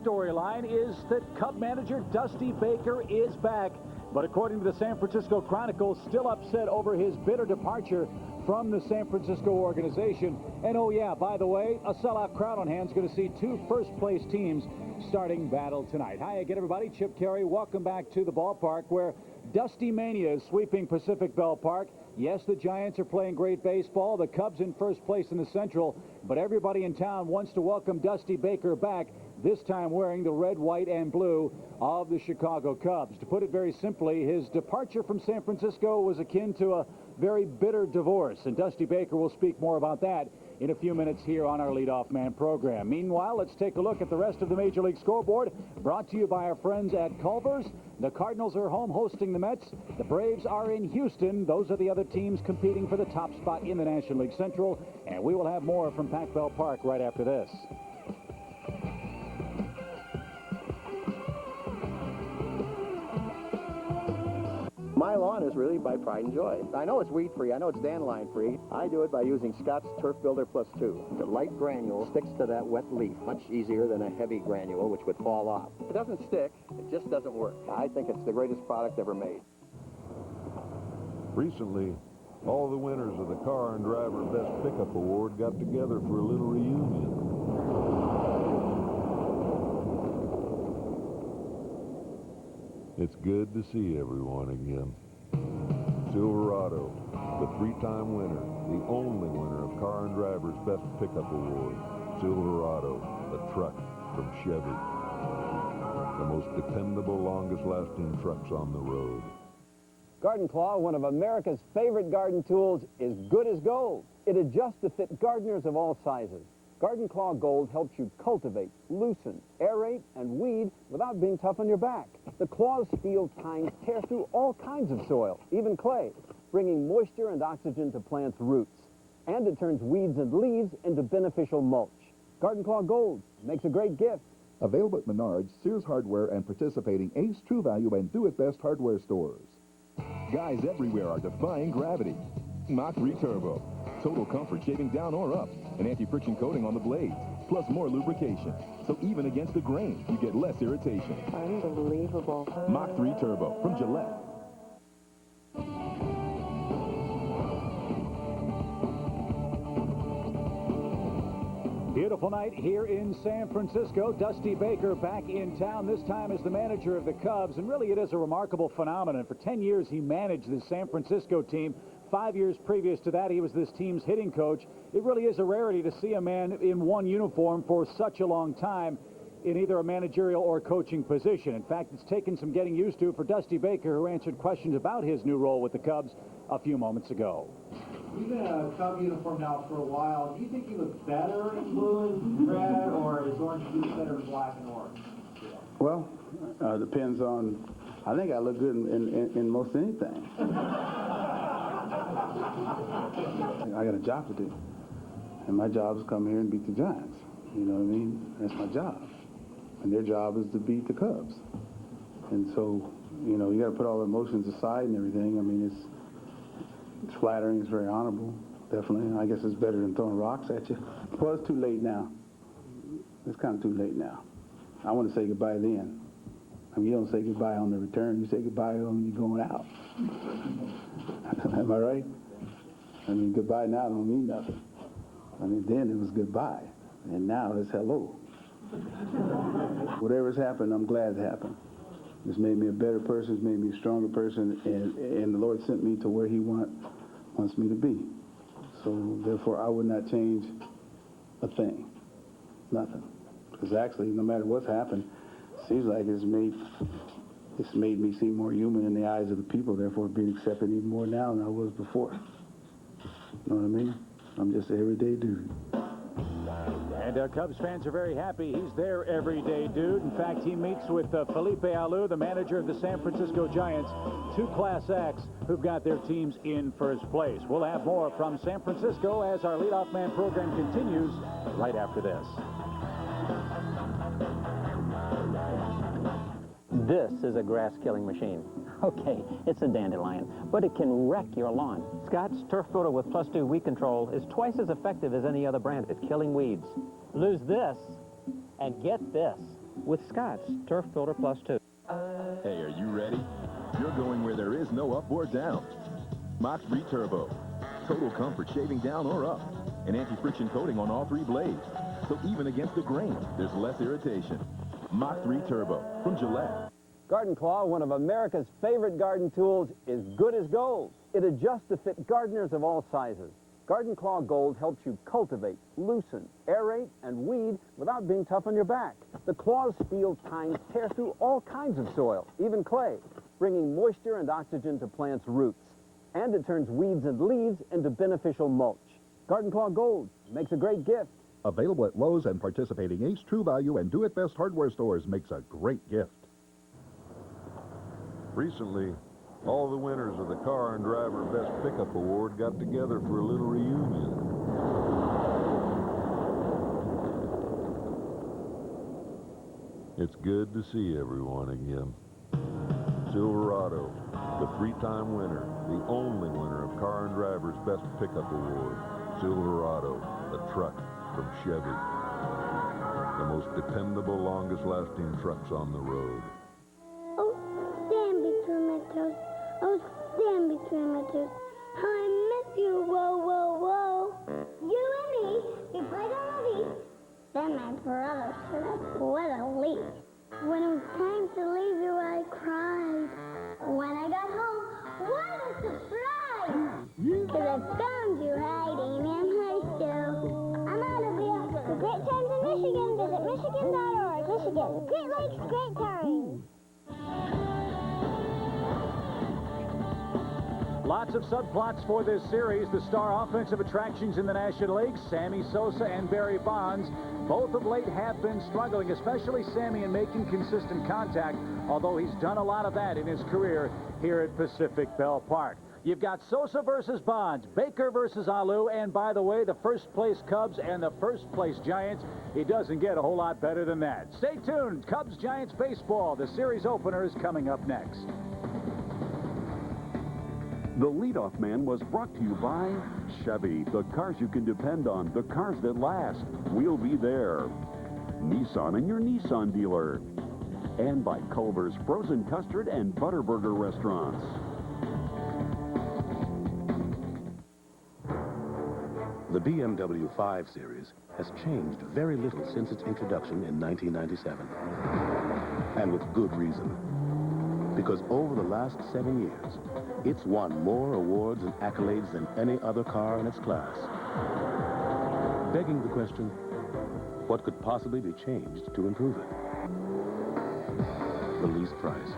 Storyline is that Cub manager Dusty Baker is back, but according to the San Francisco Chronicle, still upset over his bitter departure from the San Francisco organization. And oh yeah, by the way, a sellout crowd on hand is going to see two first-place teams starting battle tonight. Hi again, everybody. Chip Kerry, welcome back to the ballpark where Dusty Mania is sweeping Pac Bell Park. Yes, the Giants are playing great baseball. The Cubs in first place in the Central, but everybody in town wants to welcome Dusty Baker back, this time wearing the red, white, and blue of the Chicago Cubs. To put it very simply, his departure from San Francisco was akin to a very bitter divorce, and Dusty Baker will speak more about that in a few minutes here on our Leadoff Man program. Meanwhile, let's take a look at the rest of the Major League scoreboard, brought to you by our friends at Culver's. The Cardinals are home hosting the Mets. The Braves are in Houston. Those are the other teams competing for the top spot in the National League Central, and we will have more from Pac Bell Park right after this. My lawn is really by pride and joy. I know it's weed-free. I know it's dandelion-free. I do it by using Scott's Turf Builder Plus 2. The light granule sticks to that wet leaf much easier than a heavy granule, which would fall off. It doesn't stick. It just doesn't work. I think it's the greatest product ever made. Recently, all the winners of the Car and Driver Best Pickup Award got together for a little reunion. It's good to see everyone again. Silverado, the three-time winner, the only winner of Car and Driver's Best Pickup Award. Silverado, the truck from Chevy. The most dependable, longest-lasting trucks on the road. Garden Claw, one of America's favorite garden tools, is good as gold. It adjusts to fit gardeners of all sizes. Garden Claw Gold helps you cultivate, loosen, aerate, and weed without being tough on your back. The claw's steel tines tear through all kinds of soil, even clay, bringing moisture and oxygen to plants' roots. And it turns weeds and leaves into beneficial mulch. Garden Claw Gold makes a great gift. Available at Menards, Sears Hardware, and participating Ace, True Value, and Do It Best hardware stores. Guys everywhere are defying gravity. Mach 3 Turbo. Total comfort shaving down or up. An anti-friction coating on the blades. Plus more lubrication. So even against the grain, you get less irritation. Unbelievable. Mach 3 Turbo from Gillette. Beautiful night here in San Francisco. Dusty Baker back in town, this time as the manager of the Cubs. And really, it is a remarkable phenomenon. For 10 years, he managed the San Francisco team. 5 years previous to that, he was this team's hitting coach. It really is a rarity to see a man in one uniform for such a long time in either a managerial or coaching position. In fact, it's taken some getting used to for Dusty Baker, who answered questions about his new role with the Cubs a few moments ago. You've been in a Cub uniform now for a while. Do you think you look better in blue and red, or is orange blue better in black and orange? Well, depends on, I think I look good in most anything. I got a job to do, and my job is to come here and beat the Giants. You know what I mean? That's my job. And their job is to beat the Cubs. And so, you know, you got to put all the emotions aside and everything. I mean, it's flattering, it's very honorable, definitely. I guess it's better than throwing rocks at you. Well, it's too late now. It's kind of too late now. I want to say goodbye then. I mean, you don't say goodbye on the return. You say goodbye when you're going out. Am I right? I mean, goodbye now don't mean nothing. I mean, then it was goodbye, and now it's hello. Whatever's happened, I'm glad it happened. It's made me a better person. It's made me a stronger person, and the Lord sent me to where He wants me to be. So, therefore, I would not change a thing, nothing. Because actually, no matter what's happened, it seems like it's made me seem more human in the eyes of the people, therefore being accepted even more now than I was before. You know what I mean? I'm just an everyday dude. And Cubs fans are very happy. He's their everyday dude. In fact, he meets with Felipe Alou, the manager of the San Francisco Giants, two class acts who've got their teams in first place. We'll have more from San Francisco as our Leadoff Man program continues right after this. This is a grass-killing machine. Okay, it's a dandelion, but it can wreck your lawn. Scott's Turf Builder with Plus 2 Weed Control is twice as effective as any other brand at killing weeds. Lose this and get this. with Scott's Turf Filter Plus 2. Hey, are you ready? You're going where there is no up or down. Mach 3 Turbo. Total comfort shaving down or up. An anti-friction coating on all 3 blades. So even against the grain, there's less irritation. Mach 3 Turbo from Gillette. Garden Claw, one of America's favorite garden tools, is good as gold. It adjusts to fit gardeners of all sizes. Garden Claw Gold helps you cultivate, loosen, aerate, and weed without being tough on your back. The claw's steel tines tear through all kinds of soil, even clay, bringing moisture and oxygen to plants' roots. And it turns weeds and leaves into beneficial mulch. Garden Claw Gold makes a great gift. Available at Lowe's and participating Ace True Value and Do It Best hardware stores makes a great gift. Recently, all the winners of the Car and Driver Best Pickup Award got together for a little reunion. It's good to see everyone again. Silverado, the 3-time winner, the only winner of Car and Driver's Best Pickup Award. Silverado, the truck from Chevy. The most dependable, longest-lasting trucks on the road. Oh, stand between my toes. Oh, stand between my toes. I miss you, whoa, whoa, whoa. You and me, we played on the beach. Then my brother said, what a leap. When it was time to leave you, I cried. When I got home, what a surprise! Because I found you hiding in high school. I'm out of here. For great times in Michigan, visit Michigan.org. Michigan, Great Lakes, great times. Lots of subplots for this series. The star offensive attractions in the National League, Sammy Sosa and Barry Bonds, both of late have been struggling, especially Sammy in making consistent contact, although he's done a lot of that in his career here at Pacific Bell Park. You've got Sosa versus Bonds, Baker versus Alou, and by the way, the first-place Cubs and the first-place Giants. It doesn't get a whole lot better than that. Stay tuned. Cubs-Giants baseball. The series opener is coming up next. The Leadoff Man was brought to you by Chevy, the cars you can depend on, the cars that last. We'll be there. Nissan and your Nissan dealer. And by Culver's Frozen Custard and Butterburger Restaurants. The BMW 5 Series has changed very little since its introduction in 1997. And with good reason. Because over the last 7 years, it's won more awards and accolades than any other car in its class. Begging the question, what could possibly be changed to improve it? The least price.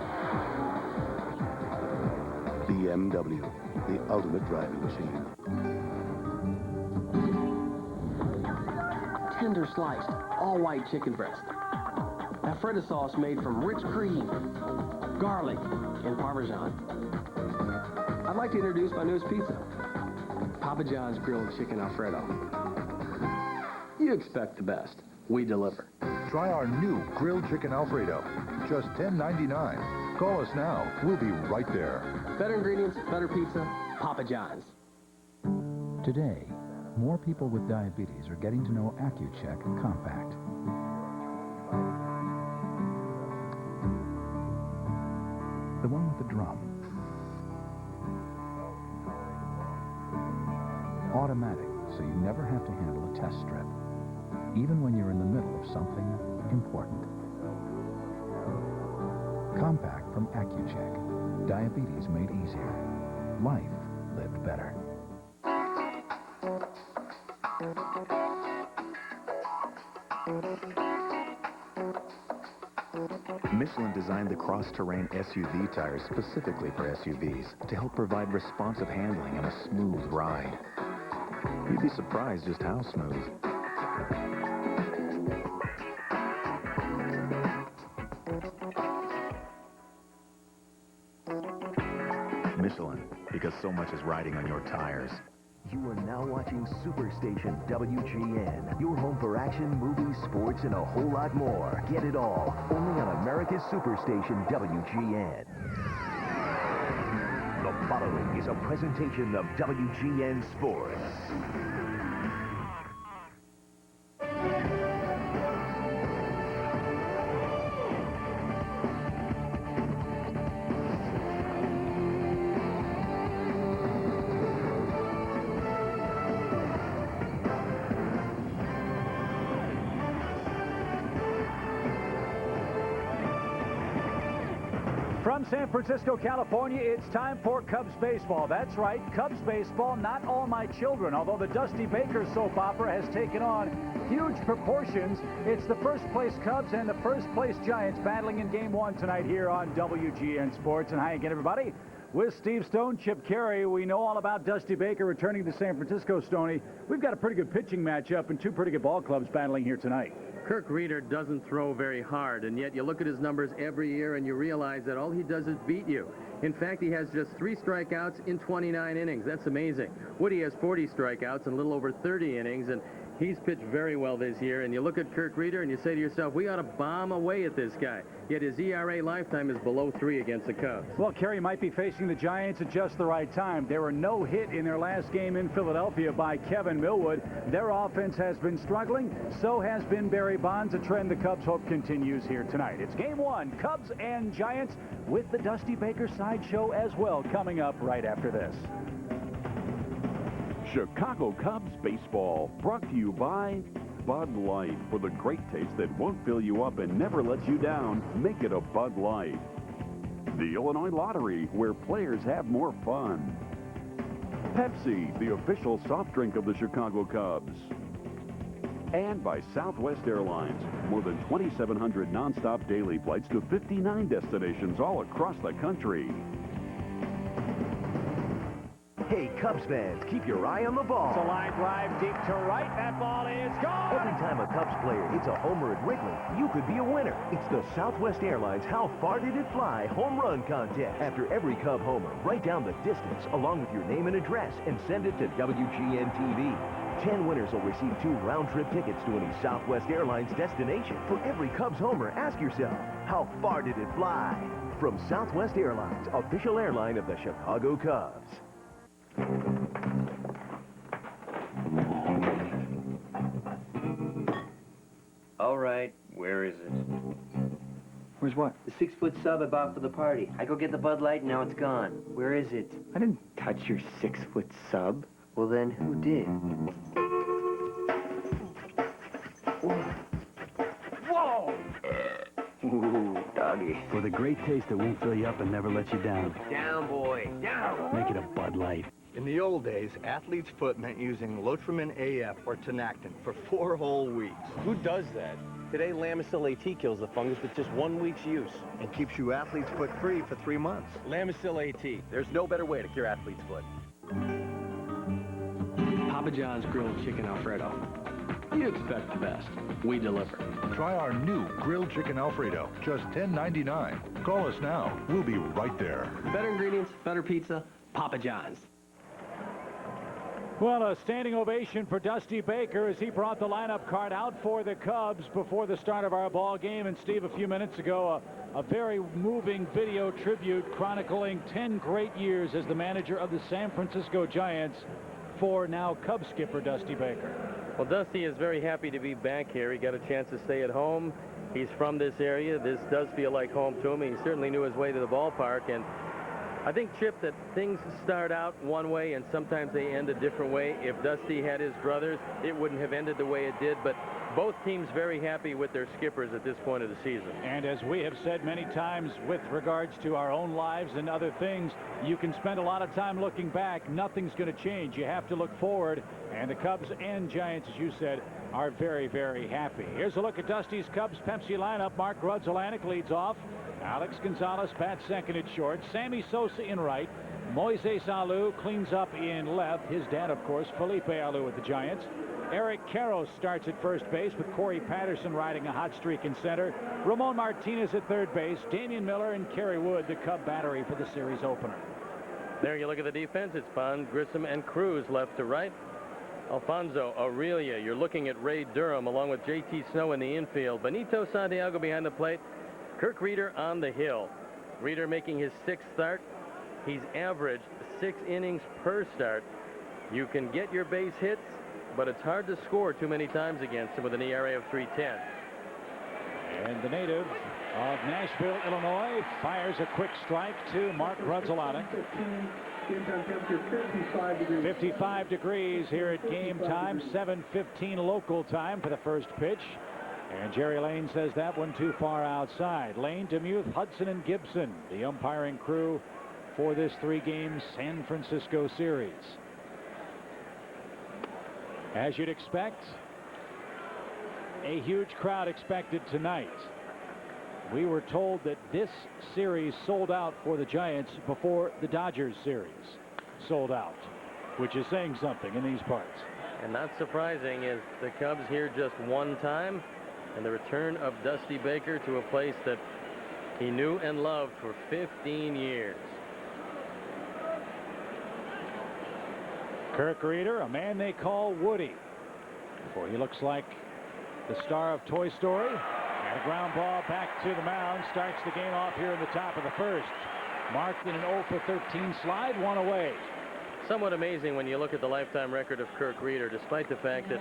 BMW, the ultimate driving machine. Tender sliced, all-white chicken breast. Alfredo sauce made from rich cream, garlic, and Parmesan. I'd like to introduce my newest pizza, Papa John's Grilled Chicken Alfredo. You expect the best. We deliver. Try our new Grilled Chicken Alfredo. Just $10.99. Call us now. We'll be right there. Better ingredients, better pizza, Papa John's. Today, more people with diabetes are getting to know AccuCheck Compact. The one with the drum. Automatic, so you never have to handle a test strip, even when you're in the middle of something important. Compact from AccuCheck. Diabetes made easier. Life lived better. Michelin designed the cross-terrain SUV tires specifically for SUVs to help provide responsive handling and a smooth ride. You'd be surprised just how smooth. Michelin, because so much is riding on your tires. You are now watching Superstation WGN, your home for action, movies, sports, and a whole lot more. Get it all, only on America's Superstation WGN. The following is a presentation of WGN Sports. From San Francisco, California, it's time for Cubs baseball. That's right, Cubs baseball, Not All My Children. Although the Dusty Baker soap opera has taken on huge proportions, it's the first-place Cubs and the first-place Giants battling in Game 1 tonight here on WGN Sports. And hi again, everybody. With Steve Stone, Chip Carey, we know all about Dusty Baker returning to San Francisco, Stoney. We've got a pretty good pitching matchup and two pretty good ball clubs battling here tonight. Kirk Reeder doesn't throw very hard, and yet you look at his numbers every year and you realize that all he does is beat you. In fact, he has just 3 strikeouts in 29 innings. That's amazing. Woody has 40 strikeouts in a little over 30 innings, and he's pitched very well this year. And you look at Kirk Reeder and you say to yourself, we ought to bomb away at this guy. Yet his ERA lifetime is below 3 against the Cubs. Well, Kerry might be facing the Giants at just the right time. They were no hit in their last game in Philadelphia by Kevin Millwood. Their offense has been struggling. So has been Barry Bonds, a trend the Cubs hope continues here tonight. It's Game 1, Cubs and Giants, with the Dusty Baker sideshow as well coming up right after this. Chicago Cubs baseball, brought to you by Bud Light. For the great taste that won't fill you up and never lets you down, make it a Bud Light. The Illinois Lottery, where players have more fun. Pepsi, the official soft drink of the Chicago Cubs. And by Southwest Airlines, more than 2,700 nonstop daily flights to 59 destinations all across the country. Hey, Cubs fans, keep your eye on the ball. It's a line drive deep to right. That ball is gone. Every time a Cubs player hits a homer at Wrigley, you could be a winner. It's the Southwest Airlines How Far Did It Fly home run contest. After every Cub homer, write down the distance along with your name and address and send it to WGN TV. 10 winners will receive 2 round-trip tickets to any Southwest Airlines destination. For every Cubs homer, ask yourself, how far did it fly? From Southwest Airlines, official airline of the Chicago Cubs. All right, where is it? Where's what? The 6-foot sub I bought for the party. I go get the Bud Light and now it's gone. Where is it? I didn't touch your 6-foot sub. Well then, who did? Whoa! Ooh, doggy. For the great taste that won't fill you up and never let you down. Down, boy, down! Make it a Bud Light. In the old days, athlete's foot meant using Lotrimin AF or Tenactin for 4 whole weeks. Who does that? Today, Lamisil AT kills the fungus with just 1 week's use. And keeps you athlete's foot free for 3 months. Lamisil AT. There's no better way to cure athlete's foot. Papa John's grilled chicken Alfredo. You expect the best. We deliver. Try our new grilled chicken Alfredo, just $10.99. Call us now. We'll be right there. Better ingredients, better pizza, Papa John's. Well, a standing ovation for Dusty Baker as he brought the lineup card out for the Cubs before the start of our ball game. And Steve, a few minutes ago, a very moving video tribute chronicling 10 great years as the manager of the San Francisco Giants for now Cubs skipper Dusty Baker. Well, Dusty is very happy to be back here. He got a chance to stay at home. He's from this area. This does feel like home to him. He certainly knew his way to the ballpark. And I think, Chip, that things start out one way and sometimes they end a different way. If Dusty had his druthers, it wouldn't have ended the way it did. But both teams very happy with their skippers at this point of the season. And as we have said many times with regards to our own lives and other things, you can spend a lot of time looking back. Nothing's going to change. You have to look forward. And the Cubs and Giants, as you said, are very, very happy. Here's a look at Dusty's Cubs Pepsi lineup. Mark Grudzelanek leads off. Alex Gonzalez bats second at short. Sammy Sosa in right. Moises Alou cleans up in left. His dad, of course, Felipe Alou with the Giants. Eric Karros starts at first base with Corey Patterson riding a hot streak in center. Ramon Martinez at third base. Damian Miller and Kerry Wood, the Cub battery for the series opener. There you look at the defense. It's Bond, Grissom, and Cruz left to right. Alfonso, Aurelia. You're looking at Ray Durham along with J.T. Snow in the infield. Benito Santiago behind the plate. Kirk Reeder on the hill. Reeder making his 6th start. He's averaged 6 innings per start. You can get your base hits, but it's hard to score too many times against him with an ERA of 3.10. And the native of Nashville, Illinois, fires a quick strike to Mark Grudzelanek. 55 degrees here at game time, 7:15 local time for the first pitch. And Jerry Lane says that one too far outside. Lane, Demuth, Hudson, and Gibson, the umpiring crew for this 3-game San Francisco series. As you'd expect, a huge crowd expected tonight. We were told that this series sold out for the Giants before the Dodgers series sold out, which is saying something in these parts. And not surprising is the Cubs here just one time, and the return of Dusty Baker to a place that he knew and loved for 15 years. Kirk Reeder, a man they call Woody, for he looks like the star of Toy Story. And a ground ball back to the mound starts the game off here in the top of the first. Marked in an 0 for 13 slide, one away. Somewhat amazing when you look at the lifetime record of Kirk Reeder, despite the fact that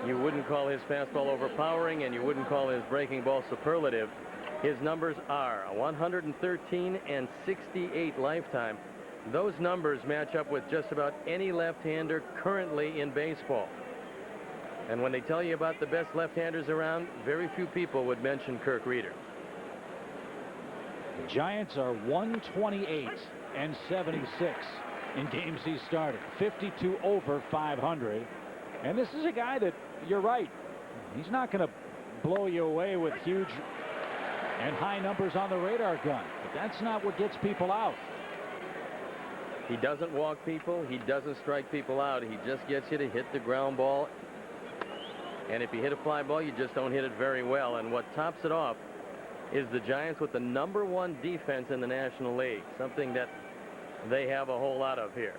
you wouldn't call his fastball overpowering and you wouldn't call his breaking ball superlative. His numbers are 113 and 68 lifetime. Those numbers match up with just about any left-hander currently in baseball. And when they tell you about the best left-handers around, very few people would mention Kirk Reeder. The Giants are 128 and 76 in games he started. 52 over 500. And this is a guy that, you're right, he's not going to blow you away with huge and high numbers on the radar gun. But that's not what gets people out. He doesn't walk people. He doesn't strike people out. He just gets you to hit the ground ball. And if you hit a fly ball, you just don't hit it very well. And what tops it off is the Giants with the #1 defense in the National League, something that they have a whole lot of here.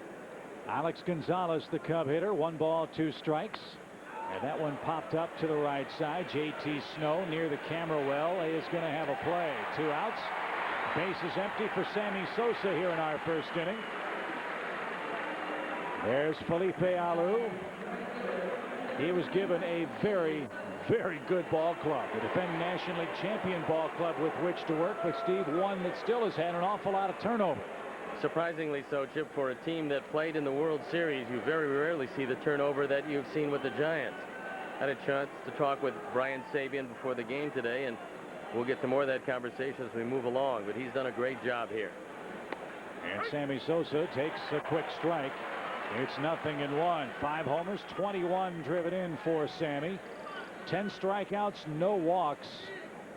Alex Gonzalez, the Cub hitter, 1 ball, 2 strikes. And that one popped up to the right side. J.T. Snow near the camera well is going to have a play. 2 outs. Base is empty for Sammy Sosa here in our first inning. There's Felipe Alou. He was given a very, very good ball club, the defending National League champion ball club with which to work, but Steve, one that still has had an awful lot of turnover. Surprisingly so, Chip, for a team that played in the World Series, you very rarely see the turnover that you've seen with the Giants. Had a chance to talk with Brian Sabian before the game today, and we'll get to more of that conversation as we move along, but he's done a great job here. And Sammy Sosa takes a quick strike. It's 0-1. 5 homers, 21 driven in for Sammy. 10 strikeouts, no walks,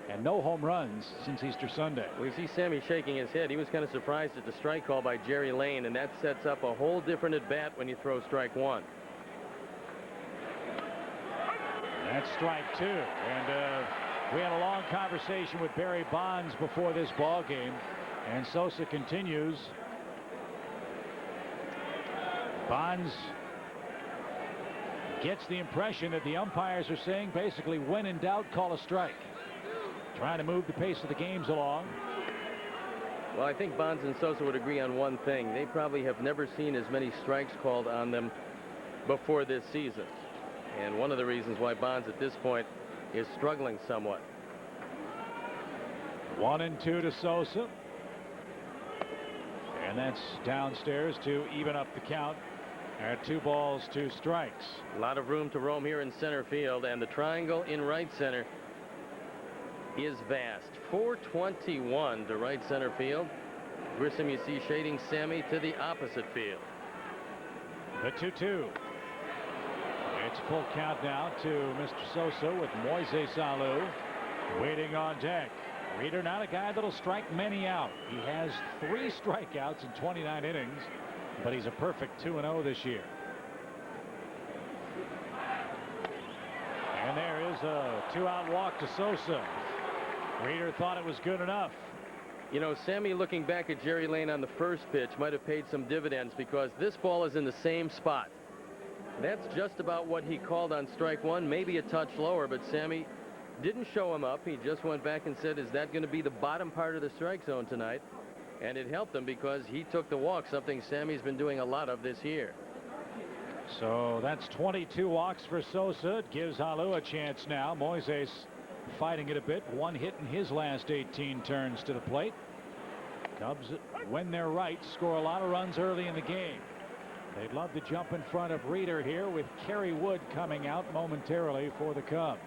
and no home runs since Easter Sunday. We see Sammy shaking his head. He was kind of surprised at the strike call by Jerry Lane, and that sets up a whole different at-bat when you throw strike 1. That's strike 2. And we had a long conversation with Barry Bonds before this ball game, and Sosa continues. Bonds gets the impression that the umpires are saying basically, when in doubt, call a strike. Trying to move the pace of the games along. Well, I think Bonds and Sosa would agree on one thing. They probably have never seen as many strikes called on them before this season. And one of the reasons why Bonds at this point is struggling somewhat. 1-2 to Sosa. And that's downstairs to even up the count at 2 balls, 2 strikes. A lot of room to roam here in center field, and the triangle in right center is vast. 421 to right center field. Grissom, you see, shading Sammy to the opposite field. The 2-2. It's full count now to Mr. Sosa with Moises Alou waiting on deck. Reeder, not a guy that'll strike many out. He has 3 strikeouts in 29 innings, but he's a perfect 2-0 this year. And there is a 2-out walk to Sosa. Reeder thought it was good enough. You know, Sammy, looking back at Jerry Lane on the first pitch, might have paid some dividends, because this ball is in the same spot. That's just about what he called on strike 1, maybe a touch lower, but Sammy didn't show him up. He just went back and said, is that going to be the bottom part of the strike zone tonight? And it helped him because he took the walk, something Sammy's been doing a lot of this year. So that's 22 walks for Sosa. It gives Alou a chance now. Moises fighting it a bit. 1 hit in his last 18 turns to the plate. Cubs, when they're right, score a lot of runs early in the game. They'd love to jump in front of Reeder here with Kerry Wood coming out momentarily for the Cubs.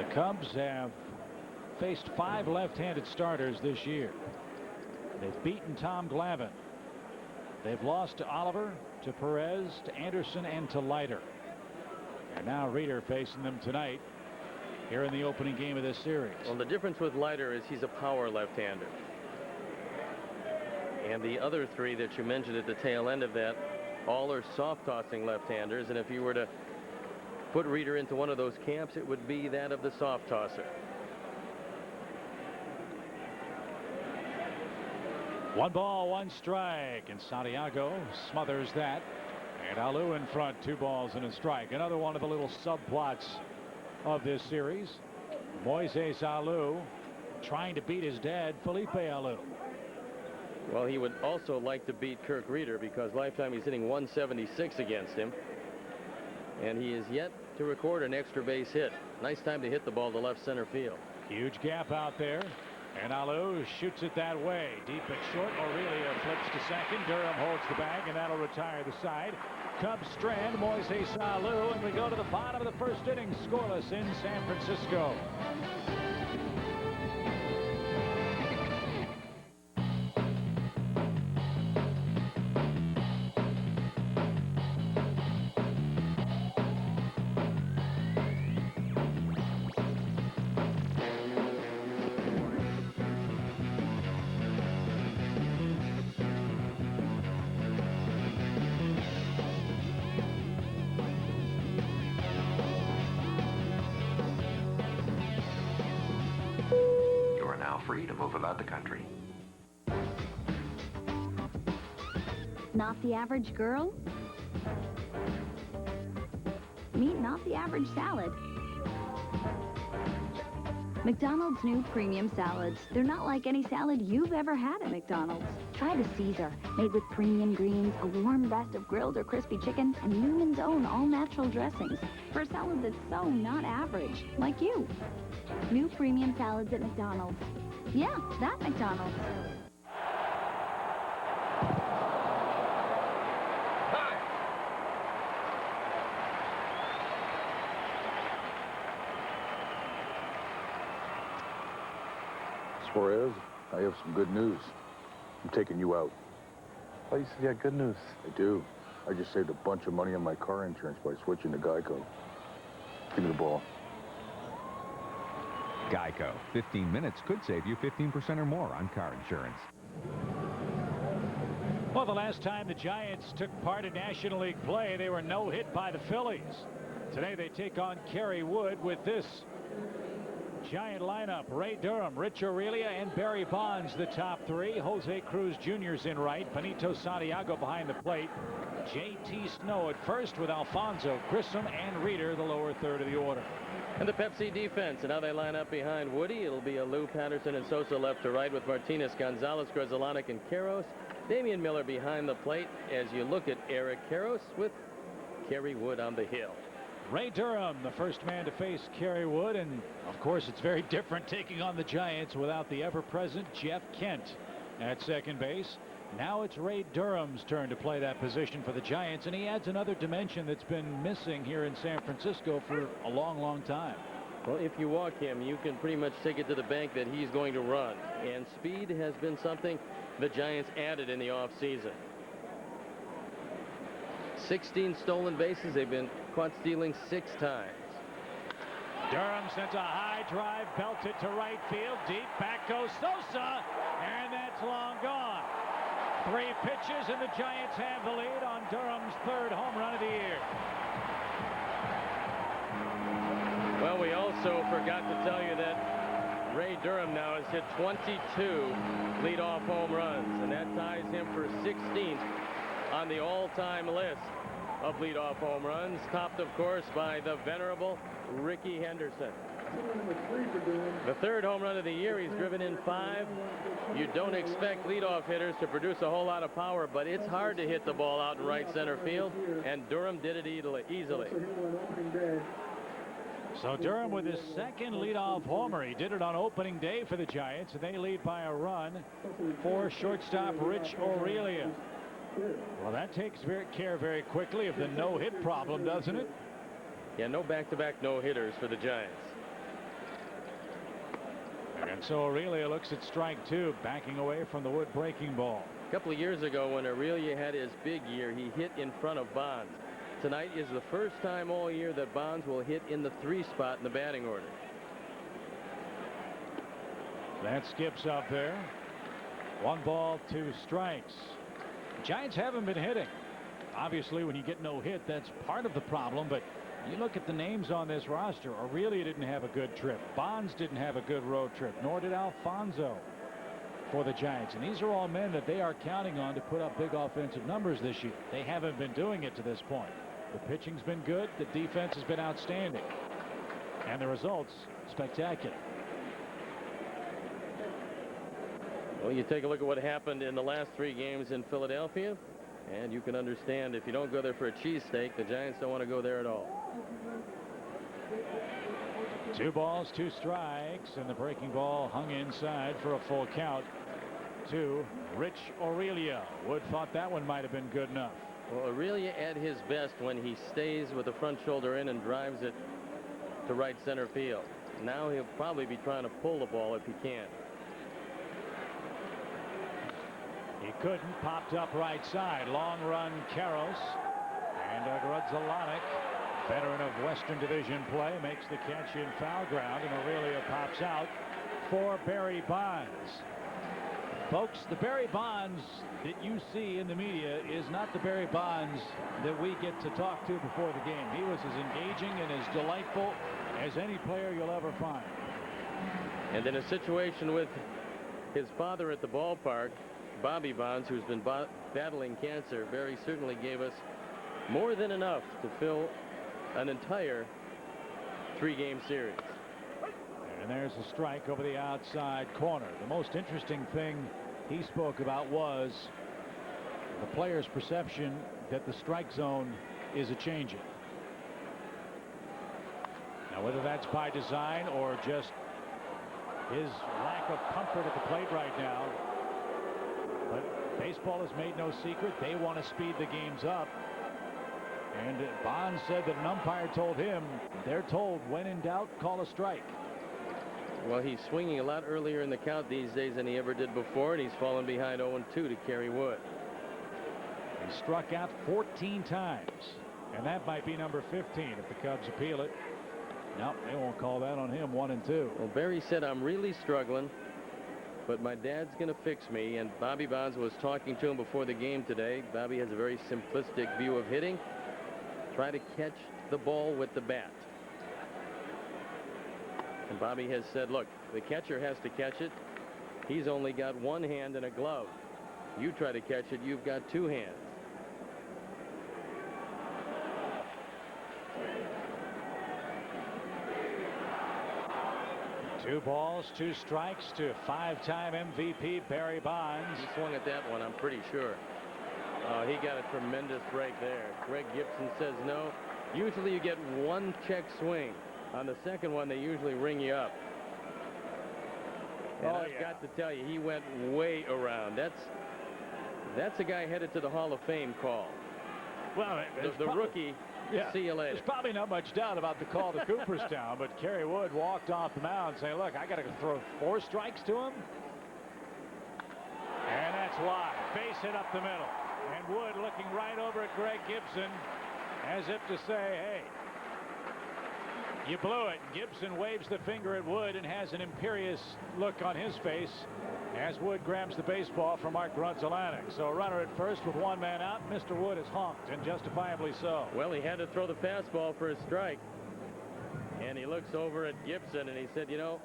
The Cubs have faced 5 left-handed starters this year. They've beaten Tom Glavine. They've lost to Oliver, to Perez, to Anderson, and to Leiter. And now Reeder facing them tonight here in the opening game of this series. Well, the difference with Leiter is he's a power left-hander. And the other 3 that you mentioned at the tail end of that, all are soft-tossing left-handers. And if you were to put Reeder into one of those camps, it would be that of the soft tosser. 1 ball, 1 strike, and Santiago smothers that. And Alou in front, 2 balls and a strike. Another one of the little subplots of this series. Moises Alou trying to beat his dad, Felipe Alou. Well, he would also like to beat Kirk Reeder because lifetime he's hitting 176 against him. And he is yet to record an extra base hit. Nice time to hit the ball to left center field. Huge gap out there. And Alou shoots it that way. Deep and short. Aurelia flips to second. Durham holds the bag, and that'll retire the side. Cubs strand Moises Alou, and we go to the bottom of the first inning, scoreless in San Francisco. Free to move about the country. Not the average girl? Meet not the average salad. McDonald's new premium salads. They're not like any salad you've ever had at McDonald's. Try the Caesar, made with premium greens, a warm breast of grilled or crispy chicken, and Newman's own all-natural dressings for a salad that's so not average, like you. New premium salads at McDonald's. Yeah, that McDonald's. Suarez, I have some good news. I'm taking you out. Oh, you said you had good news. I do. I just saved a bunch of money on my car insurance by switching to Geico. Give me the ball. Geico. 15 minutes could save you 15% or more on car insurance. Well, the last time the Giants took part in National League play, they were no-hit by the Phillies. Today they take on Kerry Wood with this Giant lineup. Ray Durham, Rich Aurelia, and Barry Bonds, the top 3. Jose Cruz Jr.'s in right. Benito Santiago behind the plate. J.T. Snow at first with Alfonso, Grissom, and Reeder, the lower third of the order. And the Pepsi defense, and how they line up behind Woody. It'll be Alou, Patterson, and Sosa left to right with Martinez, Gonzalez, Grzelcyk, and Karros. Damian Miller behind the plate as you look at Eric Karros with Kerry Wood on the hill. Ray Durham, the first man to face Kerry Wood, and of course it's very different taking on the Giants without the ever-present Jeff Kent at second base. Now it's Ray Durham's turn to play that position for the Giants, and he adds another dimension that's been missing here in San Francisco for a long, long time. Well, if you walk him, you can pretty much take it to the bank that he's going to run, and speed has been something the Giants added in the offseason. 16 stolen bases. They've been caught stealing 6 times. Durham sent a high drive, belted to right field. Deep back goes Sosa, and that's long gone. 3 pitches, and the Giants have the lead on Durham's 3rd home run of the year. Well, we also forgot to tell you that Ray Durham now has hit 22 leadoff home runs, and that ties him for 16th on the all-time list of leadoff home runs, topped, of course, by the venerable Rickey Henderson. The 3rd home run of the year. He's driven in 5. You don't expect leadoff hitters to produce a whole lot of power, but it's hard to hit the ball out in right center field, and Durham did it easily. So Durham with his 2nd leadoff homer. He did it on opening day for the Giants, and they lead by a run for shortstop Rich Aurelia. Well, that takes care very quickly of the no-hit problem, doesn't it? Yeah, no back-to-back no-hitters for the Giants. And so Aurelia looks at strike 2, backing away from the Wood breaking ball. A couple of years ago when Aurelia had his big year, he hit in front of Bonds. Tonight is the first time all year that Bonds will hit in the 3 spot in the batting order. That skips up there. 1 ball, 2 strikes. Giants haven't been hitting. Obviously, when you get no hit, that's part of the problem, but you look at the names on this roster. Aurelia didn't have a good trip. Bonds didn't have a good road trip, nor did Alfonso for the Giants. And these are all men that they are counting on to put up big offensive numbers this year. They haven't been doing it to this point. The pitching's been good. The defense has been outstanding. And the results, spectacular. Well, you take a look at what happened in the last 3 games in Philadelphia, and you can understand if you don't go there for a cheesesteak, the Giants don't want to go there at all. 2 balls, 2 strikes, and the breaking ball hung inside for a full count to Rich Aurelia. Wood thought that one might have been good enough. Well, Aurelia at his best when he stays with the front shoulder in and drives it to right center field. Now he'll probably be trying to pull the ball if he can. He couldn't. Popped up right side. Long run, Karros. And Grudzielanek, veteran of Western Division play, makes the catch in foul ground, and Aurelia pops out for Barry Bonds. Folks, the Barry Bonds that you see in the media is not the Barry Bonds that we get to talk to before the game. He was as engaging and as delightful as any player you'll ever find. And in a situation with his father at the ballpark, Bobby Bonds, who's been battling cancer, Barry certainly gave us more than enough to fill an entire 3-game series. And there's a strike over the outside corner. The most interesting thing he spoke about was the player's perception that the strike zone is a changing. Now, whether that's by design or just his lack of comfort at the plate right now, but baseball has made no secret. They want to speed the games up. And Bonds said that an umpire told him, they're told, when in doubt, call a strike. Well, he's swinging a lot earlier in the count these days than he ever did before, and he's fallen behind 0-2 to Kerry Wood. He struck out 14 times, and that might be number 15 if the Cubs appeal it. No, they won't call that on him. 1-2. Well, Barry said, I'm really struggling, but my dad's going to fix me. And Bobby Bonds was talking to him before the game today. Bobby has a very simplistic view of hitting. Try to catch the ball with the bat. And Bobby has said, look, the catcher has to catch it. He's only got 1 hand and a glove. You try to catch it, you've got 2 hands. Two balls, 2 strikes to 5-time MVP Barry Bonds. He swung at that one, I'm pretty sure. He got a tremendous break there. Greg Gibson says no. Usually you get 1 check swing. On the second one, they usually ring you up. And I've got to tell you, he went way around. That's a guy headed to the Hall of Fame call. Well, the rookie. Yeah, see you later. There's probably not much doubt about the call to Cooperstown, but Kerry Wood walked off the mound saying, look, I got to throw 4 strikes to him. And that's why. Base hit up the middle. And Wood looking right over at Greg Gibson as if to say, hey, you blew it. Gibson waves the finger at Wood and has an imperious look on his face as Wood grabs the baseball from Mark Grudzielanek. So a runner at first with 1 man out. Mr. Wood is honked, and justifiably so. Well, he had to throw the fastball for a strike. And he looks over at Gibson and he said, you know,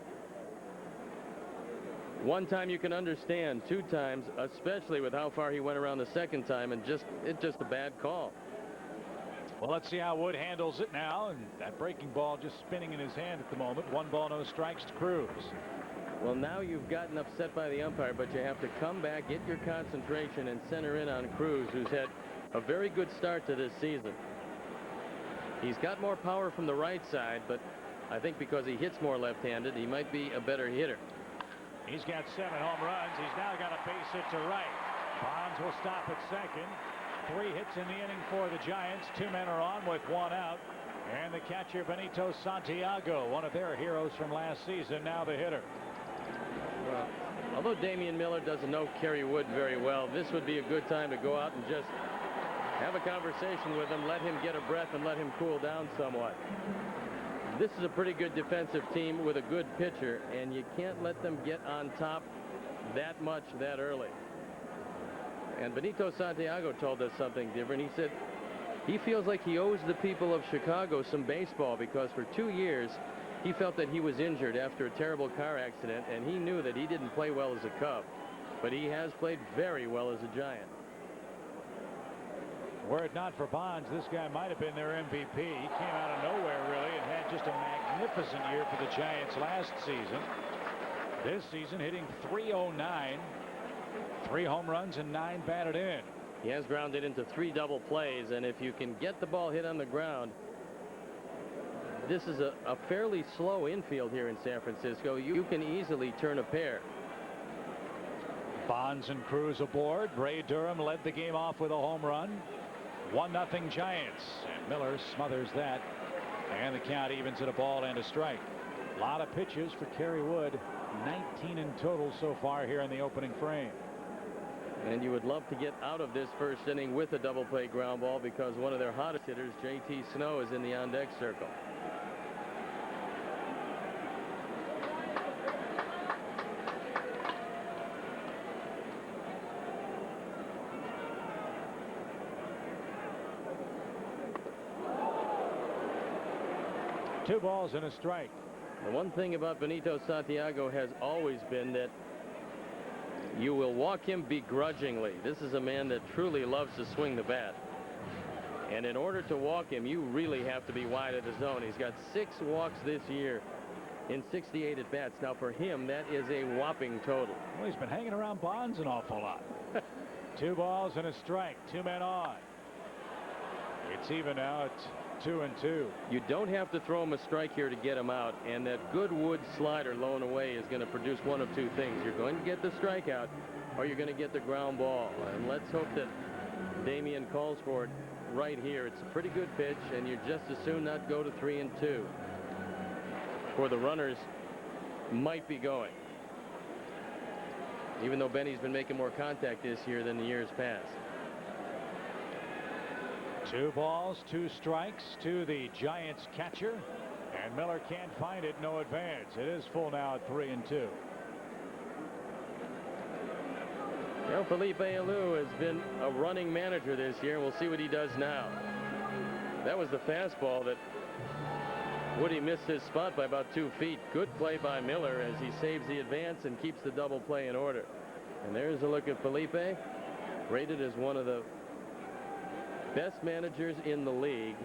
1 time you can understand, 2 times, especially with how far he went around the second time, and it's just a bad call. Well, let's see how Wood handles it now. And that breaking ball just spinning in his hand at the moment. 1 ball, no strikes to Cruz. Well, now you've gotten upset by the umpire, but you have to come back, get your concentration, and center in on Cruz, who's had a very good start to this season. He's got more power from the right side, but I think because he hits more left-handed, he might be a better hitter. He's got 7 home runs. He's now got a base hit to right. Bonds will stop at second. 3 hits in the inning for the Giants. 2 men are on with 1 out. And the catcher, Benito Santiago, one of their heroes from last season, now the hitter. Although Damian Miller doesn't know Kerry Wood very well, this would be a good time to go out and just have a conversation with him, let him get a breath, and let him cool down somewhat. This is a pretty good defensive team with a good pitcher, and you can't let them get on top that much that early. And Benito Santiago told us something different. He said he feels like he owes the people of Chicago some baseball because for 2 years he felt that he was injured after a terrible car accident, and he knew that he didn't play well as a Cub, but he has played very well as a Giant. Were it not for Bonds, this guy might have been their MVP. He came out of nowhere, really, and had just a magnificent year for the Giants last season. This season, hitting .309, 3 home runs and 9 batted in. He has grounded into 3 double plays, and if you can get the ball hit on the ground, this is a fairly slow infield here in San Francisco. You can easily turn a pair. Bonds and Cruz aboard. Ray Durham led the game off with a home run. 1-0 Giants, and Miller smothers that, and the count evens at a ball and a strike. A lot of pitches for Kerry Wood, 19 in total so far here in the opening frame. And you would love to get out of this first inning with a double play ground ball because one of their hottest hitters, J.T. Snow, is in the on-deck circle. Two balls and a strike. The one thing about Benito Santiago has always been that you will walk him begrudgingly. This is a man that truly loves to swing the bat. And in order to walk him, you really have to be wide of the zone. He's got 6 walks this year in 68 at-bats. Now, for him, that is a whopping total. Well, he's been hanging around Bonds an awful lot. 2 balls and a strike. 2 men on. It's even now at 2-2. You don't have to throw him a strike here to get him out, and that good Wood slider low and away is going to produce one of 2 things. You're going to get the strikeout, or you're going to get the ground ball. And let's hope that Damian calls for it right here. It's a pretty good pitch, and you'd just as soon not go to 3-2. For the runners might be going, even though Benny's been making more contact this year than the years past. 2 balls, 2 strikes to the Giants catcher, and Miller can't find it. No advance. It is full now at 3-2. You know, Felipe Alou has been a running manager this year, and we'll see what he does now. That was the fastball that Woody missed his spot by about 2 feet. Good play by Miller as he saves the advance and keeps the double play in order. And there's a look at Felipe, rated as one of the best managers in the league,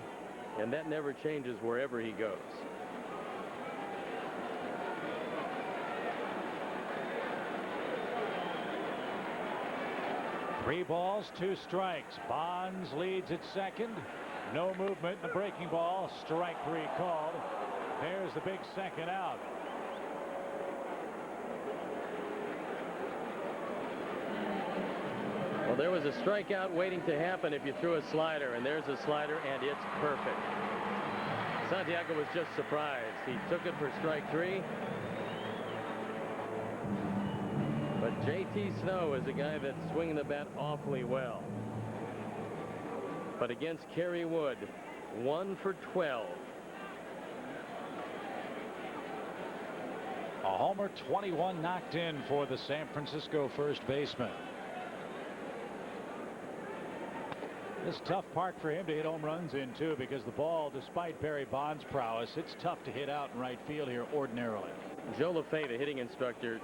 and that never changes wherever he goes. Three balls, 2 strikes. Bonds leads at second. No movement in the breaking ball. Strike 3 called. There's the big second out. Well, there was a strikeout waiting to happen if you threw a slider, and there's a slider, and it's perfect. Santiago was just surprised. He took it for strike 3. But J.T. Snow is a guy that's swinging the bat awfully well. But against Kerry Wood, 1 for 12. A homer, 21 knocked in for the San Francisco first baseman. This tough park for him to hit home runs in, too, because the ball, despite Barry Bonds' prowess, it's tough to hit out in right field here ordinarily. Joe LaFay, the hitting instructor,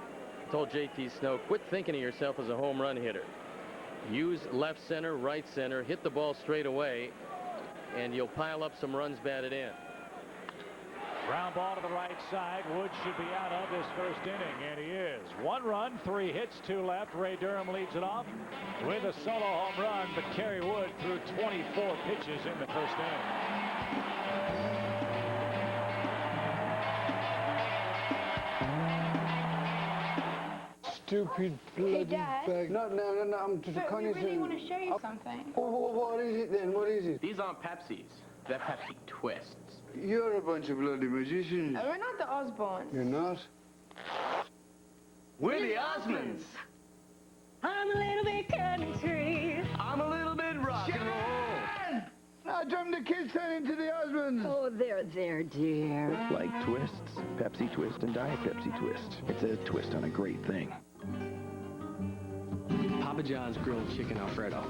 told J.T. Snow, quit thinking of yourself as a home run hitter. Use left center, right center, hit the ball straight away, and you'll pile up some runs batted in. Ground ball to the right side. Wood should be out of this first inning, and he is. 1 run, 3 hits, 2 left. Ray Durham leads it off with a solo home run, but Kerry Wood threw 24 pitches in the first inning. Stupid bloody Dad. bag. No, I'm just But we really want to show you something. What is it then? What is it? These aren't Pepsis. They're Pepsi Twists. You're a bunch of bloody magicians. We're not the Osbournes. You're not? We're the Osmonds. I'm a little bit country. I'm a little bit rock and roll. Now drum the kids turn into the Osmonds. Oh, there, dear. Like twists, Pepsi Twist and Diet Pepsi Twist. It's a twist on a great thing. Papa John's grilled chicken Alfredo.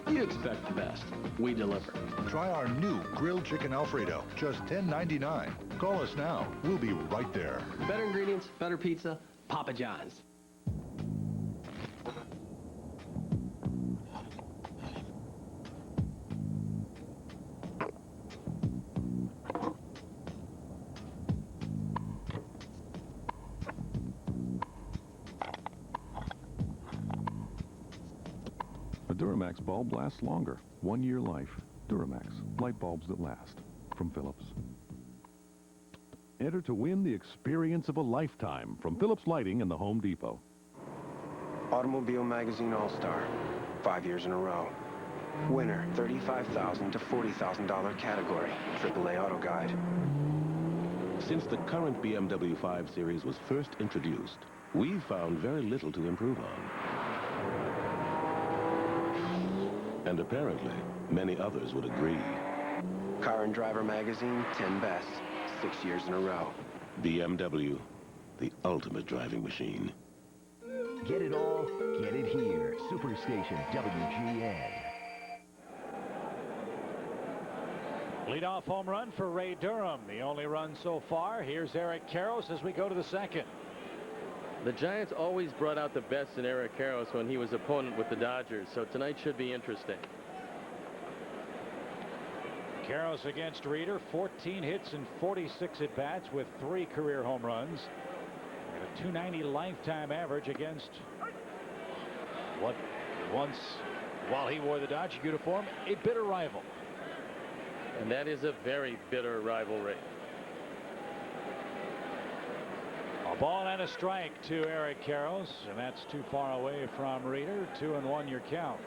You expect the best. We deliver. Try our new grilled chicken Alfredo, just $10.99. Call us now. We'll be right there. Better ingredients, better pizza, Papa John's. A Duramax bulb lasts longer. 1 year life. Duramax. Light bulbs that last. From Philips. Enter to win the experience of a lifetime from Philips Lighting and the Home Depot. Automobile Magazine All-Star. 5 years in a row. Winner, $35,000 to $40,000 category. AAA Auto Guide. Since the current BMW 5 Series was first introduced, we've found very little to improve on. And apparently, many others would agree. Car and Driver Magazine, 10 best. 6 years in a row. BMW, the ultimate driving machine. Get it all, get it here. Superstation WGN. Leadoff home run for Ray Durham. The only run so far. Here's Eric Karros as we go to the second. The Giants always brought out the best in Eric Karros when he was opponent with the Dodgers, so tonight should be interesting. Karros against Reeder, 14 hits and 46 at-bats with 3 career home runs. And a 290 lifetime average against what once, while he wore the Dodger uniform, a bitter rival. And that is a very bitter rivalry. A ball and a strike to Eric Karros, and that's too far away from Reeder. 2-1 your count.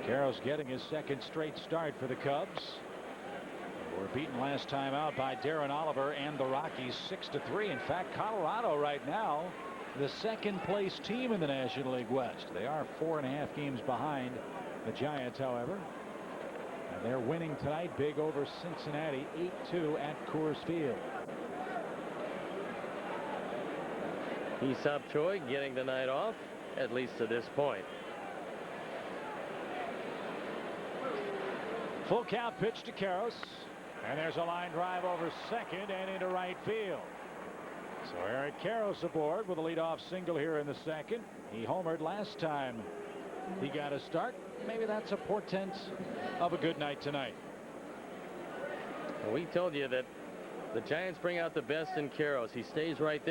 Karros getting his second straight start for the Cubs. Were beaten last time out by Darren Oliver and the Rockies 6-3. In fact, Colorado right now, the second place team in the National League West. They are 4.5 games behind the Giants, however. And they're winning tonight big over Cincinnati 8-2 at Coors Field. Aesop Choi getting the night off, at least to this point. Full count pitch to Karros. And there's a line drive over second and into right field. So Eric Karros aboard with a leadoff single here in the second. He homered last time he got a start. Maybe that's a portent of a good night tonight. We told you that the Giants bring out the best in Karros. He stays right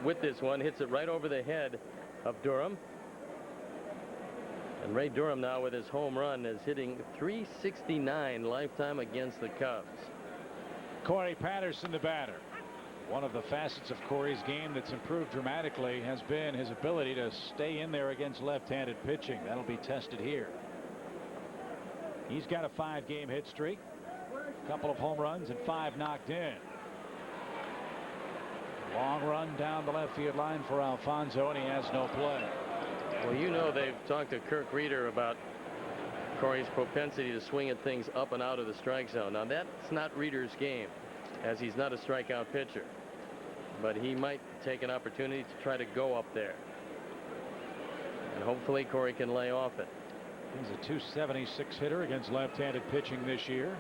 with this one, hits it right over the head of Durham. And Ray Durham now with his home run is hitting .369 lifetime against the Cubs. Corey Patterson, the batter. One of the facets of Corey's game that's improved dramatically has been his ability to stay in there against left-handed pitching. That'll be tested here. He's got a 5-game hit streak, a couple of home runs and 5 knocked in. Long run down the left field line for Alfonso, and he has no play. Well, you know they've talked to Kirk Reeder about Corey's propensity to swing at things up and out of the strike zone. Now, that's not Reeder's game, as he's not a strikeout pitcher. But he might take an opportunity to try to go up there. And hopefully Corey can lay off it. He's a .276 hitter against left-handed pitching this year.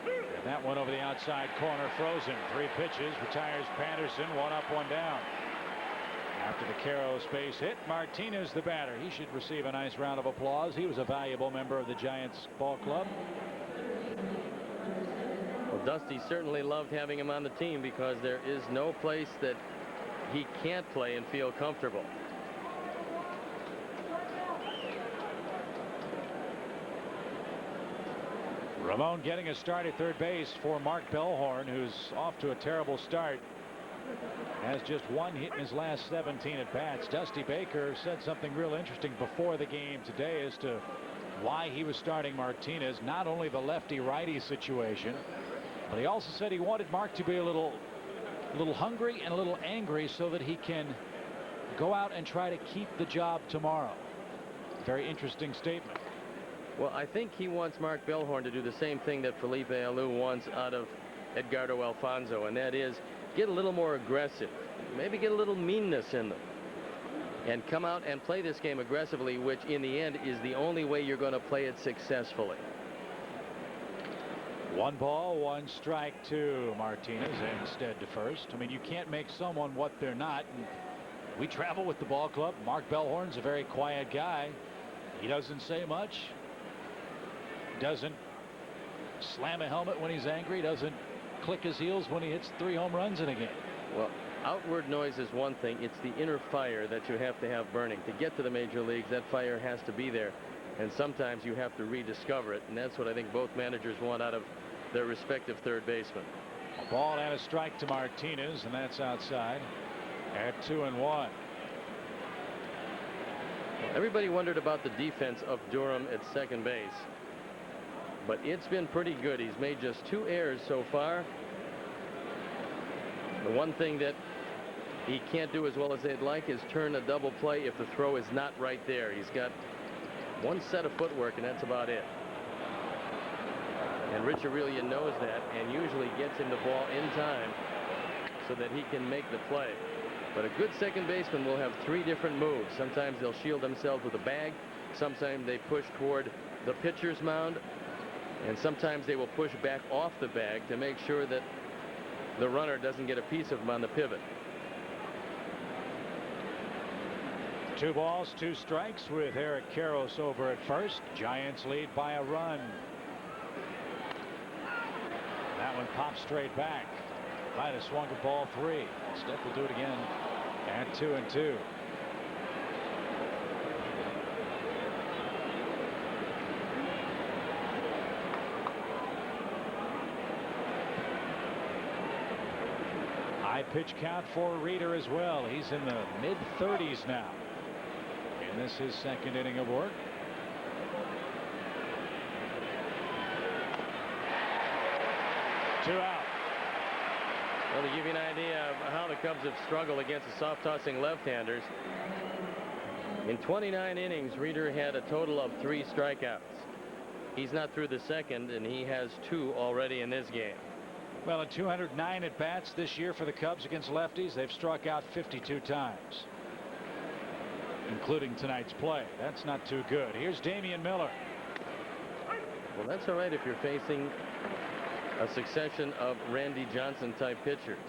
And that one over the outside corner, frozen. 3 pitches, retires Patterson, 1 up, 1 down. After the Karros base hit, Martinez the batter. He should receive a nice round of applause. He was a valuable member of the Giants ball club. Well, Dusty certainly loved having him on the team because there is no place that he can't play and feel comfortable. Ramon getting a start at third base for Mark Bellhorn, who's off to a terrible start. Has just 1 hit in his last 17 at bats. Dusty Baker said something real interesting before the game today as to why he was starting Martinez. Not only the lefty-righty situation, But he also said he wanted Mark to be a little hungry and a little angry so that he can go out and try to keep the job tomorrow. Very interesting statement. Well, I think he wants Mark Bellhorn to do the same thing that Felipe Alou wants out of Edgardo Alfonso, and that is get a little more aggressive, maybe get a little meanness in them, and come out and play this game aggressively, which in the end is the only way you're going to play it successfully. 1 ball, 1 strike to Martinez instead to first. I mean, you can't make someone what they're not. And we travel with the ball club. Mark Bellhorn's a very quiet guy. He doesn't say much. Doesn't slam a helmet when he's angry. Doesn't click his heels when he hits 3 home runs in a game. Well, outward noise is one thing. It's the inner fire that you have to have burning. To get to the major leagues, that fire has to be there. And sometimes you have to rediscover it. And that's what I think both managers want out of their respective third basemen. A ball and a strike to Martinez, and that's outside at 2-1. Everybody wondered about the defense of Durham at second base, but it's been pretty good. He's made just 2 errors so far. The one thing that he can't do as well as they'd like is turn a double play if the throw is not right there. He's got 1 set of footwork, and that's about it. And Rich Aurelia knows that and usually gets him the ball in time so that he can make the play. But a good second baseman will have 3 different moves. Sometimes they'll shield themselves with a bag. Sometimes they push toward the pitcher's mound. And sometimes they will push back off the bag to make sure that the runner doesn't get a piece of him on the pivot. 2 balls, 2 strikes with Eric Karros over at first. Giants lead by a run. That one pops straight back. Might have swung at ball 3. Stepp will do it again at 2-2. High pitch count for Reeder as well. He's in the mid-30s now. And this is 2nd inning of work. Two out. Well, to give you an idea of how the Cubs have struggled against the soft-tossing left-handers, in 29 innings, Reeder had a total of 3 strikeouts. He's not through the 2nd, and he has 2 already in this game. Well, in 209 at-bats this year for the Cubs against lefties, they've struck out 52 times, including tonight's play. That's not too good. Here's Damian Miller. Well, that's all right if you're facing a succession of Randy Johnson type pitchers.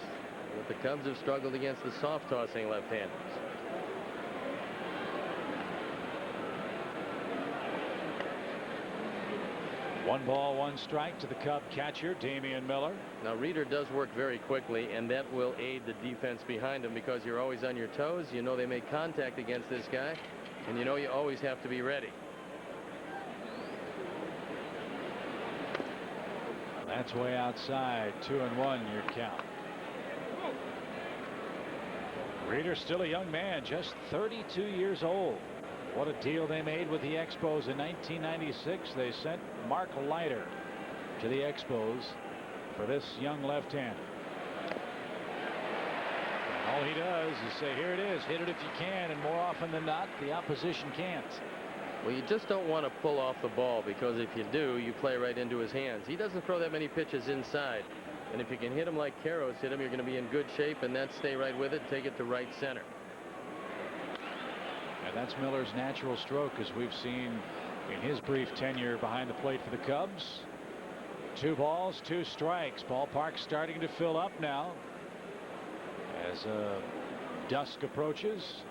But the Cubs have struggled against the soft-tossing left-handers. One ball, 1 strike to the Cub catcher, Damian Miller. Now, Reeder does work very quickly, and that will aid the defense behind him because you're always on your toes. You know they make contact against this guy, and you know you always have to be ready. That's way outside. 2-1 your count. Reeder's still a young man, just 32 years old. What a deal they made with the Expos in 1996. They sent Mark Leiter to the Expos for this young left-hander. And all he does is say, here it is, hit it if you can, and more often than not, the opposition can't. Well, you just don't want to pull off the ball, because if you do, you play right into his hands. He doesn't throw that many pitches inside. And if you can hit him like Karros hit him, you're going to be in good shape, and then stay right with it, take it to right center. And that's Miller's natural stroke, as we've seen in his brief tenure behind the plate for the Cubs. 2 balls, 2 strikes. Ballpark starting to fill up now as dusk approaches.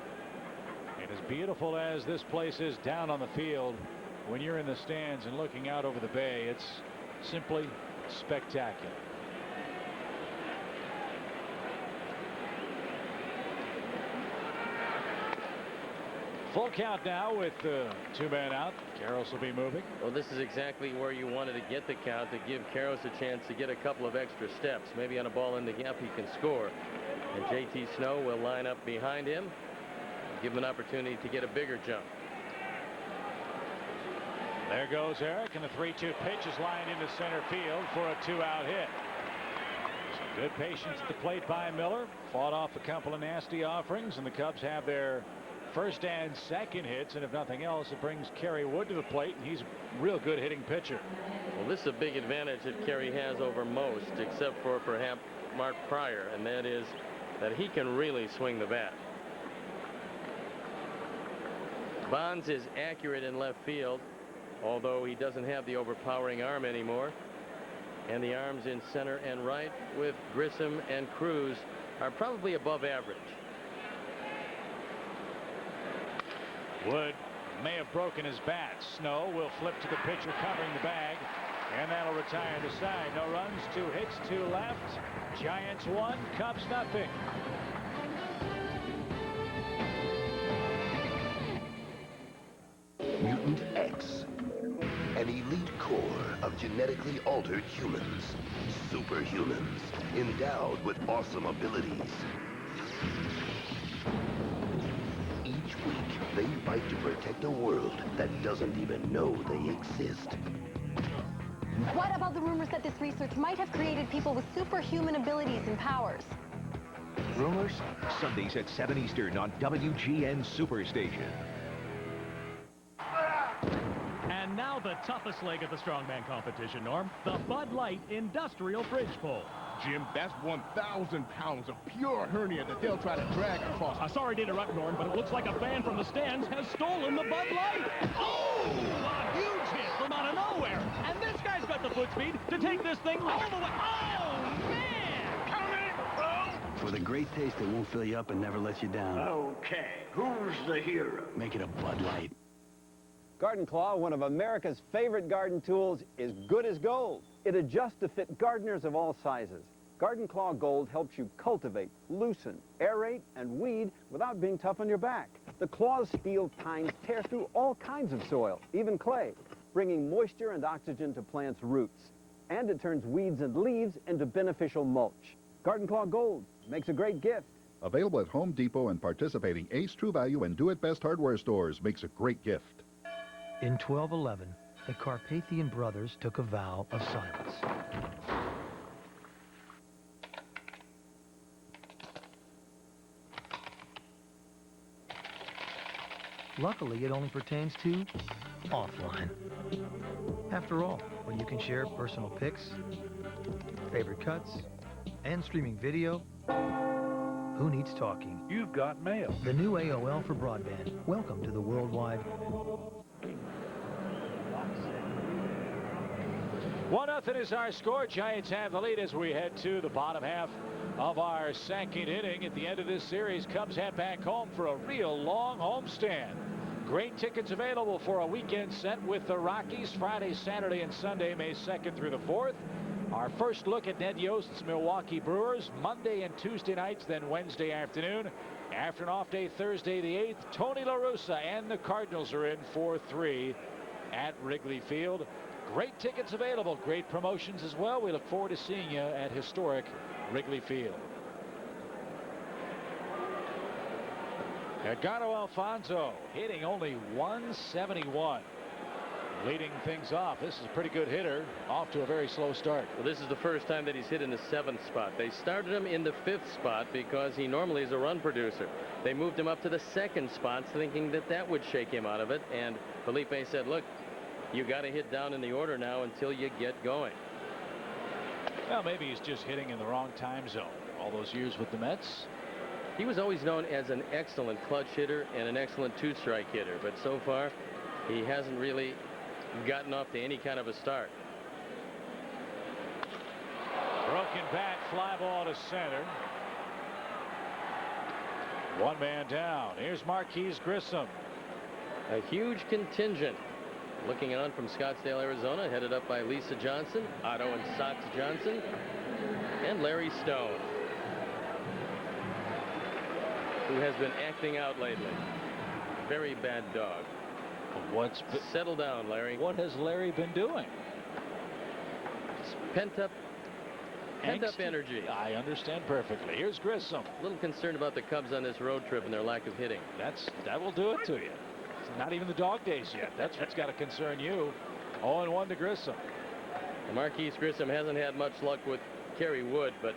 And as beautiful as this place is down on the field, when you're in the stands and looking out over the bay, it's simply spectacular. Full count now with 2 men out. Karros will be moving. Well, this is exactly where you wanted to get the count, to give Karros a chance to get a couple of extra steps. Maybe on a ball in the gap he can score. And J.T. Snow will line up behind him, give him an opportunity to get a bigger jump. There goes Eric, and the 3-2 pitch is lined into center field for a 2-out hit. Good patience at the plate by Miller. Fought off a couple of nasty offerings, and the Cubs have their first and second hits, and if nothing else, it brings Kerry Wood to the plate, and he's a real good hitting pitcher. Well, this is a big advantage that Kerry has over most, except for perhaps Mark Pryor, and that is that he can really swing the bat. Bonds is accurate in left field, although he doesn't have the overpowering arm anymore. And the arms in center and right with Grissom and Cruz are probably above average. Wood may have broken his bat. Snow will flip to the pitcher covering the bag, and that'll retire the side. No runs, 2 hits, 2 left. Giants 1, Cubs nothing. Mutant X, an elite corps of genetically altered humans, superhumans, endowed with awesome abilities. Each week, they fight to protect a world that doesn't even know they exist. What about the rumors that this research might have created people with superhuman abilities and powers? Rumors? Sundays at 7 Eastern on WGN Superstation. And now the toughest leg of the strongman competition, Norm, the Bud Light Industrial Fridge Pull. Jim, that's 1,000 pounds of pure hernia that they'll try to drag across. Sorry to interrupt, Norm, but it looks like a fan from the stands has stolen the Bud Light. Oh! A huge hit from out of nowhere. And this guy's got the foot speed to take this thing all the way. Oh, man! Coming! With a great taste that won't fill you up and never lets you down. Okay, who's the hero? Make it a Bud Light. Garden Claw, one of America's favorite garden tools, is good as gold. It adjusts to fit gardeners of all sizes. Garden Claw Gold helps you cultivate, loosen, aerate, and weed without being tough on your back. The claw's steel tines tear through all kinds of soil, even clay, bringing moisture and oxygen to plants' roots. And it turns weeds and leaves into beneficial mulch. Garden Claw Gold makes a great gift. Available at Home Depot and participating Ace True Value and Do It Best hardware stores, makes a great gift. In 1211, the Carpathian brothers took a vow of silence. Luckily, it only pertains to offline. After all, when you can share personal pics, favorite cuts, and streaming video, who needs talking? You've got mail. The new AOL for broadband. Welcome to the worldwide 1-0 is our score. Giants have the lead as we head to the bottom half of our second inning. At the end of this series, Cubs head back home for a real long homestand. Great tickets available for a weekend set with the Rockies Friday, Saturday, and Sunday, May 2nd through the 4th. Our first look at Ned Yost's Milwaukee Brewers, Monday and Tuesday nights, then Wednesday afternoon. After an off day, Thursday the 8th, Tony La Russa and the Cardinals are in 4-3 at Wrigley Field. Great tickets available, great promotions as well. We look forward to seeing you at historic Wrigley Field. Edgardo Alfonso hitting only 171. Leading things off. This is a pretty good hitter, off to a very slow start. Well, this is the first time that he's hit in the 7th spot. They started him in the 5th spot because he normally is a run producer. They moved him up to the 2nd spot thinking that that would shake him out of it, and Felipe said, look, you got to hit down in the order now until you get going. Well, maybe he's just hitting in the wrong time zone. All those years with the Mets. He was always known as an excellent clutch hitter and an excellent two-strike hitter, but so far he hasn't really gotten off to any kind of a start. Broken bat, fly ball to center. One man down. Here's Marquise Grissom. A huge contingent looking on from Scottsdale, Arizona, headed up by Lisa Johnson, Otto and Sox Johnson, and Larry Stone, who has been acting out lately. Very bad dog. Settle down, Larry. What has Larry been doing? It's pent up energy. I understand perfectly. Here's Grissom. A little concerned about the Cubs on this road trip and their lack of hitting. That will do it to you. It's not even the dog days yet. That's what's got to concern you. 0-1 to Grissom. Marquise Grissom hasn't had much luck with Kerry Wood, but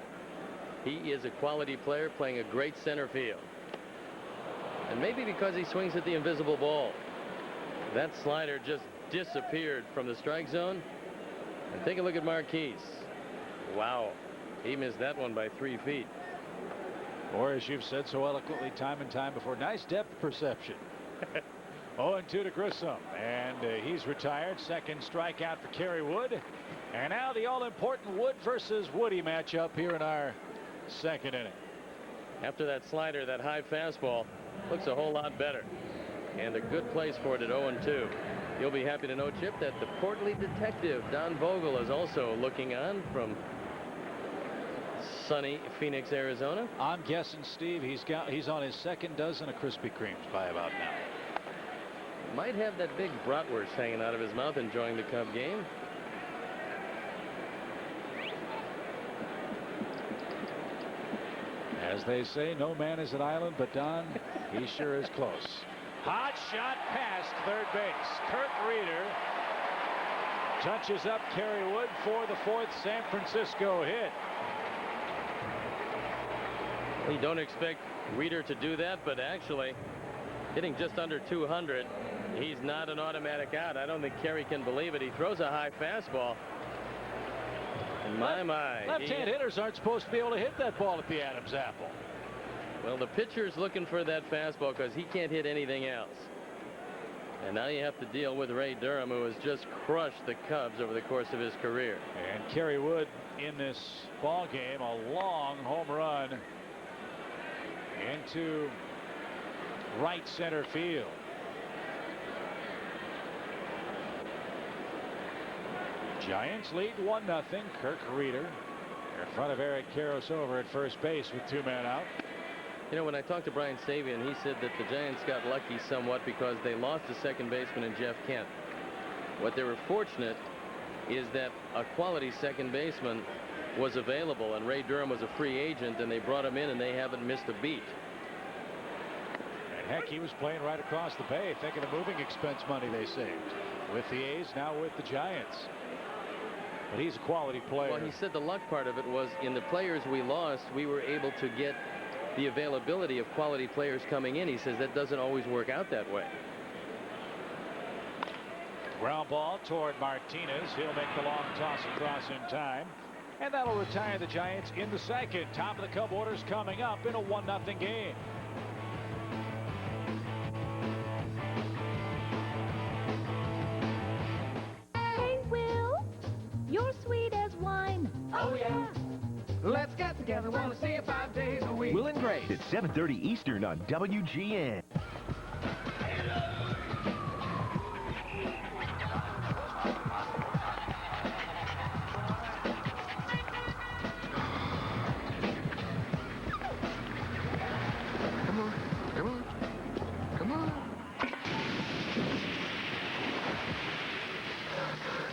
He is a quality player playing a great center field. And maybe because he swings at the invisible ball. That slider just disappeared from the strike zone. And take a look at Marquise. Wow. He missed that one by 3 feet. Or as you've said so eloquently time and time before, nice depth perception. 0-2 to Grissom. And he's retired. Second strikeout for Kerry Wood. And now the all-important Wood versus Woody matchup here in our second inning. After that slider, that high fastball looks a whole lot better. And a good place for it at 0-2. You'll be happy to know, Chip, that the portly detective Don Vogel is also looking on from sunny Phoenix, Arizona. I'm guessing, Steve, he's on his second dozen of Krispy Kremes by about now. Might have that big bratwurst hanging out of his mouth enjoying the Cub game. As they say, no man is an island, but Don, he sure is close. Hot shot past third base. Kirk Reeder touches up Kerry Wood for the 4th San Francisco hit. You don't expect Reeder to do that, but actually hitting just under 200, he's not an automatic out. I don't think Kerry can believe it. He throws a high fastball. And my. Left-hand hitters aren't supposed to be able to hit that ball at the Adam's apple. Well, the pitcher's looking for that fastball because he can't hit anything else. And now you have to deal with Ray Durham, who has just crushed the Cubs over the course of his career. And Kerry Wood in this ball game, a long home run into right center field. Giants lead 1-0. Kirk Reeder in front of Eric Karros over at first base with 2 men out. You know, when I talked to Brian Savian, he said that the Giants got lucky somewhat because they lost a second baseman in Jeff Kent. What they were fortunate is that a quality second baseman was available, and Ray Durham was a free agent, and they brought him in, and they haven't missed a beat. And heck, he was playing right across the bay. Think of the moving expense money they saved with the A's, now with the Giants. But he's a quality player. Well, he said the luck part of it was in the players we lost, we were able to get the availability of quality players coming in. He says that doesn't always work out that way. Ground ball toward Martinez. He'll make the long toss across in time. And that'll retire the Giants in the second. Top of the Cub orders coming up in a 1-0 game. Hey, Will, you're sweet as wine. Oh, yeah. Let's get together. Want to see you 5 days a week. Will and Grace at 7:30 Eastern on WGN. Come on.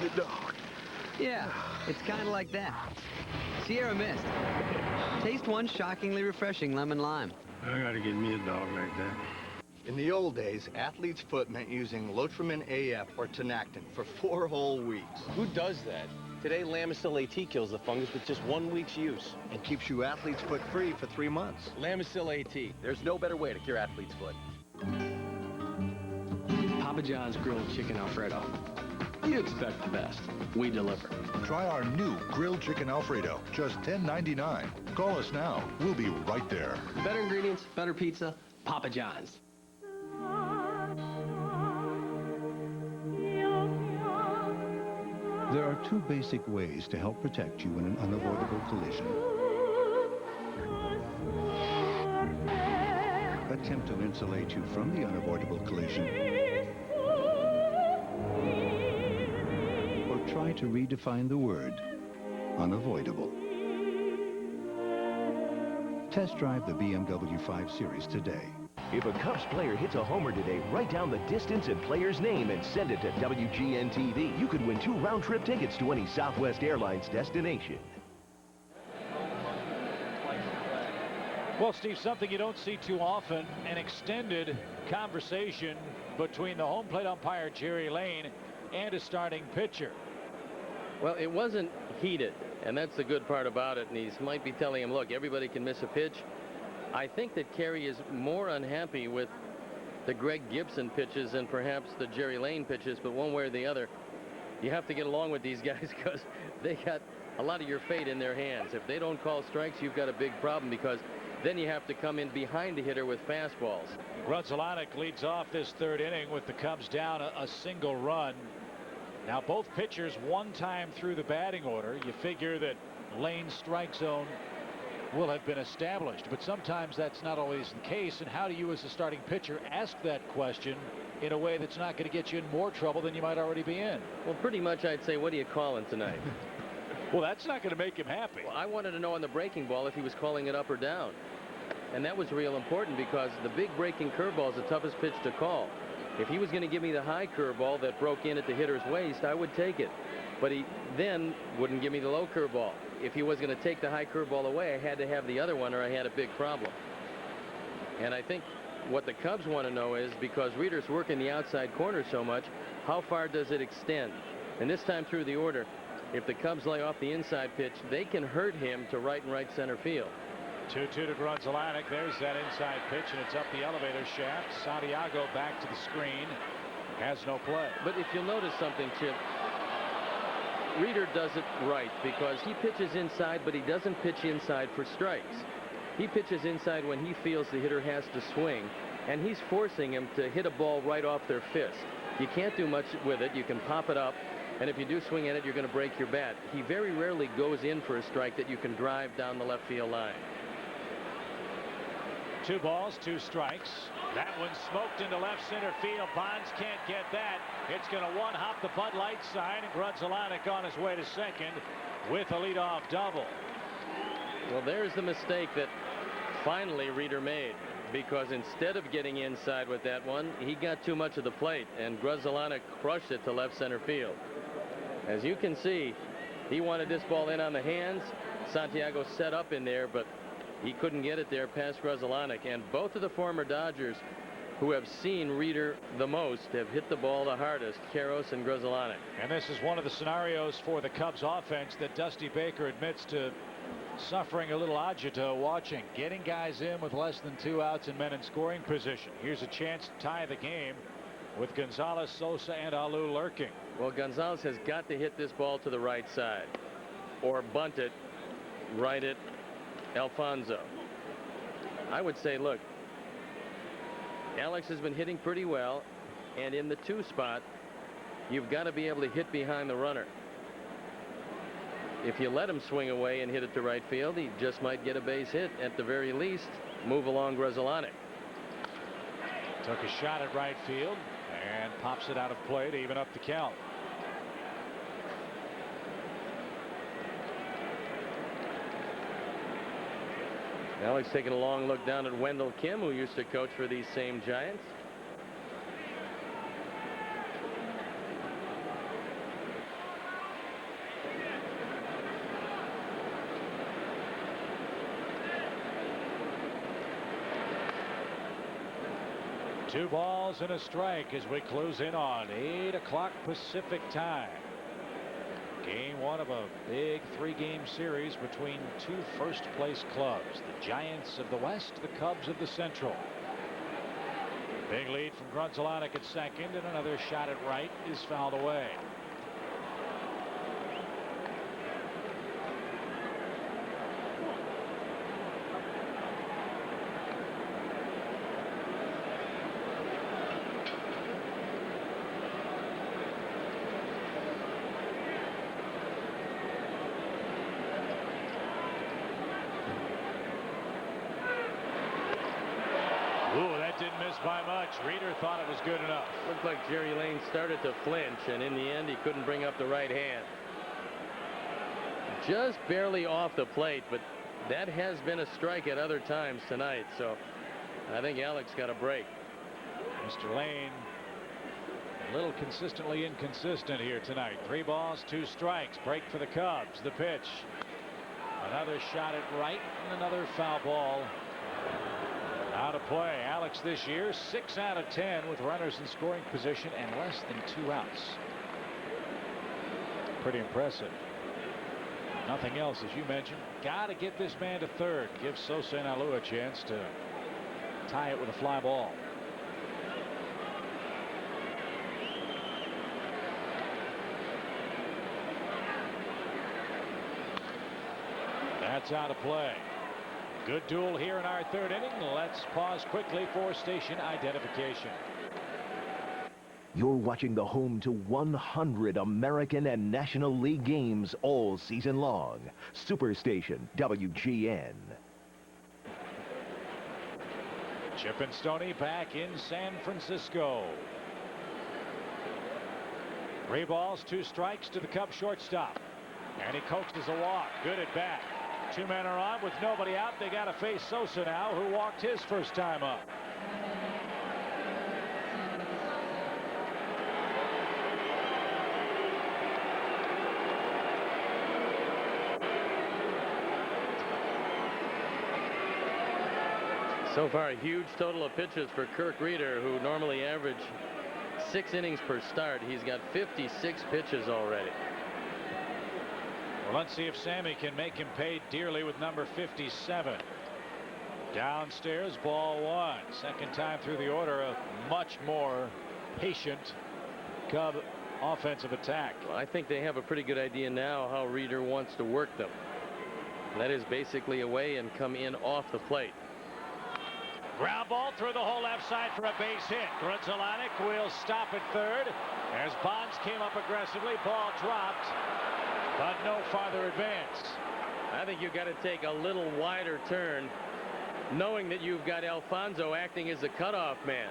The dog. Yeah, it's kind of like that. Sierra Mist. Taste one shockingly refreshing lemon lime. I gotta get me a dog like that. In the old days, athlete's foot meant using Lotrimin AF or Tenactin for 4 whole weeks. Who does that? Today, Lamisil AT kills the fungus with just 1 week's use. And keeps you athlete's foot free for 3 months. Lamisil AT. There's no better way to cure athlete's foot. Papa John's grilled chicken Alfredo. You expect the best. We deliver. Try our new grilled chicken Alfredo, just $10.99. Call us now. We'll be right there. Better ingredients, better pizza, Papa John's. There are 2 basic ways to help protect you in an unavoidable collision. Attempt to insulate you from the unavoidable collision, or try to redefine the word unavoidable. Test drive the BMW 5 Series today. If a Cubs player hits a homer today, write down the distance and player's name and send it to WGN TV. You could win 2 round-trip tickets to any Southwest Airlines destination. Well, Steve, something you don't see too often, an extended conversation between the home plate umpire, Jerry Lane, and a starting pitcher. Well, it wasn't heated. And that's the good part about it. And he might be telling him, look, everybody can miss a pitch. I think that Kerry is more unhappy with the Greg Gibson pitches than perhaps the Jerry Lane pitches, but one way or the other, you have to get along with these guys because they got a lot of your fate in their hands. If they don't call strikes, you've got a big problem because then you have to come in behind the hitter with fastballs. Grunzelanek leads off this third inning with the Cubs down a single run. Now both pitchers one time through the batting order. You figure that Lane's strike zone will have been established, but sometimes that's not always the case. And how do you as a starting pitcher ask that question in a way that's not going to get you in more trouble than you might already be in? Well, pretty much I'd say, what are you calling tonight? Well, that's not going to make him happy. Well, I wanted to know on the breaking ball if he was calling it up or down. And that was real important because the big breaking curveball is the toughest pitch to call. If he was going to give me the high curveball that broke in at the hitter's waist, I would take it. But he then wouldn't give me the low curveball. If he was going to take the high curveball away, I had to have the other one or I had a big problem. And I think what the Cubs want to know is, because Reeder's working the outside corner so much, how far does it extend? And this time through the order, if the Cubs lay off the inside pitch, they can hurt him to right and right center field. 2-2 to Grunzelanek. There's that inside pitch, and it's up the elevator shaft. Santiago back to the screen. Has no play. But if you'll notice something, Chip, Reeder does it right because he pitches inside, but he doesn't pitch inside for strikes. He pitches inside when he feels the hitter has to swing, and he's forcing him to hit a ball right off their fist. You can't do much with it. You can pop it up, and if you do swing at it, you're going to break your bat. He very rarely goes in for a strike that you can drive down the left field line. 2 balls, 2 strikes. That one smoked into left center field. Bonds can't get that. It's going to one-hop the Bud Light sign, and Grunzelanek on his way to second with a leadoff double. Well, there's the mistake that finally Reeder made, because instead of getting inside with that one, he got too much of the plate, and Grunzelanek crushed it to left center field. As you can see, he wanted this ball in on the hands. Santiago set up in there, but he couldn't get it there past Grunzelanek. And both of the former Dodgers who have seen Reeder the most have hit the ball the hardest, Karros and Grunzelanek. And this is one of the scenarios for the Cubs offense that Dusty Baker admits to suffering a little agito watching. Getting guys in with less than 2 outs and men in scoring position. Here's a chance to tie the game with Gonzalez, Sosa, and Alou lurking. Well, Gonzalez has got to hit this ball to the right side or bunt it, right it, Alfonso. I would say, look, Alex has been hitting pretty well, and in the 2 spot, you've got to be able to hit behind the runner. If you let him swing away and hit it to right field, he just might get a base hit. At the very least, move along Grunzelanek. Took a shot at right field and pops it out of play to even up the count. Alex taking a long look down at Wendell Kim, who used to coach for these same Giants. Two balls and a strike as we close in on 8 o'clock Pacific time. Game 1 of a big 3-game series between 2 first-place clubs. The Giants of the West, the Cubs of the Central. Big lead from Grunzelanek at second, and another shot at right is fouled away. Didn't miss by much. Reeder thought it was good enough. Looked like Jerry Lane started to flinch, and in the end, he couldn't bring up the right hand. Just barely off the plate, but that has been a strike at other times tonight, so I think Alex got a break. Mr. Lane, a little consistently inconsistent here tonight. 3 balls, 2 strikes. Break for the Cubs. The pitch. Another shot at right, and another foul ball. Out of play. Alex this year 6 out of 10 with runners in scoring position and less than 2 outs. Pretty impressive. Nothing else, as you mentioned. Got to get this man to third. Give Sosa and Alou a chance to tie it with a fly ball. That's out of play. Good duel here in our third inning. Let's pause quickly for station identification. You're watching the home to 100 American and National League games all season long. Superstation WGN. Chip and Stoney back in San Francisco. 3 balls, 2 strikes to the Cubs shortstop. And he coaxes a walk. Good at bat. 2 men are on with nobody out. They got to face Sosa now, who walked his first time up. So far, a huge total of pitches for Kirk Reeder, who normally average 6 innings per start. He's got 56 pitches already. Well, let's see if Sammy can make him pay dearly with number 57. Downstairs, ball 1. Second time through the order, a much more patient Cub offensive attack. Well, I think they have a pretty good idea now how Reeder wants to work them. That is basically away and come in off the plate. Ground ball through the whole left side for a base hit. Grudzielanek will stop at third as Bonds came up aggressively. Ball dropped, but no farther advance. I think you've got to take a little wider turn, knowing that you've got Alfonso acting as a cutoff man.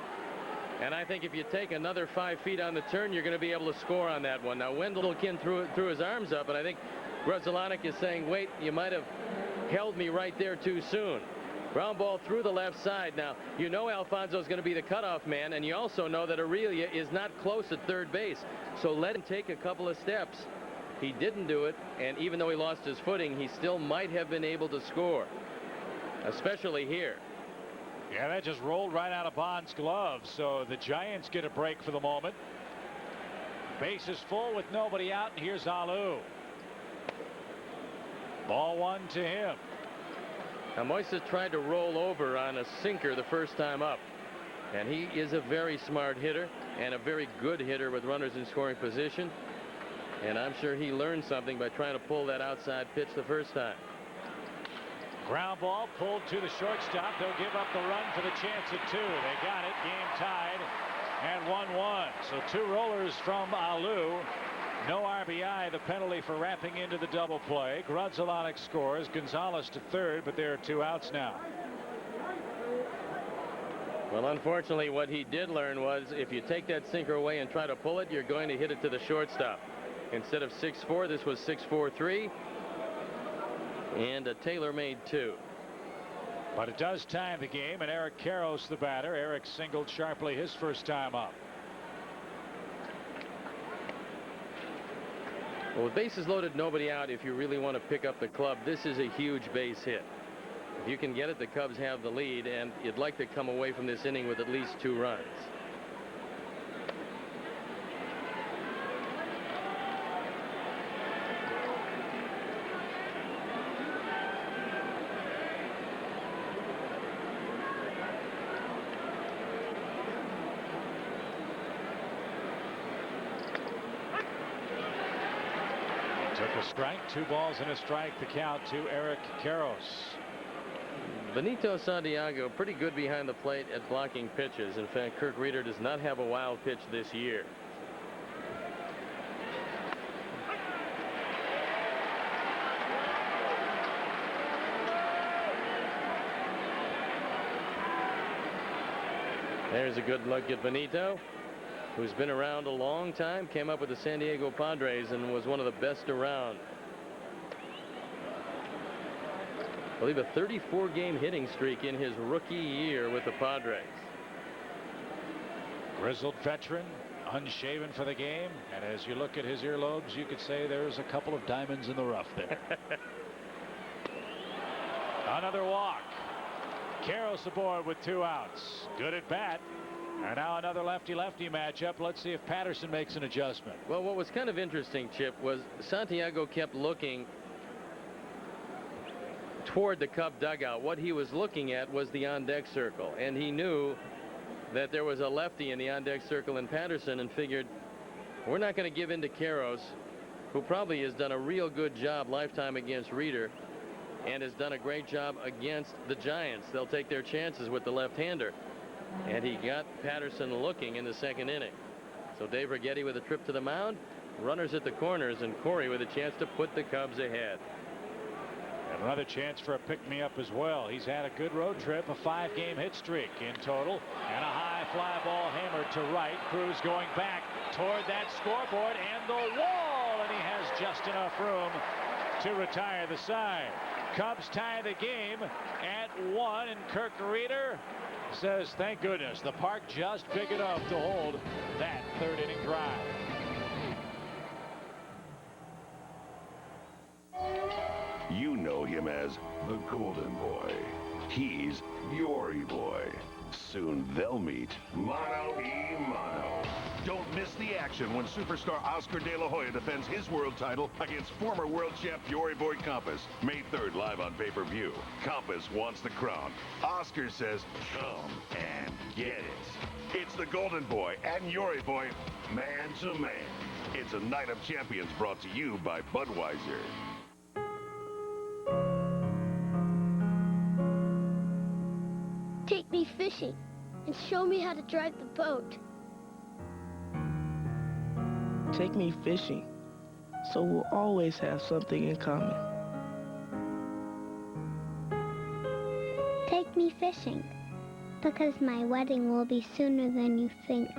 And I think if you take another 5 feet on the turn, you're going to be able to score on that one. Now, Wendelken threw his arms up, and I think Grudzielanek is saying, wait, you might have held me right there too soon. Ground ball through the left side. Now, you know Alfonso is going to be the cutoff man, and you also know that Aurelia is not close at third base. So let him take a couple of steps. He didn't do it, and even though he lost his footing, he still might have been able to score, especially here. Yeah, that just rolled right out of Bond's glove, so the Giants get a break for the moment. Base is full with nobody out, and here's Alou. Ball 1 to him. Now, Moises tried to roll over on a sinker the first time up, and he is a very smart hitter and a very good hitter with runners in scoring position, and I'm sure he learned something by trying to pull that outside pitch the first time. Ground ball pulled to the shortstop. They'll give up the run for the chance at 2. They got it. Game tied and 1-1. So 2 rollers from Alou. No RBI, the penalty for wrapping into the double play. Grudzielanek scores. Gonzalez to third, but there are 2 outs now. Well, unfortunately, what he did learn was if you take that sinker away and try to pull it, you're going to hit it to the shortstop. Instead of 6-4, this was 6-4-3. And a tailor-made 2. But it does time the game, and Eric Karros the batter. Eric singled sharply his first time up. Well, with bases loaded, nobody out, if you really want to pick up the club, this is a huge base hit. If you can get it, the Cubs have the lead, and you'd like to come away from this inning with at least 2 runs. Took a strike, 2 balls and a strike, the count to Eric Karros. Benito Santiago pretty good behind the plate at blocking pitches. In fact, Kirk Reeder does not have a wild pitch this year. There's a good look at Benito, who's been around a long time, came up with the San Diego Padres and was one of the best around. I believe a 34-game hitting streak in his rookie year with the Padres. Grizzled veteran, unshaven for the game, and as you look at his earlobes, you could say there's a couple of diamonds in the rough there. Another walk. Karros aboard with 2 outs. Good at bat. And now another lefty-lefty matchup. Let's see if Patterson makes an adjustment. Well, what was kind of interesting, Chip, was Santiago kept looking toward the Cub dugout. What he was looking at was the on-deck circle, and he knew that there was a lefty in the on-deck circle in Patterson, and figured, we're not going to give in to Karros, who probably has done a real good job lifetime against Reeder and has done a great job against the Giants. They'll take their chances with the left-hander. And he got Patterson looking in the second inning. So Dave Righetti with a trip to the mound, runners at the corners, and Corey with a chance to put the Cubs ahead. And another chance for a pick-me-up as well. He's had a good road trip, a 5-game hit streak in total, and a high fly ball hammered to right. Cruz going back toward that scoreboard and the wall, and he has just enough room to retire the side. Cubs tie the game at 1, and Kirk Reeder says, thank goodness, the park just big enough to hold that third-inning drive. You know him as the Golden Boy. He's Yori Boy. Soon they'll meet mano-a-mano. Don't miss the action when superstar Oscar De La Hoya defends his world title against former world champ Yori Boy Campos. May 3rd, live on pay-per-view. Campos wants the crown. Oscar says, come and get it. It's the Golden Boy and Yori Boy, man to man. It's a night of champions brought to you by Budweiser. Take me fishing and show me how to drive the boat. Take me fishing, so we'll always have something in common. Take me fishing, because my wedding will be sooner than you think.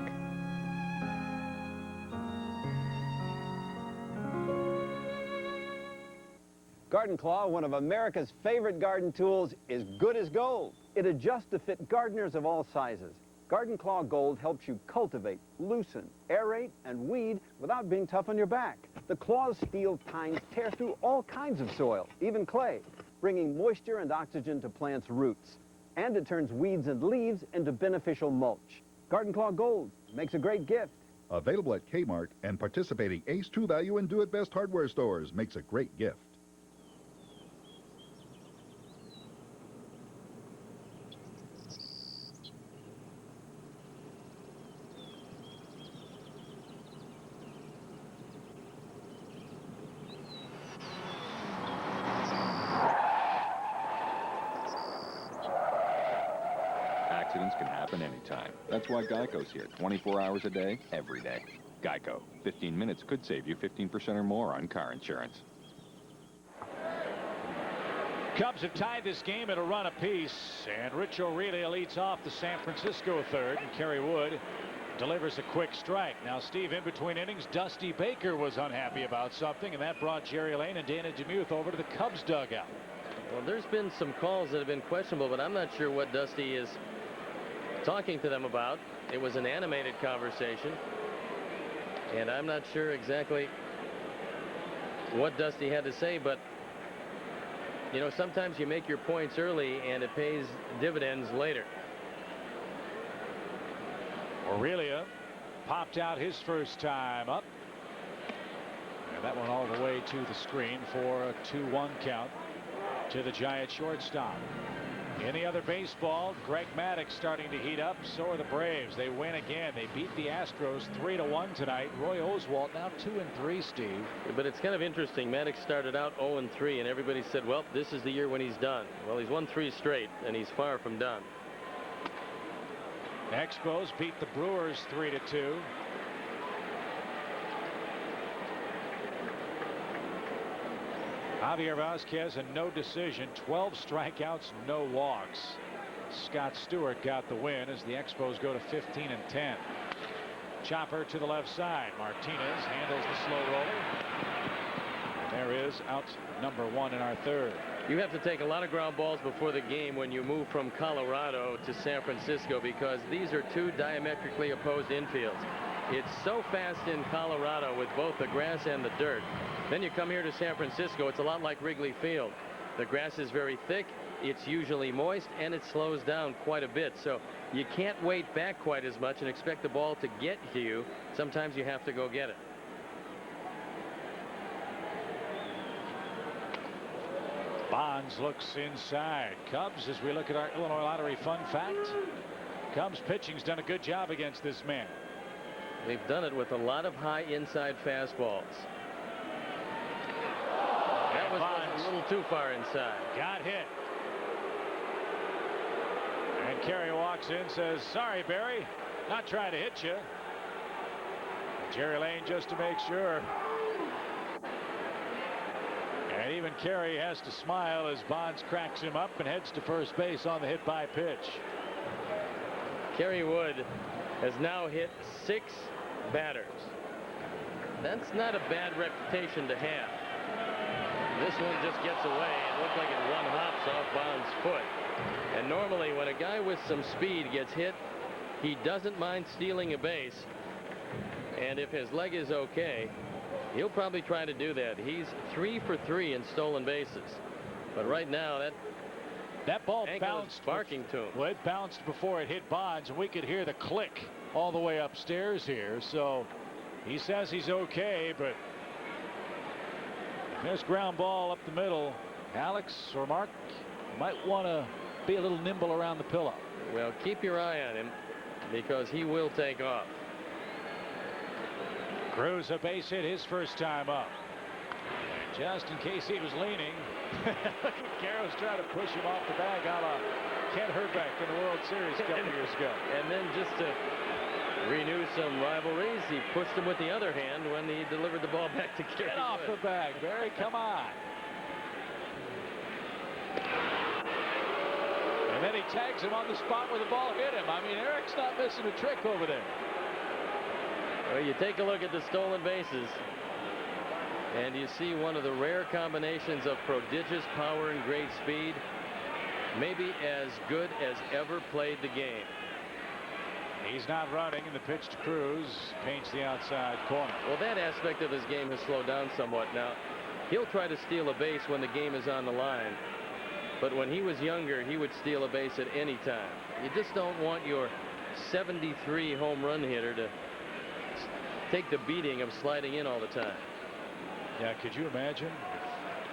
Garden Claw, one of America's favorite garden tools, is good as gold. It adjusts to fit gardeners of all sizes. Garden Claw Gold helps you cultivate, loosen, aerate, and weed without being tough on your back. The claw's steel tines tear through all kinds of soil, even clay, bringing moisture and oxygen to plants' roots. And it turns weeds and leaves into beneficial mulch. Garden Claw Gold makes a great gift. Available at Kmart and participating Ace True Value and Do It Best hardware stores, makes a great gift. Accidents can happen anytime. That's why Geico's here 24 hours a day, every day. Geico. 15 minutes could save you 15% or more on car insurance. Cubs have tied this game at a run apiece, and Rich O'Reilly leads off the San Francisco third, and Kerry Wood delivers a quick strike. Now, Steve, in between innings, Dusty Baker was unhappy about something, and that brought Jerry Lane and Dana DeMuth over to the Cubs dugout. Well, there's been some calls that have been questionable, but I'm not sure what Dusty is talking to them about. It was an animated conversation, and I'm not sure exactly what Dusty had to say, but you know, sometimes you make your points early and it pays dividends later. Aurelia popped out his first time up, and that went all the way to the screen for a 2-1 count to the Giant shortstop. In the other baseball, Greg Maddux starting to heat up. So are the Braves. They win again. They beat the Astros 3-1 tonight. Roy Oswalt now 2-3, Steve. But it's kind of interesting. Maddux started out 0-3, and everybody said, well, this is the year when he's done. Well, he's won 3 straight, and he's far from done. Expos beat the Brewers 3-2. Javier Vazquez, a no decision, 12 strikeouts, no walks. Scott Stewart got the win as the Expos go to 15-10. Chopper to the left side. Martinez handles the slow roller. And there is out number 1 in our third. You have to take a lot of ground balls before the game when you move from Colorado to San Francisco, because these are two diametrically opposed infields. It's so fast in Colorado with both the grass and the dirt. Then you come here to San Francisco, it's a lot like Wrigley Field. The grass is very thick, it's usually moist, and it slows down quite a bit. So you can't wait back quite as much and expect the ball to get to you. Sometimes you have to go get it. Bonds looks inside. Cubs, as we look at our Illinois Lottery fun fact, Cubs pitching's done a good job against this man. They've done it with a lot of high inside fastballs. That was a little too far inside. Got hit. And Kerry walks in, says, "Sorry, Barry, not trying to hit you." Jerry Lane just to make sure. And even Kerry has to smile as Bonds cracks him up and heads to first base on the hit by pitch. Kerry Wood has now hit 6 batters. That's not a bad reputation to have. This one just gets away. It looked like it one hops off Bonds' foot. And normally when a guy with some speed gets hit, he doesn't mind stealing a base. And if his leg is okay, he'll probably try to do that. He's 3 for 3 in stolen bases. But right now that ball bounced, barking to him. Well, it bounced before it hit Bonds, and we could hear the click all the way upstairs here. So he says he's okay, but there's ground ball up the middle. Alex or Mark might want to be a little nimble around the pillow. Well, keep your eye on him because he will take off. Cruz a base hit his first time up. And just in case he was leaning, Garrett's trying to push him off the bag a la Ken Herbeck in the World Series a couple years ago. And then just to renew some rivalries, he pushed him with the other hand when he delivered the ball back to Kerry. Get off the bag, Barry, come on. And then he tags him on the spot where the ball hit him. I mean, Eric's not missing a trick over there. Well, you take a look at the stolen bases, and you see one of the rare combinations of prodigious power and great speed, maybe as good as ever played the game. He's not running, and the pitch to Cruz paints the outside corner. Well, that aspect of his game has slowed down somewhat. Now, he'll try to steal a base when the game is on the line. But when he was younger, he would steal a base at any time. You just don't want your 73 home run hitter to take the beating of sliding in all the time. Yeah, could you imagine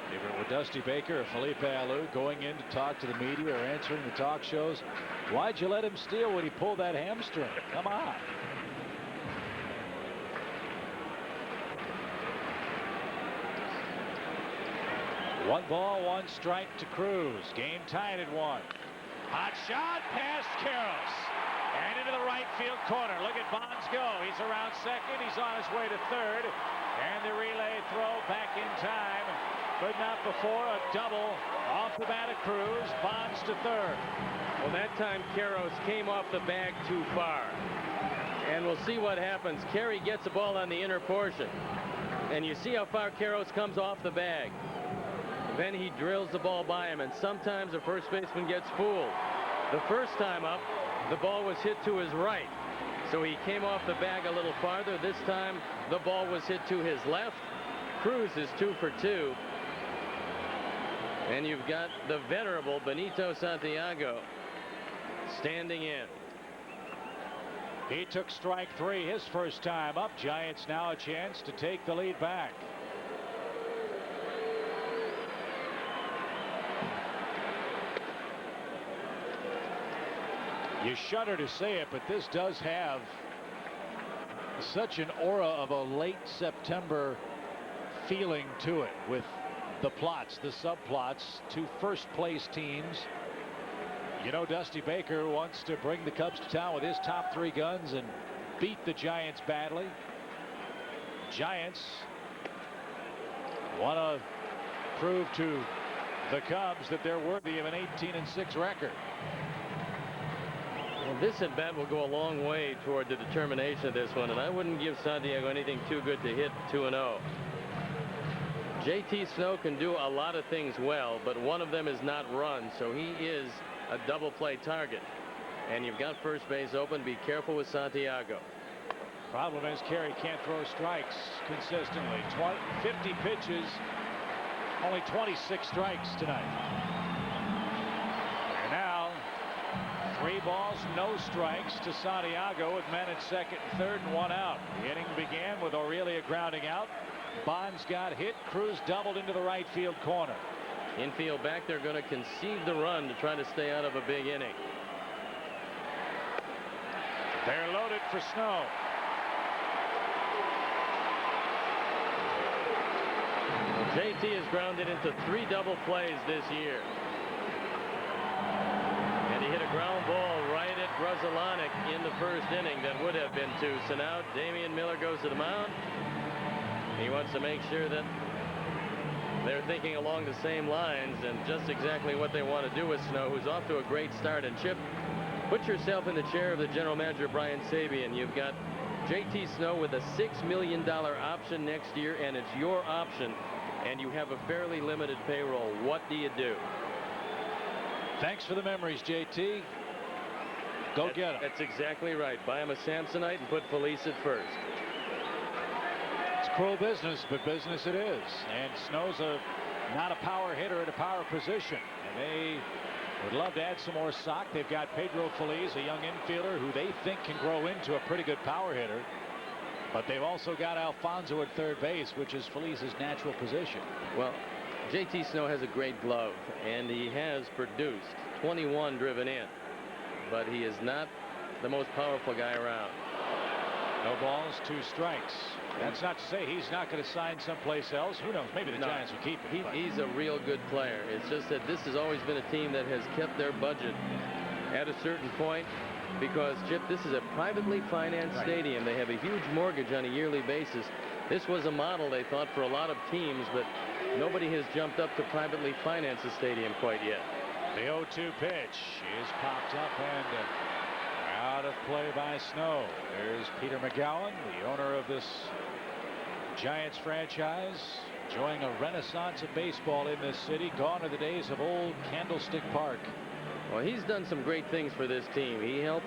if it were Dusty Baker or Felipe Alou going in to talk to the media or answering the talk shows? Why'd you let him steal when he pulled that hamstring? Come on. One ball, one strike to Cruz. Game tied at 1. Hot shot past Karros. And into the right field corner. Look at Bonds go. He's around second. He's on his way to third. And the relay throw back in time, but not before a double off the bat of Cruz. Bonds to third. Well, that time Karros came off the bag too far. And we'll see what happens. Kerry gets the ball on the inner portion. And you see how far Karros comes off the bag. Then he drills the ball by him, and sometimes a first baseman gets fooled. The first time up, the ball was hit to his right, so he came off the bag a little farther. This time, the ball was hit to his left. Cruz is 2 for 2. And you've got the venerable Benito Santiago standing in. He took strike 3 his first time up. Giants now a chance to take the lead back. You shudder to say it, but this does have such an aura of a late September feeling to it, with the plots, the subplots, 2 first-place teams. You know, Dusty Baker wants to bring the Cubs to town with his top 3 guns and beat the Giants badly. Giants want to prove to the Cubs that they're worthy of an 18-6 record. Well, this at bat will go a long way toward the determination of this one, and I wouldn't give Santiago anything too good to hit 2-0. JT Snow can do a lot of things well, but one of them is not run, so he is a double play target. And you've got first base open. Be careful with Santiago. Problem is Kerry can't throw strikes consistently. 50 pitches, only 26 strikes tonight. And now 3 balls, no strikes to Santiago with men at second and third and 1 out. The inning began with Aurelia grounding out. Bonds got hit. Cruz doubled into the right field corner. Infield back, they're going to concede the run to try to stay out of a big inning. They're loaded for Snow. JT has grounded into 3 double plays this year. And he hit a ground ball right at Gruzelanek in the first inning that would have been 2. So now Damian Miller goes to the mound. He wants to make sure that they're thinking along the same lines and just exactly what they want to do with Snow, who's off to a great start. And Chip, put yourself in the chair of the general manager, Brian Sabian. You've got JT Snow with a $6 million option next year, and it's your option, and you have a fairly limited payroll. What do you do? Thanks for the memories, JT. Go get him. That's exactly right. Buy him a Samsonite and put Felice at first. It's cruel business, but business it is. And Snow's not a power hitter at a power position. And they would love to add some more stock. They've got Pedro Feliz, a young infielder who they think can grow into a pretty good power hitter. But they've also got Alfonso at third base, which is Feliz's natural position. Well, JT Snow has a great glove, and he has produced 21 driven in. But he is not the most powerful guy around. No balls, 2 strikes. That's not to say he's not going to sign someplace else. Who knows? Maybe the Giants will keep him. He's a real good player. It's just that this has always been a team that has kept their budget at a certain point because, Chip, this is a privately financed stadium. They have a huge mortgage on a yearly basis. This was a model, they thought, for a lot of teams, but nobody has jumped up to privately finance a stadium quite yet. The 0-2 pitch is popped up and out of play by Snow. There's Peter McGowan, the owner of this Giants franchise, enjoying a renaissance of baseball in this city. Gone are the days of old Candlestick Park. Well, he's done some great things for this team. He helped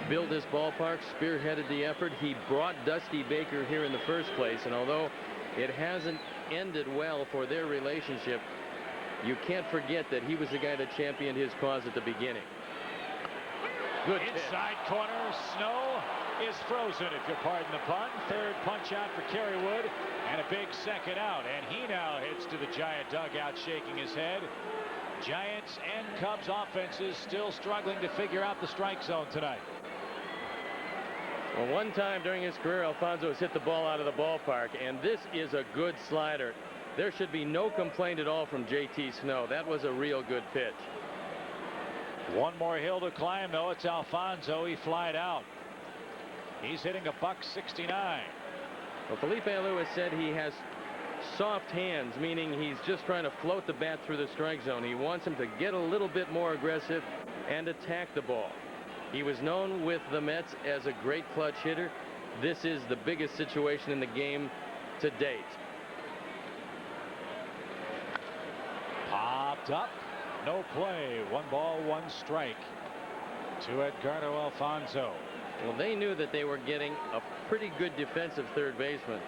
build this ballpark, spearheaded the effort. He brought Dusty Baker here in the first place, and although it hasn't ended well for their relationship, you can't forget that he was the guy that championed his cause at the beginning. Good inside corner. Snow is frozen, if you'll pardon the pun. Third punch out for Kerry Wood, and a big second out. And he now heads to the Giant dugout, shaking his head. Giants and Cubs offenses still struggling to figure out the strike zone tonight. Well, one time during his career, Alfonso has hit the ball out of the ballpark, and this is a good slider. There should be no complaint at all from JT Snow. That was a real good pitch. One more hill to climb, though. It's Alfonso. He flied out. He's hitting a .169. Well, Felipe Alou has said he has soft hands, meaning he's just trying to float the bat through the strike zone. He wants him to get a little bit more aggressive and attack the ball. He was known with the Mets as a great clutch hitter. This is the biggest situation in the game to date. Popped up. No play. 1 ball, 1 strike to Edgardo Alfonso. Well, they knew that they were getting a pretty good defensive third baseman.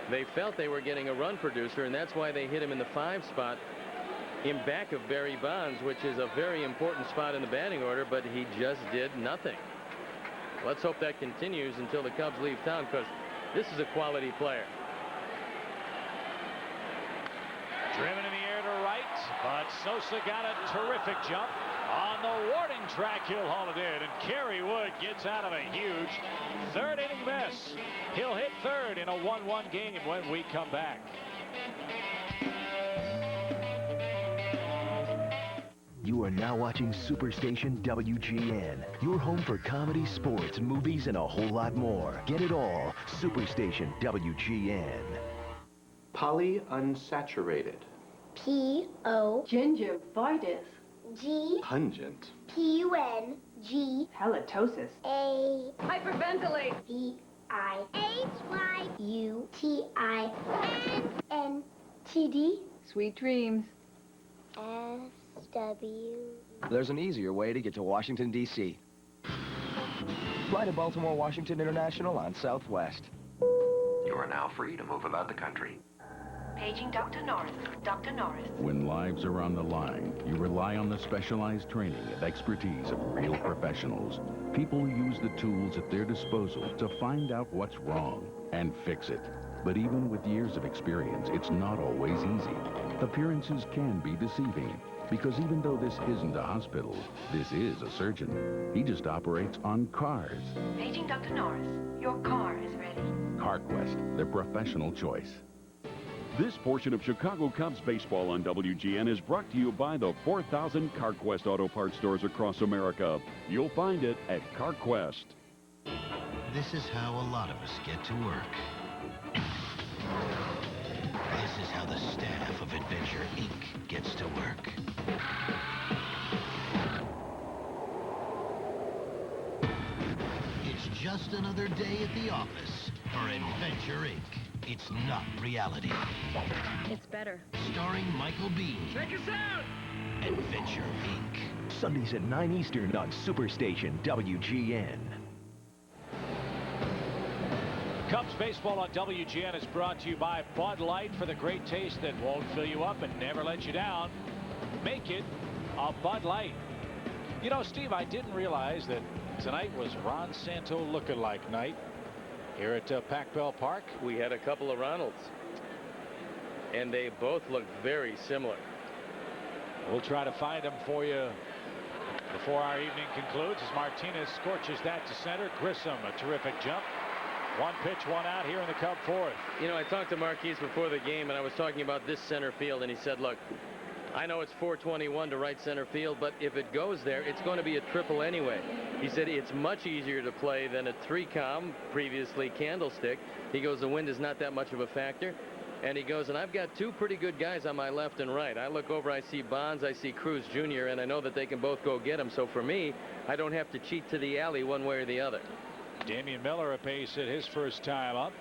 They felt they were getting a run producer, and that's why they hit him in the 5 spot in back of Barry Bonds, which is a very important spot in the batting order, but he just did nothing. Let's hope that continues until the Cubs leave town, because this is a quality player. Driven in the air to right, but Sosa got a terrific jump on the warning track. He'll haul it in, and Kerry Wood gets out of a huge 3rd inning mess. He'll hit 3rd in a 1-1 game when we come back. You are now watching Superstation WGN, your home for comedy, sports, movies, and a whole lot more. Get it all. Superstation WGN. Polyunsaturated. P-O. Gingivitis. G. Pungent. P-U-N-G. Halitosis. A. Hyperventilate. V-I-H-Y-U-T-I-N-N-T-D. Sweet dreams. S-W. There's an easier way to get to Washington, D.C. Fly to Baltimore Washington International on Southwest. You are now free to move about the country. Paging Dr. Norris. Dr. Norris. When lives are on the line, you rely on the specialized training and expertise of real professionals. People who use the tools at their disposal to find out what's wrong and fix it. But even with years of experience, it's not always easy. Appearances can be deceiving, because even though this isn't a hospital, this is a surgeon. He just operates on cars. Paging Dr. Norris. Your car is ready. CarQuest, their professional choice. This portion of Chicago Cubs baseball on WGN is brought to you by the 4,000 CarQuest Auto Parts stores across America. You'll find it at CarQuest. This is how a lot of us get to work. This is how the staff of Adventure Inc. gets to work. It's just another day at the office for Adventure Inc. It's not reality. It's better. Starring Michael Biehn. Check us out! Adventure Inc. Sundays at 9 Eastern on Superstation WGN. Cubs baseball on WGN is brought to you by Bud Light, for the great taste that won't fill you up and never let you down. Make it a Bud Light. You know, Steve, I didn't realize that tonight was Ron Santo lookalike night here at Pac Bell Park. We had a couple of Ronalds, and they both look very similar. We'll try to find them for you before our evening concludes as Martinez scorches that to center. Grissom, a terrific jump. One pitch, one out here in the Cub fourth. You know, I talked to Marquise before the game, and I was talking about this center field, and he said, look, I know it's 421 to right center field, but if it goes there, it's going to be a triple anyway. He said it's much easier to play than a 3-com, previously Candlestick. He goes, the wind is not that much of a factor. And he goes, and I've got two pretty good guys on my left and right. I look over, I see Bonds, I see Cruz Jr., and I know that they can both go get him. So for me, I don't have to cheat to the alley one way or the other. Damian Miller apace at his first time up.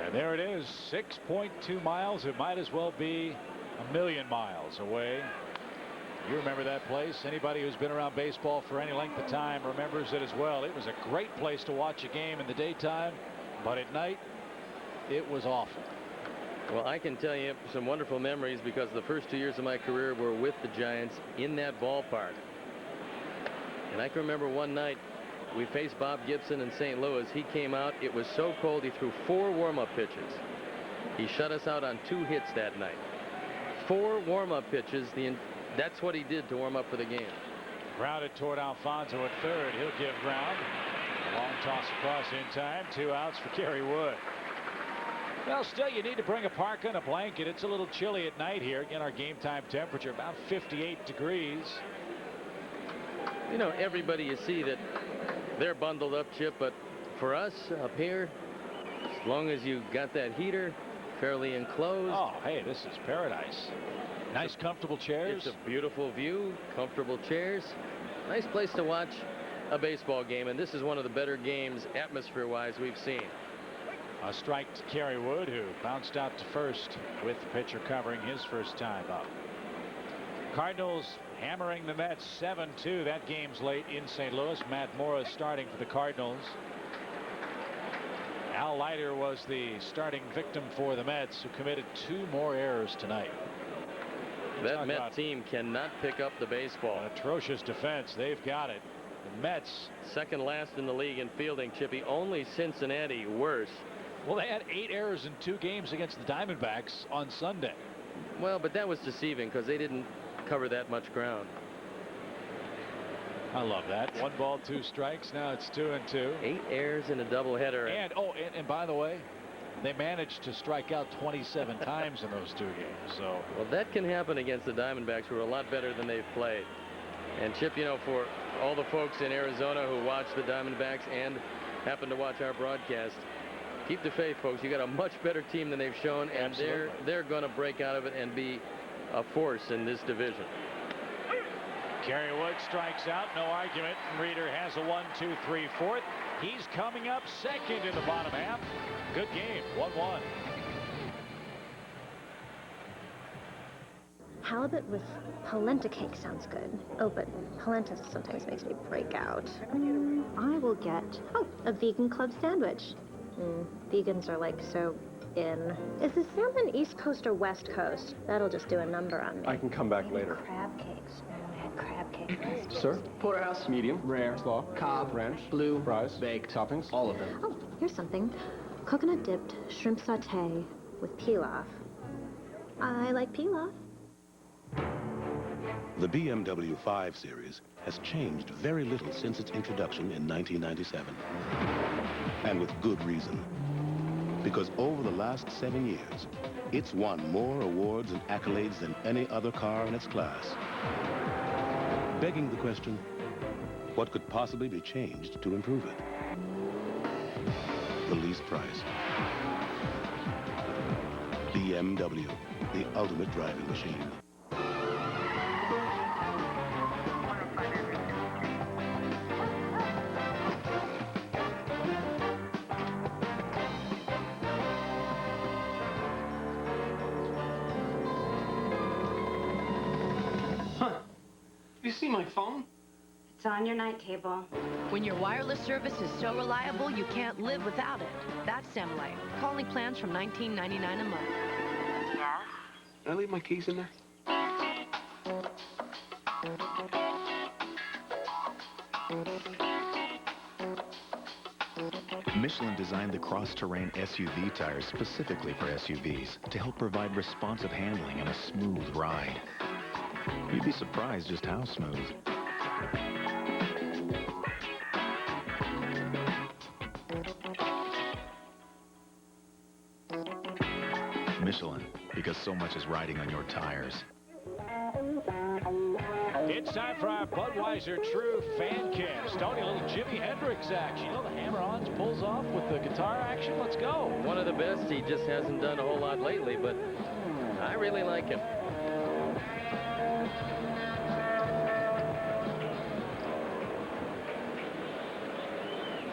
And there it is, 6.2 miles. It might as well be a million miles away. You remember that place. Anybody who's been around baseball for any length of time remembers it as well. It was a great place to watch a game in the daytime, but at night, it was awful. Well, I can tell you some wonderful memories because the first 2 years of my career were with the Giants in that ballpark. And I can remember one night we faced Bob Gibson in St. Louis. He came out. It was so cold he threw 4 warm-up pitches. He shut us out on 2 hits that night. 4 warm-up pitches. That's what he did to warm up for the game. Grounded toward Alfonso at third. He'll give ground. A long toss across in time. 2 outs for Kerry Wood. Well, still, you need to bring a parka and a blanket. It's a little chilly at night here. Again, our game time temperature about 58 degrees. You know, everybody you see that they're bundled up, Chip, but for us up here, as long as you got that heater fairly enclosed. Oh, hey, this is paradise. Nice, comfortable chairs. It's a beautiful view, comfortable chairs. Nice place to watch a baseball game, and this is one of the better games, atmosphere-wise, we've seen. A strike to Kerry Wood, who bounced out to first with the pitcher covering his first time up. Cardinals hammering the Mets 7-2. That game's late in St. Louis. Matt Morris starting for the Cardinals. Al Leiter was the starting victim for the Mets, who committed 2 more errors tonight. That Met team cannot pick up the baseball. An atrocious defense. They've got it. The Mets second last in the league in fielding, Chippy. Only Cincinnati worse. Well, they had 8 errors in 2 games against the Diamondbacks on Sunday. Well, but that was deceiving because they didn't cover that much ground. I love that. 1 ball, 2 strikes. Now it's 2-2. 8 errors in a doubleheader. And by the way, they managed to strike out 27 times in those 2 games. So well, that can happen against the Diamondbacks, who are a lot better than they've played. And Chip, you know, for all the folks in Arizona who watch the Diamondbacks and happen to watch our broadcast, keep the faith, folks. You got a much better team than they've shown, and they're going to break out of it and be a force in this division. Kerry Wood strikes out, no argument. Reeder has a 1-2-3 fourth. He's coming up second in the bottom half. Good game, 1-1. Halibut with polenta cake sounds good. Oh, but polenta sometimes makes me break out. I will get, a vegan club sandwich. Vegans are like so in. Is the salmon East Coast or West Coast? That'll just do a number on me. I can come back later. Crab cakes. I had crab cakes. Sir? Porterhouse, medium, rare, slaw, Cobb, ranch, blue, fries, baked, toppings, all of them. Oh, here's something. Coconut dipped shrimp sauté with pilaf. I like pilaf. The BMW 5 Series has changed very little since its introduction in 1997. And with good reason. Because over the last 7 years, it's won more awards and accolades than any other car in its class. Begging the question, what could possibly be changed to improve it? The least price. BMW, the ultimate driving machine. You see my phone? It's on your night table. When your wireless service is so reliable, you can't live without it. That's Semlight. Calling plans from $19.99 a month. Yes? Did I leave my keys in there? Michelin designed the cross-terrain SUV tires specifically for SUVs to help provide responsive handling and a smooth ride. You'd be surprised just how smooth. Michelin, because so much is riding on your tires. It's time for our Budweiser True Fan Cam. Stoney, a little Jimi Hendrix action. You know, the hammer-ons pulls off with the guitar action. Let's go. One of the best. He just hasn't done a whole lot lately, but I really like him.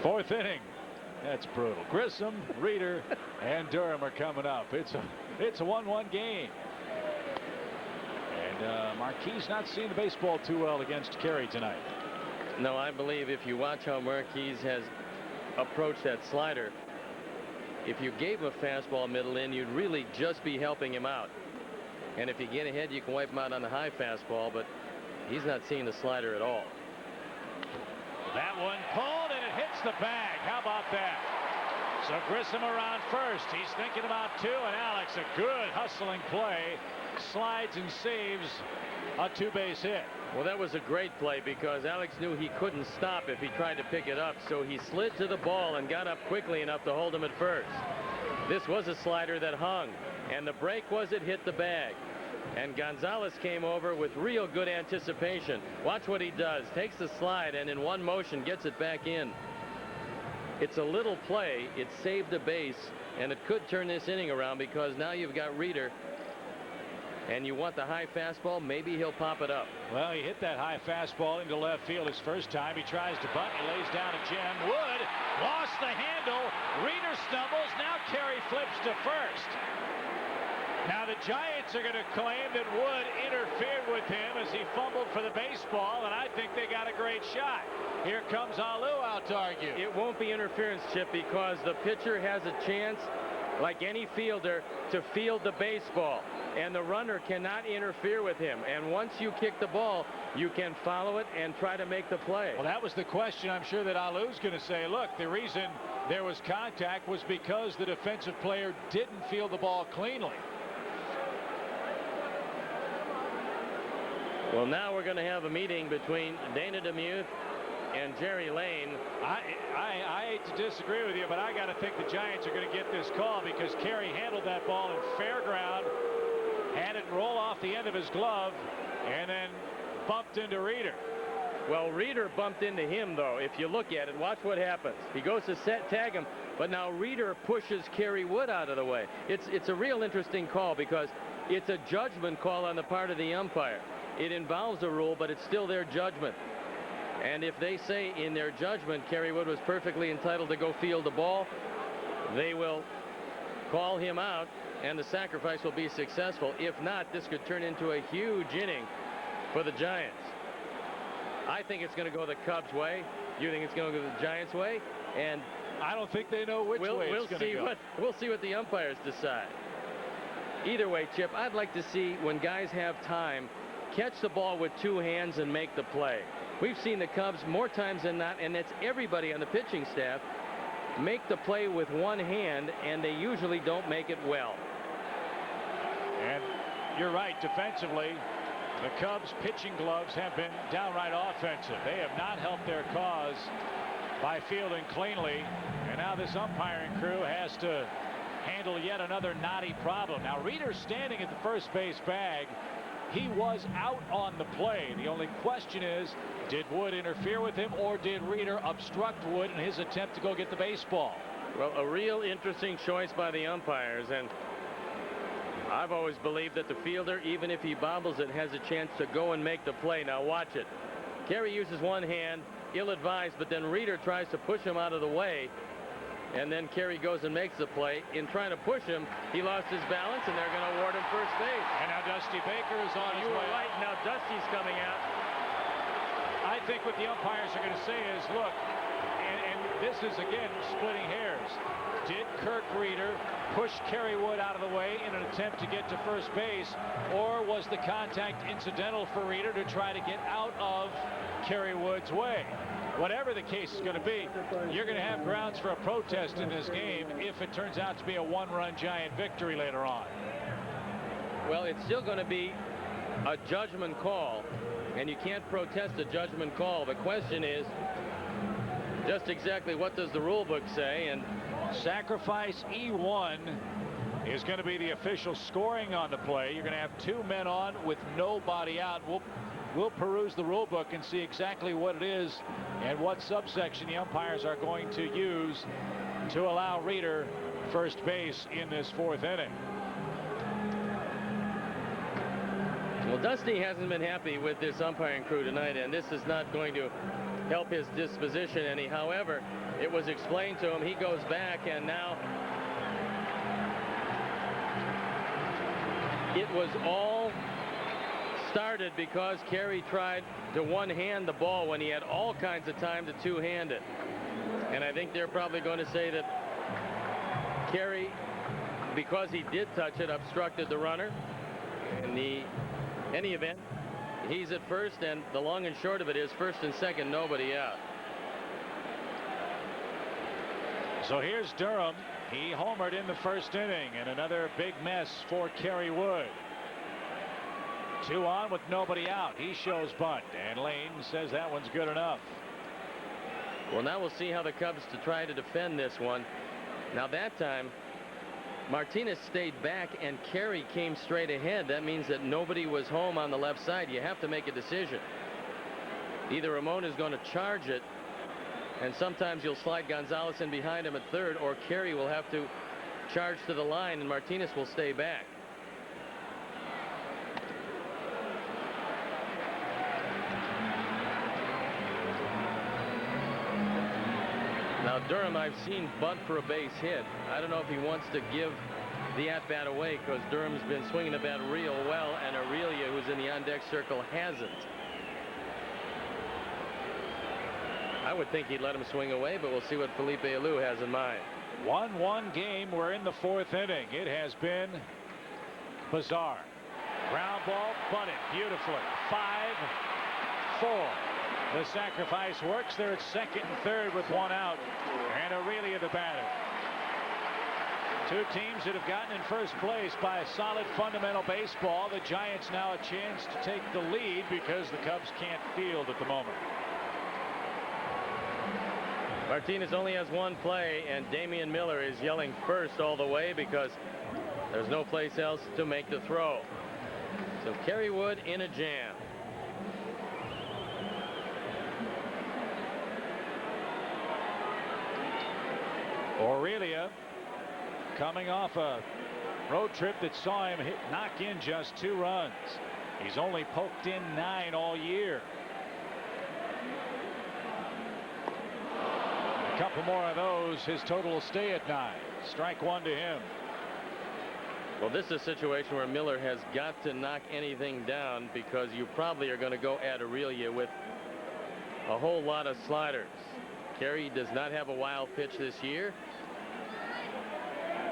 Fourth inning. That's brutal. Grissom, Reeder, and Durham are coming up. It's a 1-1 game. And Marquis not seeing the baseball too well against Kerry tonight. No, I believe if you watch how Marquis has approached that slider, if you gave him a fastball middle in, you'd really just be helping him out. And if you get ahead, you can wipe him out on the high fastball, but he's not seeing the slider at all. That one pulled, and it hits the bag. How about that? So Grissom around first. He's thinking about two, and Alex, a good hustling play, slides and saves a two-base hit. Well, that was a great play because Alex knew he couldn't stop if he tried to pick it up, so he slid to the ball and got up quickly enough to hold him at first. This was a slider that hung, and the break was it hit the bag. And Gonzalez came over with real good anticipation. Watch what he does. Takes the slide and in one motion gets it back in. It's a little play. It saved a base, and it could turn this inning around because now you've got Reeder. And you want the high fastball, maybe he'll pop it up. Well, he hit that high fastball into left field his first time. He tries to bunt. He lays down a gem. Wood lost the handle. Reeder stumbles. Now Kerry flips to first. Now the Giants are going to claim that Wood interfered with him as he fumbled for the baseball, and I think they got a great shot. Here comes Alou out to argue. It won't be interference, Chip, because the pitcher has a chance, like any fielder, to field the baseball, and the runner cannot interfere with him. And once you kick the ball, you can follow it and try to make the play. Well, that was the question. I'm sure that Alou's going to say, look, the reason there was contact was because the defensive player didn't field the ball cleanly. Well, now we're going to have a meeting between Dana DeMuth and Jerry Lane. I hate to disagree with you, but I got to think the Giants are going to get this call because Kerry handled that ball in fair ground, had it roll off the end of his glove, and then bumped into Reeder. Well, Reeder bumped into him, though. If you look at it, watch what happens. He goes to tag him, but now Reeder pushes Kerry Wood out of the way. It's a real interesting call because it's a judgment call on the part of the umpire. It involves a rule, but it's still their judgment. And if they say in their judgment Kerry Wood was perfectly entitled to go field the ball, they will call him out, and the sacrifice will be successful. If not, this could turn into a huge inning for the Giants. I think it's going to go the Cubs' way. You think it's going to go the Giants' way? And I don't think they know which way it's going to go. We'll see what the umpires decide. Either way, Chip, I'd like to see when guys have time, catch the ball with two hands and make the play. We've seen the Cubs more times than not, and that's everybody on the pitching staff, make the play with one hand, and they usually don't make it well. And you're right, defensively, the Cubs' pitching gloves have been downright offensive. They have not helped their cause by fielding cleanly. And now this umpiring crew has to handle yet another knotty problem. Now, Reeder's standing at the first base bag. He was out on the play. The only question is, did Wood interfere with him, or did Reeder obstruct Wood in his attempt to go get the baseball? Well, a real interesting choice by the umpires, and I've always believed that the fielder, even if he bobbles it, has a chance to go and make the play. Now watch it. Kerry uses one hand, ill-advised, but then Reeder tries to push him out of the way, and then Kerry goes and makes the play. In trying to push him, he lost his balance, and they're going to award him first base. And now Dusty Baker is on his way. You were right. Now Dusty's coming out. I think what the umpires are going to say is, look, and this is, again, splitting hairs. Did Kirk Reeder push Kerry Wood out of the way in an attempt to get to first base, or was the contact incidental for Reeder to try to get out of Kerry Wood's way? Whatever the case is going to be, you're going to have grounds for a protest in this game if it turns out to be a one-run Giant victory later on. Well, it's still going to be a judgment call, and you can't protest a judgment call. The question is just exactly what does the rule book say, and sacrifice E1 is going to be the official scoring on the play. You're going to have 2 men on with nobody out. We'll peruse the rule book and see exactly what it is and what subsection the umpires are going to use to allow Reeder first base in this 4th inning. Well, Dusty hasn't been happy with this umpiring crew tonight, and this is not going to help his disposition any. However, it was explained to him. He goes back, and now it was all started because Kerry tried to one-hand the ball when he had all kinds of time to two-hand it. And I think they're probably going to say that Kerry, because he did touch it, obstructed the runner. In any event, he's at first, and the long and short of it is first and second, nobody out. So here's Durham. He homered in the 1st inning, and another big mess for Kerry Wood. 2 on with nobody out. He shows bunt, and Lane says that one's good enough. Well, now we'll see how the Cubs to try to defend this one. Now that time, Martinez stayed back and Kerry came straight ahead. That means that nobody was home on the left side. You have to make a decision. Either Ramon is going to charge it, and sometimes you'll slide Gonzalez in behind him at third, or Kerry will have to charge to the line and Martinez will stay back. Now Durham, I've seen bunt for a base hit. I don't know if he wants to give the at-bat away, because Durham's been swinging the bat real well, and Aurelia, who's in the on-deck circle, hasn't. I would think he'd let him swing away, but we'll see what Felipe Alou has in mind. 1-1 game. We're in the 4th inning. It has been bizarre. Ground ball, bunted beautifully. 5-4. The sacrifice works. They're at second and third with 1 out, and Aurelia the batter. 2 teams that have gotten in first place by a solid fundamental baseball. The Giants now a chance to take the lead because the Cubs can't field at the moment. Martinez only has 1 play, and Damian Miller is yelling first all the way because there's no place else to make the throw. So Kerry Wood in a jam. Aurelia coming off a road trip that saw him knock in just 2 runs. He's only poked in 9 all year. A couple more of those, his total will stay at 9. Strike 1 to him. Well, this is a situation where Miller has got to knock anything down, because you probably are going to go at Aurelia with a whole lot of sliders. Kerry does not have a wild pitch this year.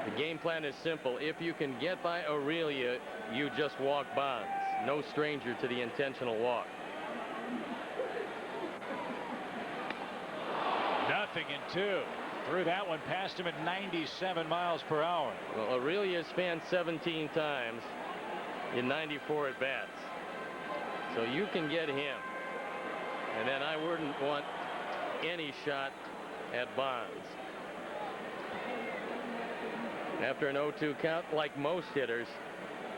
The game plan is simple. If you can get by Aurelia, you just walk Bonds. No stranger to the intentional walk. Nothing in 2. Threw that one past him at 97 miles per hour. Well, Aurelia's fanned 17 times. in 94 at-bats. So you can get him. And then I wouldn't want any shot at Bonds. After an 0-2 count, like most hitters,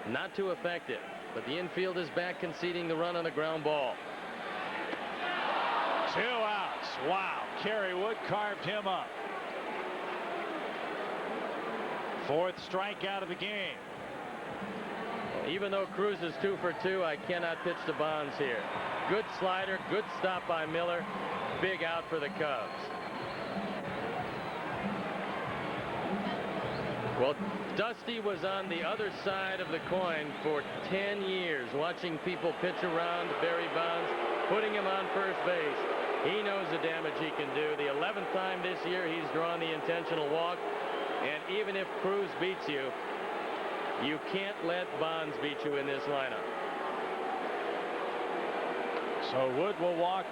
not too effective. But the infield is back conceding the run on a ground ball. 2 outs. Wow. Kerry Wood carved him up. 4th strikeout of the game. Even though Cruz is 2 for 2, I cannot pitch to Bonds here. Good slider, good stop by Miller. Big out for the Cubs. Well, Dusty was on the other side of the coin for 10 years, watching people pitch around Barry Bonds, putting him on first base. He knows the damage he can do. The 11th time this year he's drawn the intentional walk. And even if Cruz beats you, you can't let Bonds beat you in this lineup. So Wood will walk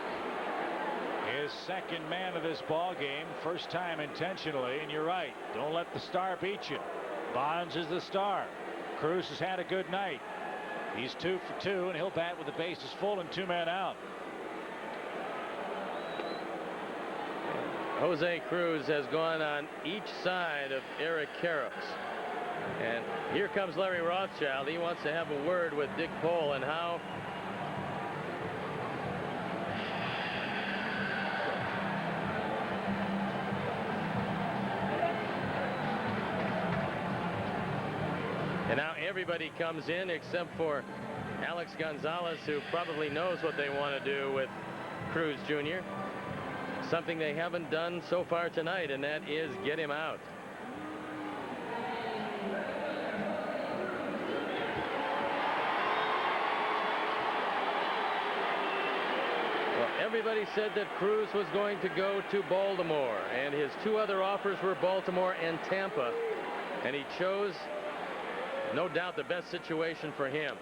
his second man of this ball game, first time intentionally. And you're right, don't let the star beat you. Bonds is the star. Cruz has had a good night. He's 2 for 2, and he'll bat with the bases full and 2 men out. Jose Cruz has gone on each side of Eric Karros. And here comes Larry Rothschild. He wants to have a word with Dick Pole and how and now everybody comes in except for Alex Gonzalez, who probably knows what they want to do with Cruz Jr. Something they haven't done so far tonight, and that is get him out. Well, everybody said that Cruz was going to go to Baltimore, and his 2 other offers were Baltimore and Tampa, and he chose, no doubt, the best situation for him.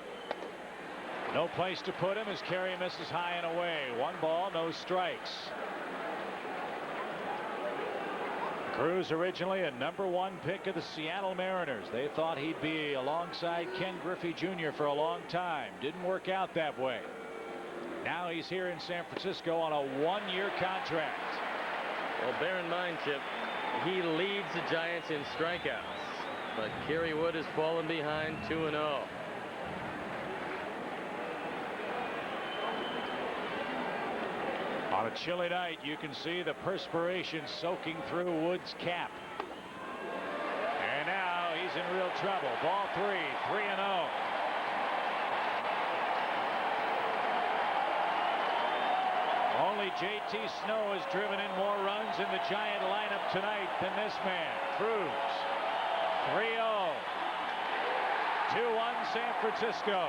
No place to put him as Kerry misses high and away. 1 ball, no strikes. Cruz originally a #1 pick of the Seattle Mariners. They thought he'd be alongside Ken Griffey Jr. for a long time. Didn't work out that way. Now he's here in San Francisco on a 1-year contract. Well, bear in mind, Chip, he leads the Giants in strikeouts, but Kerry Wood has fallen behind 2-0. On a chilly night, you can see the perspiration soaking through Wood's cap. And now he's in real trouble. Ball 3, 3-0. Only J.T. Snow has driven in more runs in the Giant lineup tonight than this man. Cruz. 3-0. 2-1 San Francisco.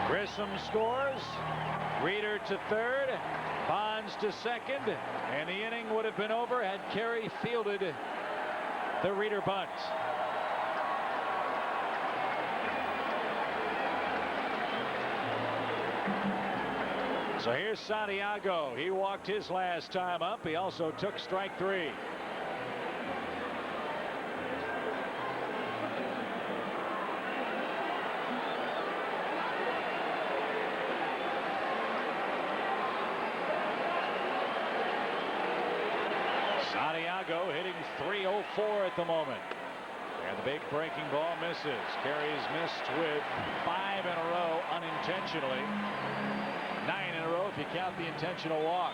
Grissom scores. Reeder to third. Bonds to second. And the inning would have been over had Kerry fielded the Reeder bunt. So here's Santiago. He walked his last time up. He also took strike 3. Santiago hitting .304 at the moment. And the big breaking ball misses. Kerry's missed with 5 in a row unintentionally. 9 in a row if you count the intentional walk.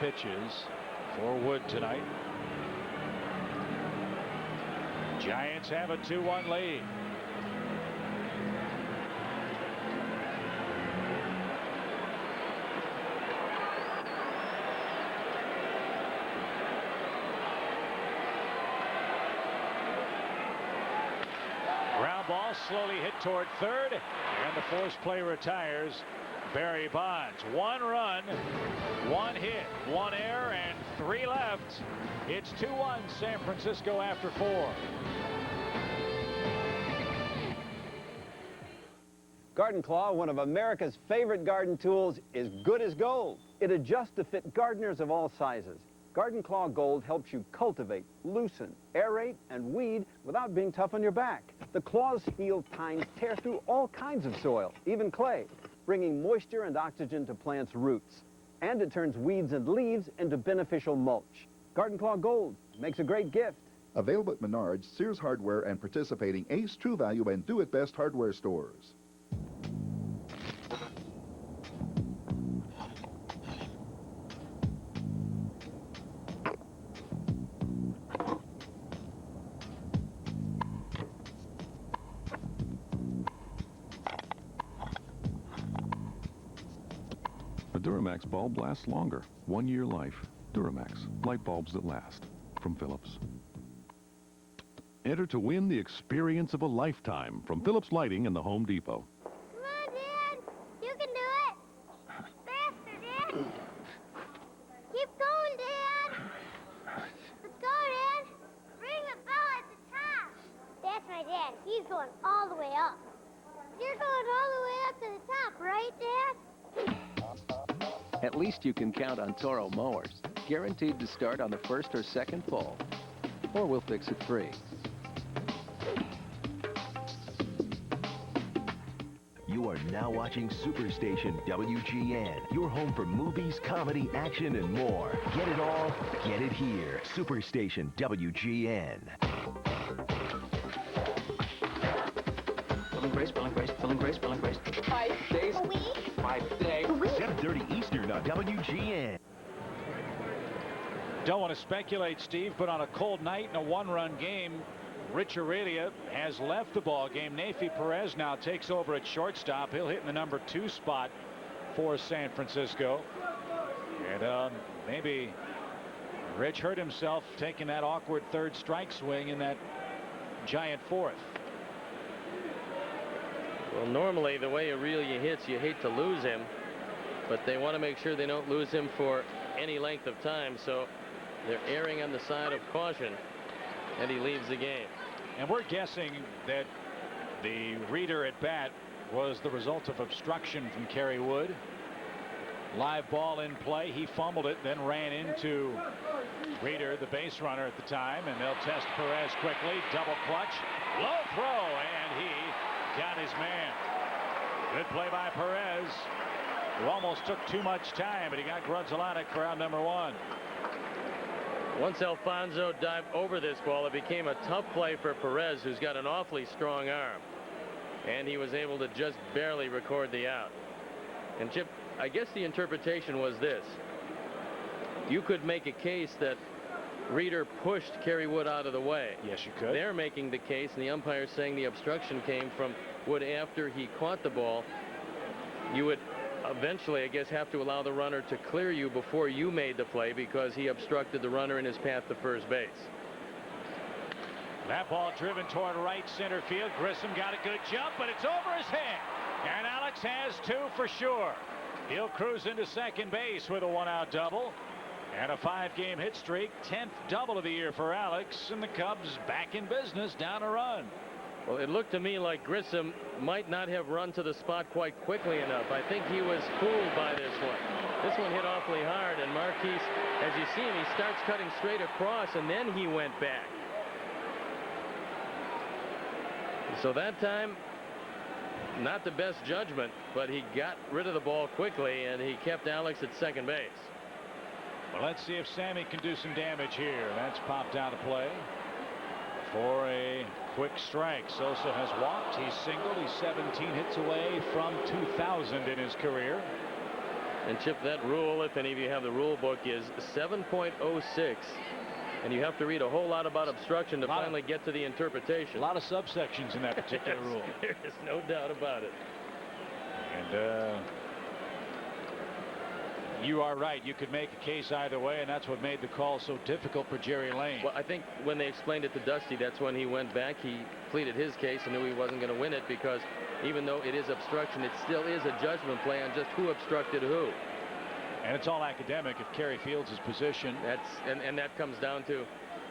Pitches for Wood tonight. Giants have a 2-1 lead. Ground ball slowly hit toward third, and the force play retires Barry Bonds. 1 run, 1 hit, 1 error, and 3 left. It's 2-1 San Francisco after 4. Garden Claw, one of America's favorite garden tools, is good as gold. It adjusts to fit gardeners of all sizes. Garden Claw Gold helps you cultivate, loosen, aerate, and weed without being tough on your back. The claw's steel tines tear through all kinds of soil, even clay, bringing moisture and oxygen to plants' roots. And it turns weeds and leaves into beneficial mulch. Garden Claw Gold makes a great gift. Available at Menards, Sears Hardware, and participating Ace, True Value, and Do It Best hardware stores. A Duramax bulb lasts longer. 1 year life. Duramax. Light bulbs that last. From Philips. Enter to win the experience of a lifetime from Philips Lighting and the Home Depot. Come on, Dad. You can do it. Faster, Dad. Keep going, Dad. Let's go, Dad. Ring the bell at the top. That's my dad. He's going all the way up. You're going all the way up to the top, right, Dad? At least you can count on Toro mowers. Guaranteed to start on the first or second pull. Or we'll fix it free. You are now watching Superstation WGN, your home for movies, comedy, action, and more. Get it all, get it here. Superstation WGN. Filling Grace, filling Grace, filling Grace, filling Grace. 5 days. A week? 5 days. 7:30 Eastern on WGN. Don't want to speculate, Steve, but on a cold night in a 1-run game, Rich Aurelia has left the ball game. Nafi Perez now takes over at shortstop. He'll hit in the number 2 spot for San Francisco. And maybe Rich hurt himself taking that awkward 3rd strike swing in that giant 4th. Well, normally the way Aurelia hits, you hate to lose him, but they want to make sure they don't lose him for any length of time, so they're erring on the side of caution, and he leaves the game. And we're guessing that the reader at bat was the result of obstruction from Kerry Wood. Live ball in play. He fumbled it, then ran into Reader, the base runner at the time, and they'll test Perez quickly. Double clutch, low throw, and he got his man. Good play by Perez, who almost took too much time, but he got Grudzielanek for out number 1. Once Alfonso dived over this ball, it became a tough play for Perez, who's got an awfully strong arm. And he was able to just barely record the out. And Chip, I guess the interpretation was this. You could make a case that Reader pushed Kerry Wood out of the way. Yes, you could. They're making the case, and the umpire saying the obstruction came from Wood after he caught the ball. You would eventually, I guess, have to allow the runner to clear you before you made the play because he obstructed the runner in his path to first base. That ball driven toward right center field. Grissom got a good jump, but it's over his head. And Alex has 2 for sure. He'll cruise into second base with a 1-out double. And a 5-game hit streak, 10th double of the year for Alex, and the Cubs back in business, down a run. Well, it looked to me like Grissom might not have run to the spot quite quickly enough. I think he was fooled by this one. This one hit awfully hard, and Marquise, as you see him, he starts cutting straight across, and then he went back. So that time, not the best judgment, but he got rid of the ball quickly, and he kept Alex at second base. Well, let's see if Sammy can do some damage here. That's popped out of play for a quick strike. Sosa has walked. He's singled. He's 17 hits away from 2,000 in his career. And Chip, that rule, if any of you have the rule book, is 7.06. And you have to read a whole lot about obstruction to finally get to the interpretation. A lot of subsections in that particular rule. There's no doubt about it. And You are right. You could make a case either way, and that's what made the call so difficult for Jerry Lane. Well, I think when they explained it to Dusty, that's when he went back. He pleaded his case and knew he wasn't going to win it because even though it is obstruction, it still is a judgment play on just who obstructed who. And it's all academic if Kerry fields his position. And that comes down to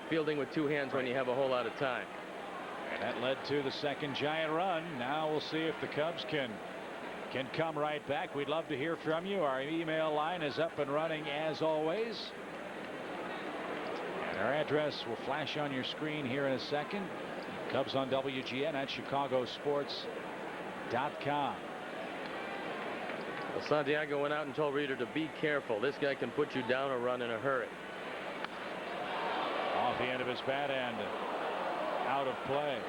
fielding with two hands when you have a whole lot of time. And that led to the second giant run. Now we'll see if the Cubs can come right back. We'd love to hear from you. Our email line is up and running as always. And our address will flash on your screen here in a second. Cubs on WGN at chicagosports.com. Well, Santiago went out and told Reeder to be careful. This guy can put you down a run in a hurry. Off the end of his bat and out of play.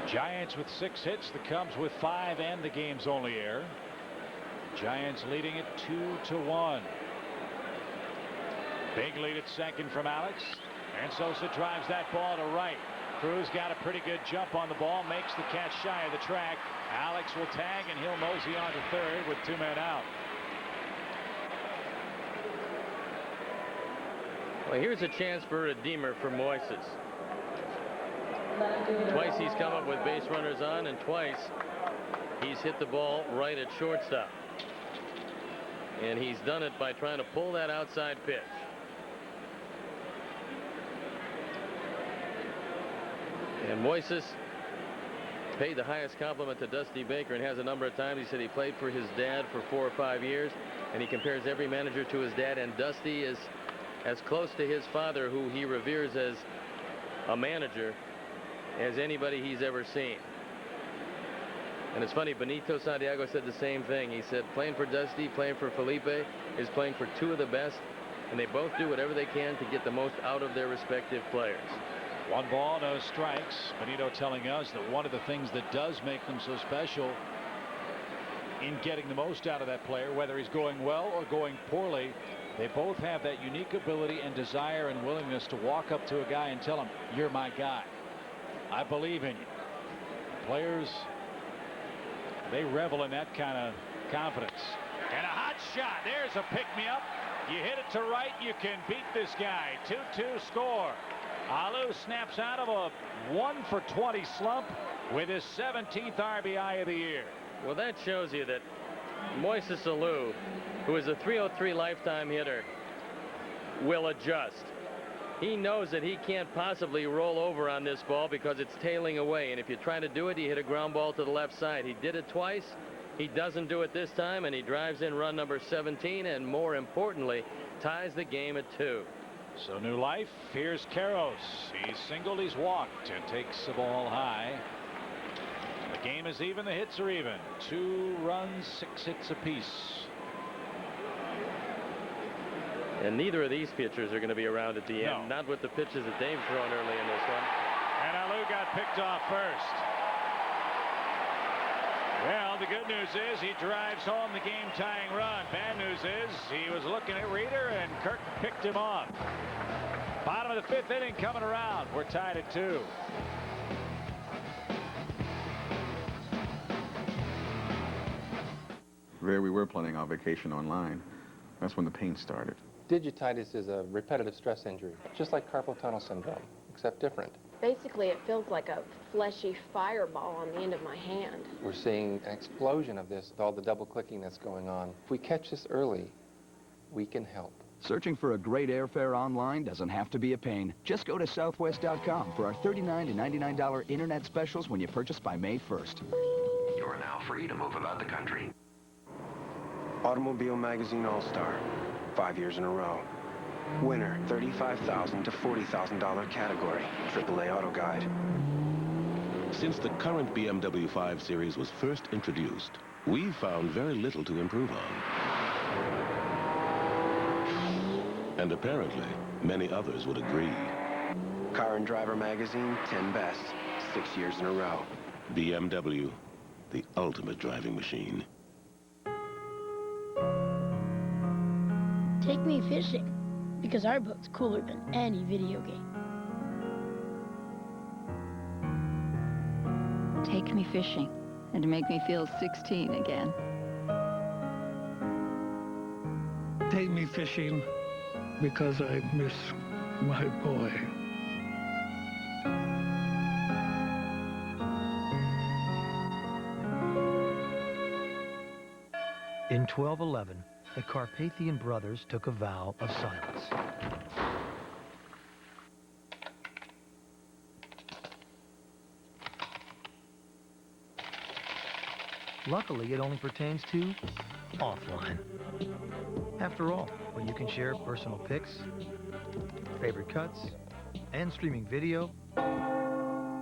Giants with 6 hits, the Cubs with 5, and the game's only error. Giants leading it 2-1. Big lead at second from Alex, and Sosa drives that ball to right. Cruz got a pretty good jump on the ball, makes the catch shy of the track. Alex will tag, and he'll mosey on to third with 2 men out. Well, here's a chance for a redeemer for Moises. Twice he's come up with base runners on, and twice he's hit the ball right at shortstop. And he's done it by trying to pull that outside pitch. And Moises paid the highest compliment to Dusty Baker, and has a number of times. He said he played for his dad for 4 or 5 years, and he compares every manager to his dad, and Dusty is as close to his father, who he reveres as a manager, as anybody he's ever seen. And it's funny, Benito Santiago said the same thing. He said playing for Dusty, playing for Felipe is playing for 2 of the best, and they both do whatever they can to get the most out of their respective players. 1 ball, no strikes. Benito telling us that one of the things that does make them so special in getting the most out of that player, whether he's going well or going poorly, they both have that unique ability and desire and willingness to walk up to a guy and tell him, "You're my guy. I believe in you." Players, they revel in that kind of confidence. And a hot shot. There's a pick-me-up. You hit it to right, you can beat this guy. 2-2 score. Alou snaps out of a 1-for-20 slump with his 17th RBI of the year. Well, that shows you that Moises Alou, who is a .303 lifetime hitter, will adjust. He knows that he can't possibly roll over on this ball because it's tailing away, and if you try to do it, you hit a ground ball to the left side. He did it twice. He doesn't do it this time, and he drives in run number 17, and more importantly, ties the game at 2. So new life. Here's Karros. He's singled, he's walked, and takes the ball high. The game is even. The hits are even. 2 runs, 6 hits apiece. And neither of these pitchers are going to be around at the end. No. Not with the pitches that they've thrown early in this one. And Alou got picked off first. Well, the good news is he drives home the game-tying run. Bad news is he was looking at Reeder, and Kirk picked him off. Bottom of the 5th inning coming around. We're tied at 2. There we were planning our vacation online. That's when the pain started. Digititis is a repetitive stress injury, just like carpal tunnel syndrome, except different. Basically, it feels like a fleshy fireball on the end of my hand. We're seeing an explosion of this with all the double clicking that's going on. If we catch this early, we can help. Searching for a great airfare online doesn't have to be a pain. Just go to southwest.com for our $39 to $99 internet specials when you purchase by May 1st. You are now free to move about the country. Automobile Magazine All-Star, 5 years in a row. Winner, $35,000 to $40,000 category, AAA Auto Guide. Since the current BMW 5 Series was first introduced, we've found very little to improve on. And apparently, many others would agree. Car and Driver Magazine, 10 best, 6 years in a row. BMW, the ultimate driving machine. Take me fishing, because our boat's cooler than any video game. take me fishing and make me feel 16 again. Take me fishing because I miss my boy. In 1211, the Carpathian brothers took a vow of silence. Luckily, it only pertains to offline. After all, when you can share personal pics, favorite cuts, and streaming video,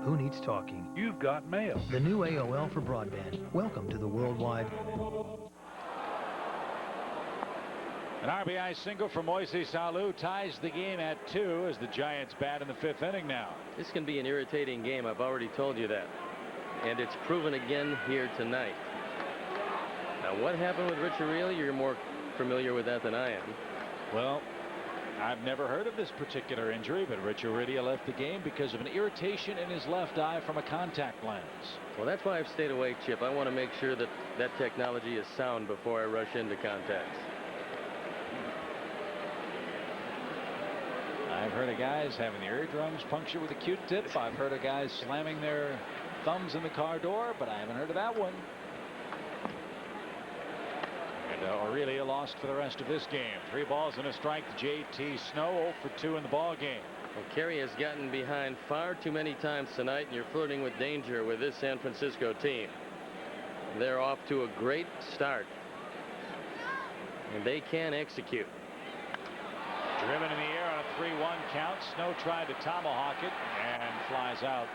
who needs talking? You've got mail. The new AOL for broadband. Welcome to the worldwide. An RBI single for Moises Alou ties the game at 2 as the Giants bat in the 5th inning now. This can be an irritating game. I've already told you that. And it's proven again here tonight. Now, what happened with Rich Aureli? You're more familiar with that than I am. Well, I've never heard of this particular injury, but Rich Aureli left the game because of an irritation in his left eye from a contact lens. Well, that's why I've stayed away, Chip. I want to make sure that that technology is sound before I rush into contacts. I've heard of guys having their eardrums punctured with a Q-tip. I've heard of guys slamming their thumbs in the car door, but I haven't heard of that one. And Aurelia lost for the rest of this game. 3 balls and a strike to J.T. Snow, 0 for 2 in the ball game. Well, Kerry has gotten behind far too many times tonight, and you're flirting with danger with this San Francisco team. They're off to a great start, and they can execute. Driven in the air on a 3-1 count. Snow tried to tomahawk it and flies out.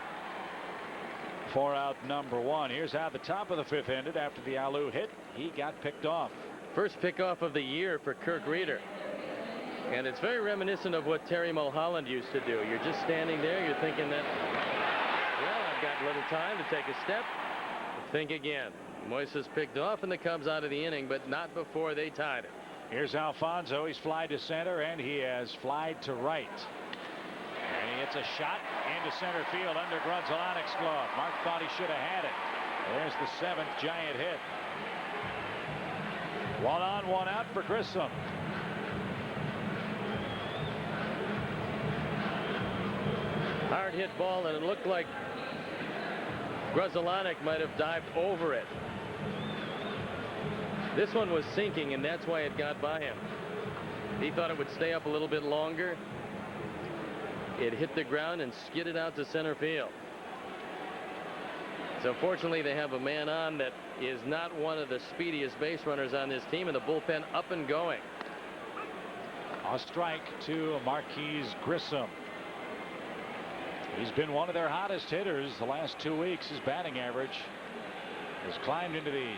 4 out number 1. Here's how the top of the 5th ended after the Alou hit. He got picked off. First pickoff of the year for Kirk Reeder. And it's very reminiscent of what Terry Mulholland used to do. You're just standing there. You're thinking that, well, I've got little time to take a step. Think again. Moises picked off and the Cubs out of the inning, but not before they tied it. Here's Alfonso. He's flied to center, and he has flied to right. And he hits a shot into center field under Grunzelonic's glove. Mark thought he should have had it. There's the 7th Giant hit. 1 on, 1 out for Grissom. Hard hit ball, and it looked like Grunzelonic might have dived over it. This one was sinking, and that's why it got by him. He thought it would stay up a little bit longer. It hit the ground and skidded out to center field. So fortunately, they have a man on that is not one of the speediest base runners on this team, and the bullpen up and going. A strike to Marquise Grissom. He's been one of their hottest hitters the last 2 weeks. His batting average has climbed into the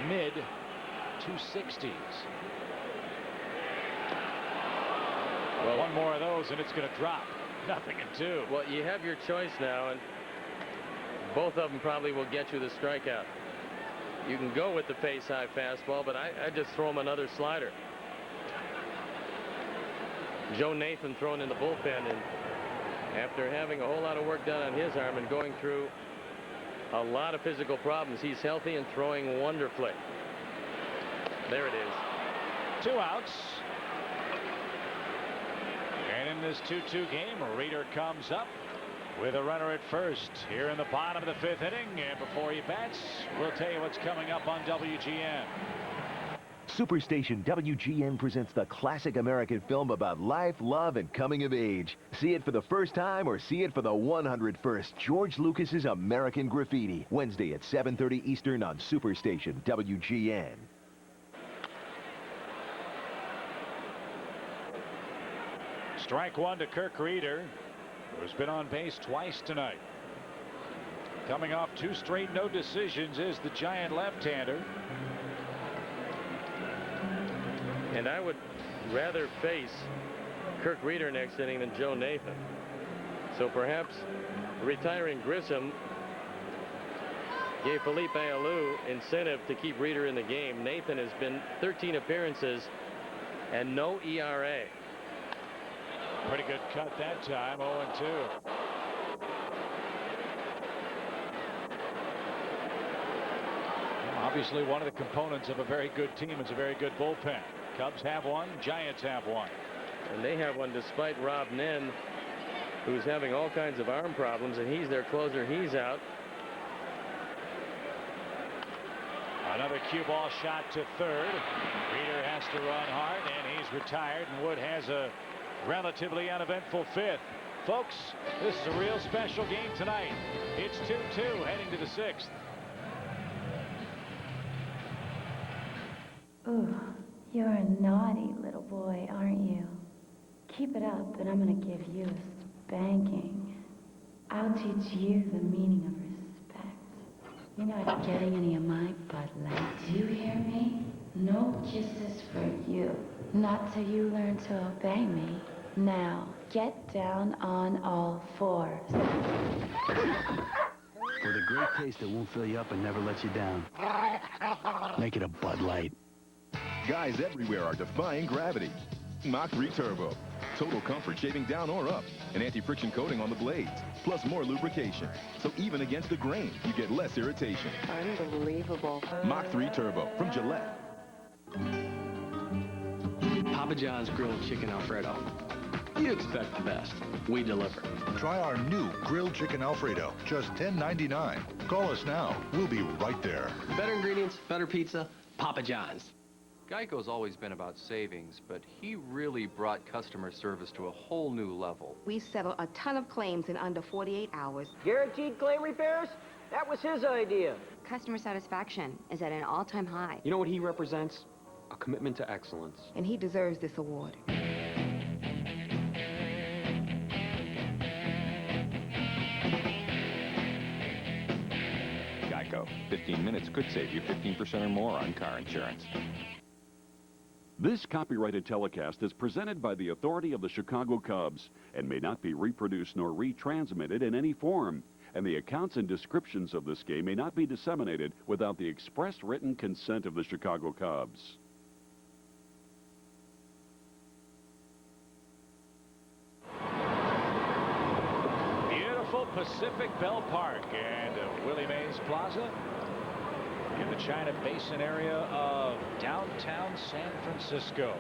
mid 260s. Well, 1 more of those and it's going to drop. 0-2. Well, you have your choice now, and both of them probably will get you the strikeout. You can go with the face-high fastball, but I just throw him another slider. Joe Nathan thrown in the bullpen, and after having a whole lot of work done on his arm and going through a lot of physical problems, he's healthy and throwing wonderfully. There it is. 2 outs. And in this 2-2 game, Reeder comes up with a runner at first here in the bottom of the 5th inning. And before he bats, we'll tell you what's coming up on WGN. Superstation WGN presents the classic American film about life, love, and coming of age. See it for the first time or see it for the 101st. George Lucas's American Graffiti. Wednesday at 7:30 Eastern on Superstation WGN. Strike 1 to Kirk Reeder, who's been on base twice tonight. Coming off 2 straight no decisions is the Giant left-hander. And I would rather face Kirk Reeder next inning than Joe Nathan. So perhaps retiring Grissom gave Felipe Alou incentive to keep Reeder in the game. Nathan has been 13 appearances and no ERA. Pretty good cut that time, 0-2. Obviously, one of the components of a very good team is a very good bullpen. Cubs have one, Giants have one. And they have one despite Rob Nen, who's having all kinds of arm problems, and he's their closer. He's out. Another cue ball shot to third. Reeder has to run hard, and he's retired, and Wood has a relatively uneventful fifth. Folks, this is a real special game tonight. It's 2-2 heading to the sixth. Ooh, you're a naughty little boy, aren't you? Keep it up, and I'm gonna give you a spanking. I'll teach you the meaning of respect. You're not getting any of my Bud Light. Do you hear me? No kisses for you. Not till you learn to obey me. Now, get down on all fours. For the great taste that won't fill you up and never let you down. Make it a Bud Light. Guys everywhere are defying gravity. Mach 3 Turbo. Total comfort shaving down or up. An anti-friction coating on the blades. Plus more lubrication. So even against the grain, you get less irritation. Unbelievable. Mach 3 Turbo from Gillette. Papa John's Grilled Chicken Alfredo. You expect the best. We deliver. Try our new Grilled Chicken Alfredo. Just $10.99. Call us now. We'll be right there. Better ingredients, better pizza, Papa John's. Geico's always been about savings, but he really brought customer service to a whole new level. We settle a ton of claims in under 48 hours. Guaranteed claim repairs? That was his idea. Customer satisfaction is at an all-time high. You know what he represents? A commitment to excellence. And he deserves this award. Geico. 15 minutes could save you 15% or more on car insurance. This copyrighted telecast is presented by the authority of the Chicago Cubs and may not be reproduced nor retransmitted in any form. And the accounts and descriptions of this game may not be disseminated without the express written consent of the Chicago Cubs. Beautiful Pacific Bell Park and Willie Mays Plaza in the China Basin area of downtown San Francisco.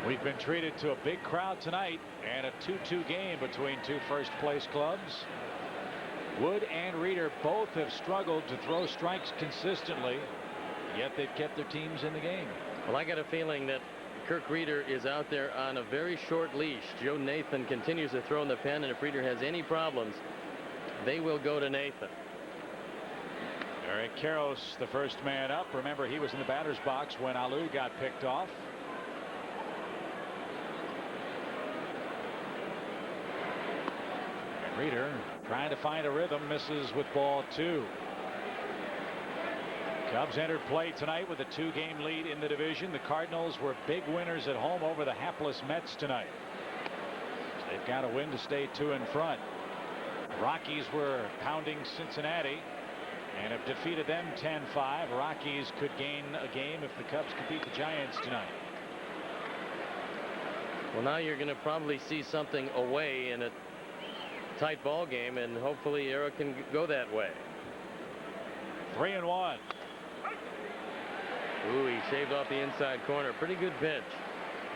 We've been treated to a big crowd tonight and a 2-2 game between two first-place clubs. Wood and Reeder both have struggled to throw strikes consistently, yet they've kept their teams in the game. Well, I got a feeling that Kirk Reeder is out there on a very short leash. Joe Nathan continues to throw in the pen, and if Reeder has any problems, they will go to Nathan. Eric Karros, the first man up. Remember, he was in the batter's box when Alou got picked off. And Reeder trying to find a rhythm, misses with ball 2. Cubs entered play tonight with a 2-game lead in the division. The Cardinals were big winners at home over the hapless Mets tonight. They've got to win to stay 2 in front. Rockies were pounding Cincinnati and have defeated them 10-5. Rockies could gain a game if the Cubs could beat the Giants tonight. Well, now you're going to probably see something away in a tight ball game, and hopefully Eric can go that way. 3-1. Ooh, he shaved off the inside corner. Pretty good pitch.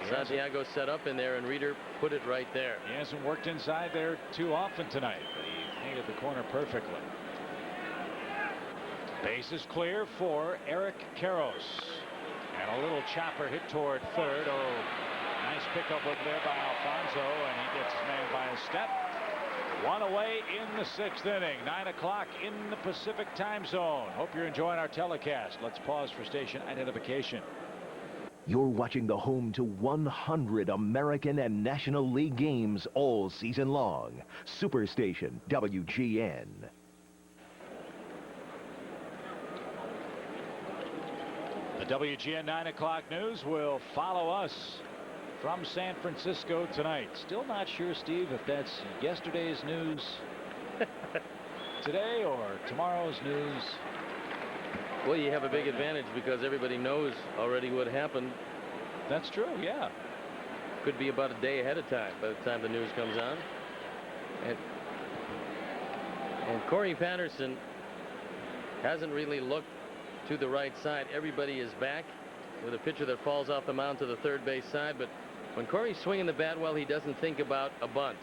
Santiago set up in there, and Reeder put it right there. He hasn't worked inside there too often tonight, but he painted the corner perfectly. Base is clear for Eric Karros. And a little chopper hit toward third. Oh, nice pickup over there by Alfonso, and he gets his man by a step. 1 away in the 6th inning. 9 o'clock in the Pacific time zone. Hope you're enjoying our telecast. Let's pause for station identification. You're watching the home to 100 American and National League games all season long. Superstation WGN. The WGN 9 o'clock news will follow us from San Francisco tonight. Still not sure, Steve, if that's yesterday's news today or tomorrow's news. Well, you have a big advantage because everybody knows already what happened. That's true, yeah. Could be about a day ahead of time by the time the news comes on. And Corey Patterson hasn't really looked to the right side. Everybody is back with a pitcher that falls off the mound to the third base side. But when Corey's swinging the bat well, he doesn't think about a bunt.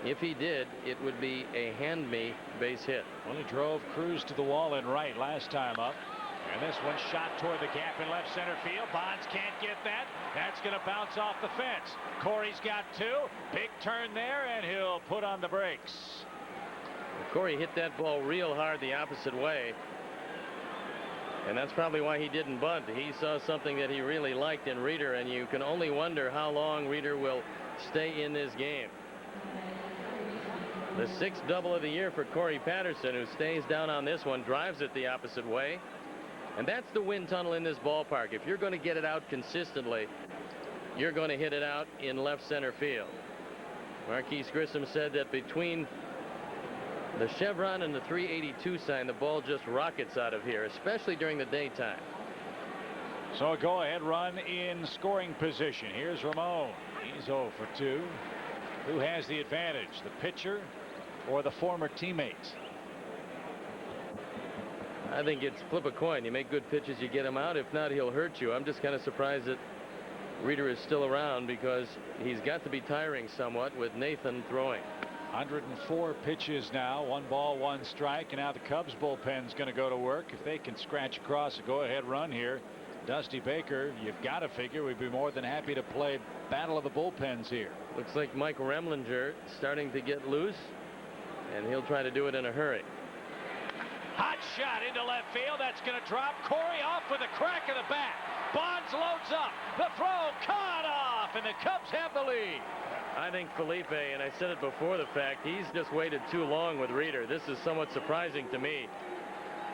If he did, it would be a hand-me base hit. Well, he drove Cruz to the wall in right last time up. And this one shot toward the gap in left center field. Bonds can't get that. That's going to bounce off the fence. Corey's got two. Big turn there, and he'll put on the brakes. Corey hit that ball real hard the opposite way. And that's probably why he didn't bunt. He saw something that he really liked in Reeder, and you can only wonder how long Reeder will stay in this game. The 6th double of the year for Corey Patterson, who stays down on this one, drives it the opposite way. And that's the wind tunnel in this ballpark. If you're going to get it out consistently, you're going to hit it out in left center field. Marquise Grissom said that between the chevron and the 382 sign, the ball just rockets out of here, especially during the daytime. So a go-ahead run in scoring position. Here's Ramon. He's 0 for 2. Who has the advantage, the pitcher or the former teammates? I think it's flip a coin. You make good pitches, you get him out. If not, he'll hurt you. I'm just kind of surprised that Reeder is still around, because he's got to be tiring somewhat with Nathan throwing. 104 pitches now, 1 ball, 1 strike, and now the Cubs bullpen's going to go to work. If they can scratch across a go-ahead run here, Dusty Baker, you've got to figure, we'd be more than happy to play battle of the bullpens here. Looks like Mike Remlinger starting to get loose, and he'll try to do it in a hurry. Hot shot into left field. That's going to drop. Corey off with a crack of the bat. Bonds loads up. The throw caught off, and the Cubs have the lead. I think Felipe, and I said it before the fact, he's just waited too long with Reeder. This is somewhat surprising to me.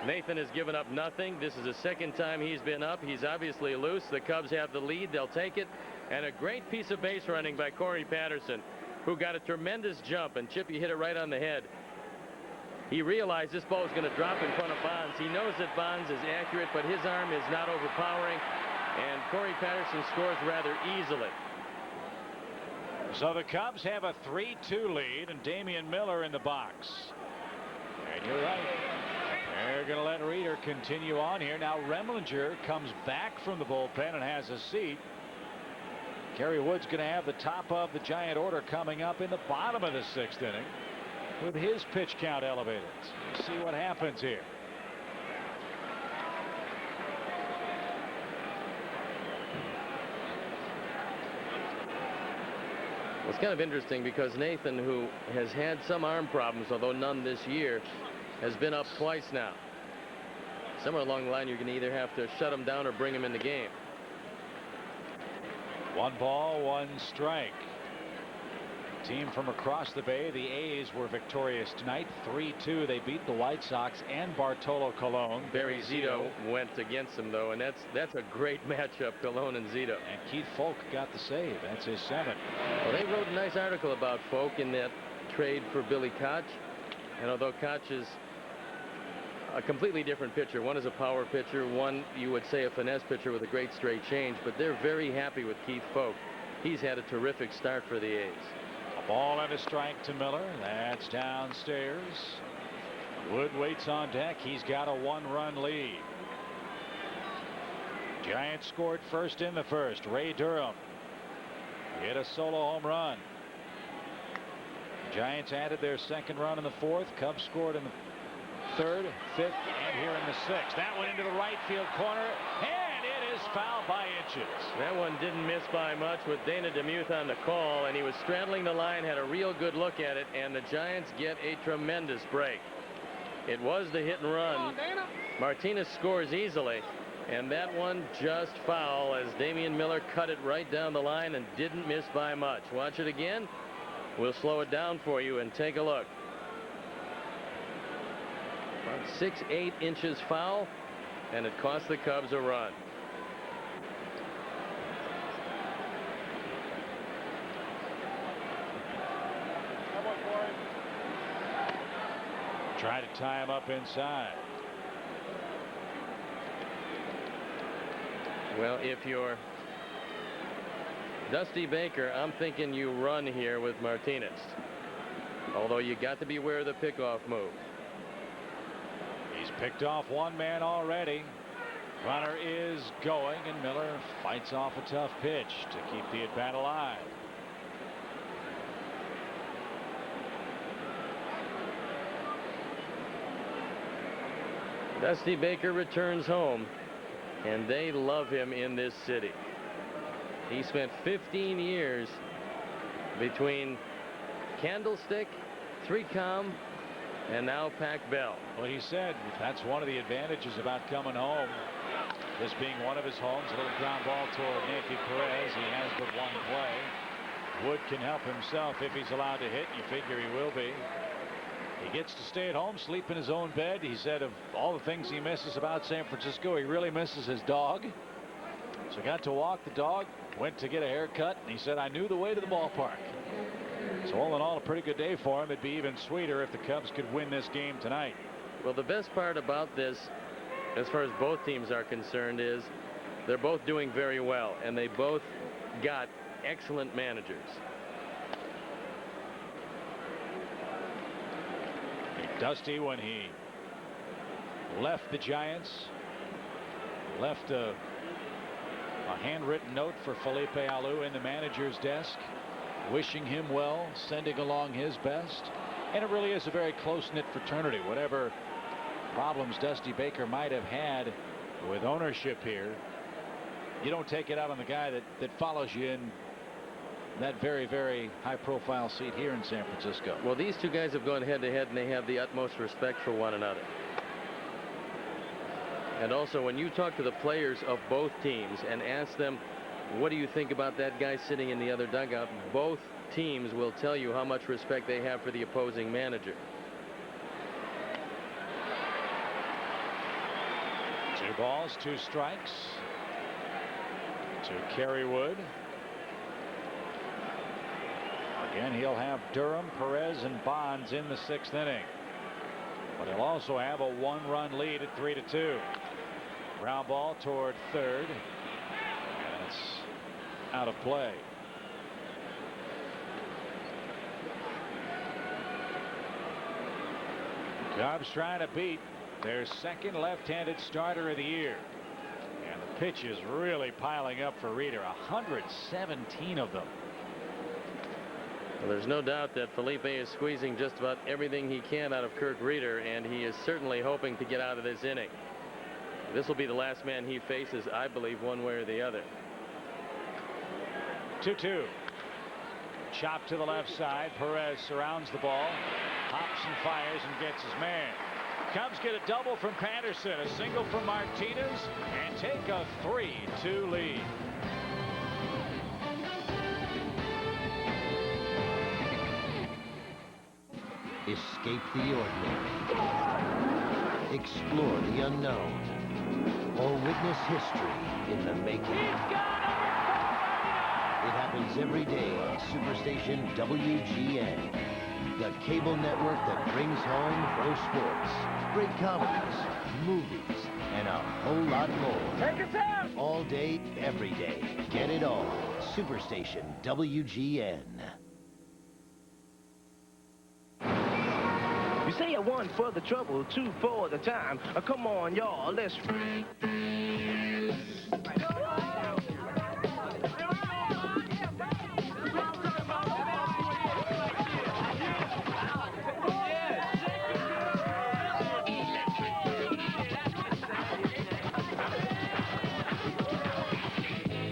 Nathan has given up nothing. This is the 2nd time he's been up. He's obviously loose. The Cubs have the lead. They'll take it. And a great piece of base running by Corey Patterson, who got a tremendous jump, and Chippy hit it right on the head. He realized this ball was going to drop in front of Bonds. He knows that Bonds is accurate, but his arm is not overpowering, and Corey Patterson scores rather easily. So the Cubs have a 3-2 lead, and Damian Miller in the box. And you're right. They're going to let Reeder continue on here. Now Remlinger comes back from the bullpen and has a seat. Kerry Wood's going to have the top of the Giant order coming up in the bottom of the 6th inning, with his pitch count elevated. Let's see what happens here. It's kind of interesting because Nathan, who has had some arm problems, although none this year, has been up twice now. Somewhere along the line, you're going to either have to shut him down or bring him in the game. 1 ball, 1 strike. Team from across the bay, the A's were victorious tonight. 3-2. They beat the White Sox and Bartolo Colon. Barry Zito went against him, though, and that's a great matchup, Colon and Zito. And Keith Folk got the save. That's his 7th. Well, they wrote a nice article about Folk in that trade for Billy Koch. And although Koch is a completely different pitcher, one is a power pitcher, one you would say a finesse pitcher with a great straight change, but they're very happy with Keith Folk. He's had a terrific start for the A's. A ball and a strike to Miller. That's downstairs. Wood waits on deck. He's got a 1-run lead. Giants scored first in the 1st. Ray Durham hit a solo home run. Giants added their 2nd run in the 4th. Cubs scored in the 3rd, 5th, and here in the 6th. That went into the right field corner, and it is foul by inches. That one didn't miss by much with Dana DeMuth on the call, and he was straddling the line, had a real good look at it, and the Giants get a tremendous break. It was the hit and run. Martinez scores easily, and that one just foul as Damian Miller cut it right down the line and didn't miss by much. Watch it again. We'll slow it down for you and take a look. About 6-8 inches foul, and it cost the Cubs a run. Try to tie him up inside. Well, if you're Dusty Baker, I'm thinking you run here with Martinez. Although you got to be aware of the pickoff move. He's Picked off one man already. Runner is going, and Miller fights off a tough pitch to keep the at-bat alive. Dusty Baker returns home, and they love him in this city. He spent 15 years between Candlestick, 3Com, and now Pac Bell. Well, he said that's one of the advantages about coming home. This being one of his homes, a little ground ball toward Nancy Perez. He has but one play. Wood can help himself if he's allowed to hit, and you figure he will be. He gets to stay at home, sleep in his own bed. He said of all the things he misses about San Francisco, he really misses his dog. So got to walk the dog, went to get a haircut, and he said, I knew the way to the ballpark. So all in all, a pretty good day for him. It'd be even sweeter if the Cubs could win this game tonight. Well, the best part about this, as far as both teams are concerned, is they're both doing very well, and they both got excellent managers. Dusty, when he left the Giants, left a handwritten note for Felipe Alou in the manager's desk, wishing him well, sending along his best. And it really is a very close-knit fraternity. Whatever problems Dusty Baker might have had with ownership here, you don't take it out on the guy that follows you in that very, very high-profile seat here in San Francisco. Well, these two guys have gone head-to-head, and they have the utmost respect for one another. And also, when you talk to the players of both teams and ask them, what do you think about that guy sitting in the other dugout, both teams will tell you how much respect they have for the opposing manager. 2 balls, 2 strikes to Kerry Wood. Again, he'll have Durham, Perez, and Bonds in the 6th inning. But he'll also have a 1-run lead at 3-2. Ground ball toward third. And it's out of play. Cubs trying to beat their second left-handed starter of the year. And the pitch is really piling up for Reeder. 117 of them. Well, there's no doubt that Felipe is squeezing just about everything he can out of Kirk Reeder, and he is certainly hoping to get out of this inning. This will be the last man he faces, I believe, one way or the other. 2-2. Chop to the left side. Perez surrounds the ball, hops and fires and gets his man. Cubs get a double from Patterson, a single from Martinez, and take a 3-2 lead. Escape the ordinary. Explore the unknown. Or witness history in the making. It happens every day on Superstation WGN. The cable network that brings home pro sports, great comedies, movies, and a whole lot more. Take us out! All day, every day. Get it all. Superstation WGN. You say you 1 for the trouble, 2 for the time. Come on, y'all, let's...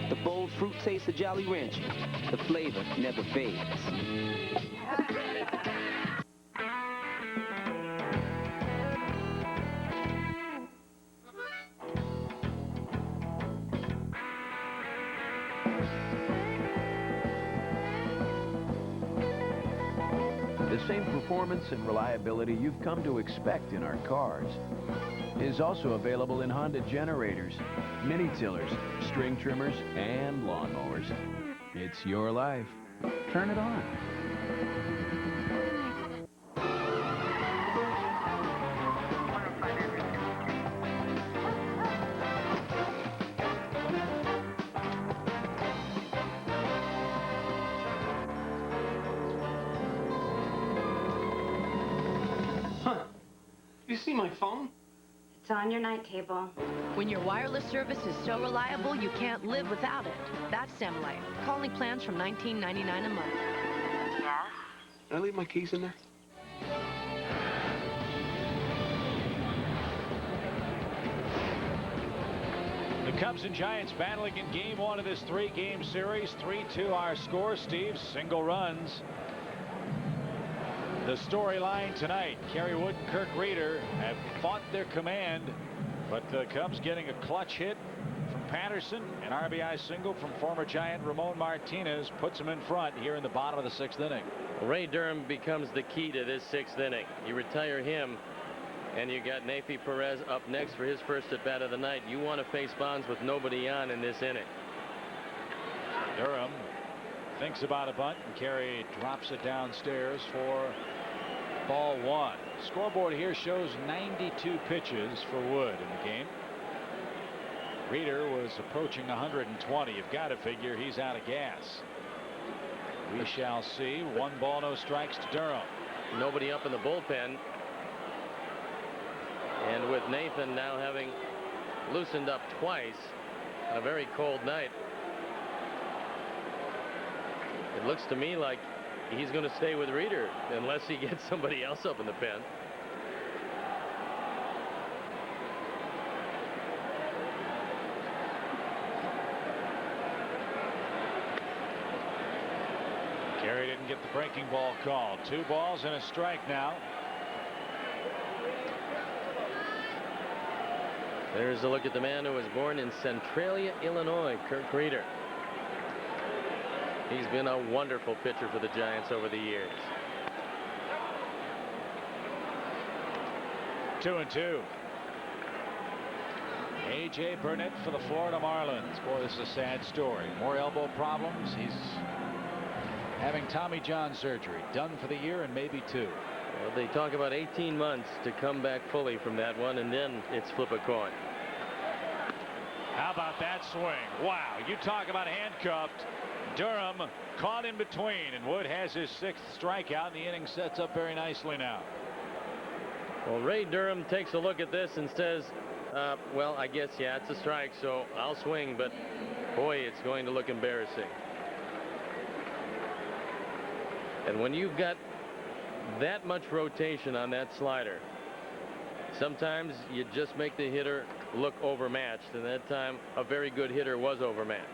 The bold fruit taste of Jolly Rancher. The flavor never fades. The same performance and reliability you've come to expect in our cars is also available in Honda generators, mini-tillers, string trimmers, and lawnmowers. It's your life. Turn it on. You see my phone? It's on your night table. When your wireless service is so reliable, you can't live without it. That's Semlife. Calling plans from $19.99 a month. Yeah? Can I leave my keys in there? The Cubs and Giants battling in game one of this three-game series. 3-2 our score. Steve, single runs. The storyline tonight, Kerry Wood and Kirk Reeder have fought their command, but the Cubs getting a clutch hit from Patterson, an RBI single from former Giant Ramon Martinez puts him in front here in the bottom of the sixth inning. Ray Durham becomes the key to this sixth inning. You retire him, and you got Neifi Perez up next for his first at bat of the night. You want to face Bonds with nobody on in this inning. Durham thinks about a bunt, and Kerry drops it downstairs for ball one. Scoreboard here shows 92 pitches for Wood in the game. Reeder was approaching 120. You've got to figure he's out of gas. We shall see. 1 ball, no strikes to Durham. Nobody up in the bullpen. And with Nathan now having loosened up twice on a very cold night, it looks to me like he's going to stay with Reeder unless he gets somebody else up in the pen. Kerry didn't get the breaking ball called. 2 balls and a strike now. There's a look at the man who was born in Centralia, Illinois, Kirk Reeder. He's been a wonderful pitcher for the Giants over the years. 2-2. A.J. Burnett for the Florida Marlins. Boy, this is a sad story. More elbow problems. He's having Tommy John surgery. Done for the year and maybe 2. Well, they talk about 18 months to come back fully from that one, and then it's flip a coin. How about that swing? Wow, you talk about handcuffed. Durham caught in between, and Wood has his 6th strikeout, and the inning sets up very nicely now. Well, Ray Durham takes a look at this and says, well, I guess, yeah, it's a strike, so I'll swing, but boy, it's going to look embarrassing. And when you've got that much rotation on that slider, sometimes you just make the hitter look overmatched, and that time a very good hitter was overmatched.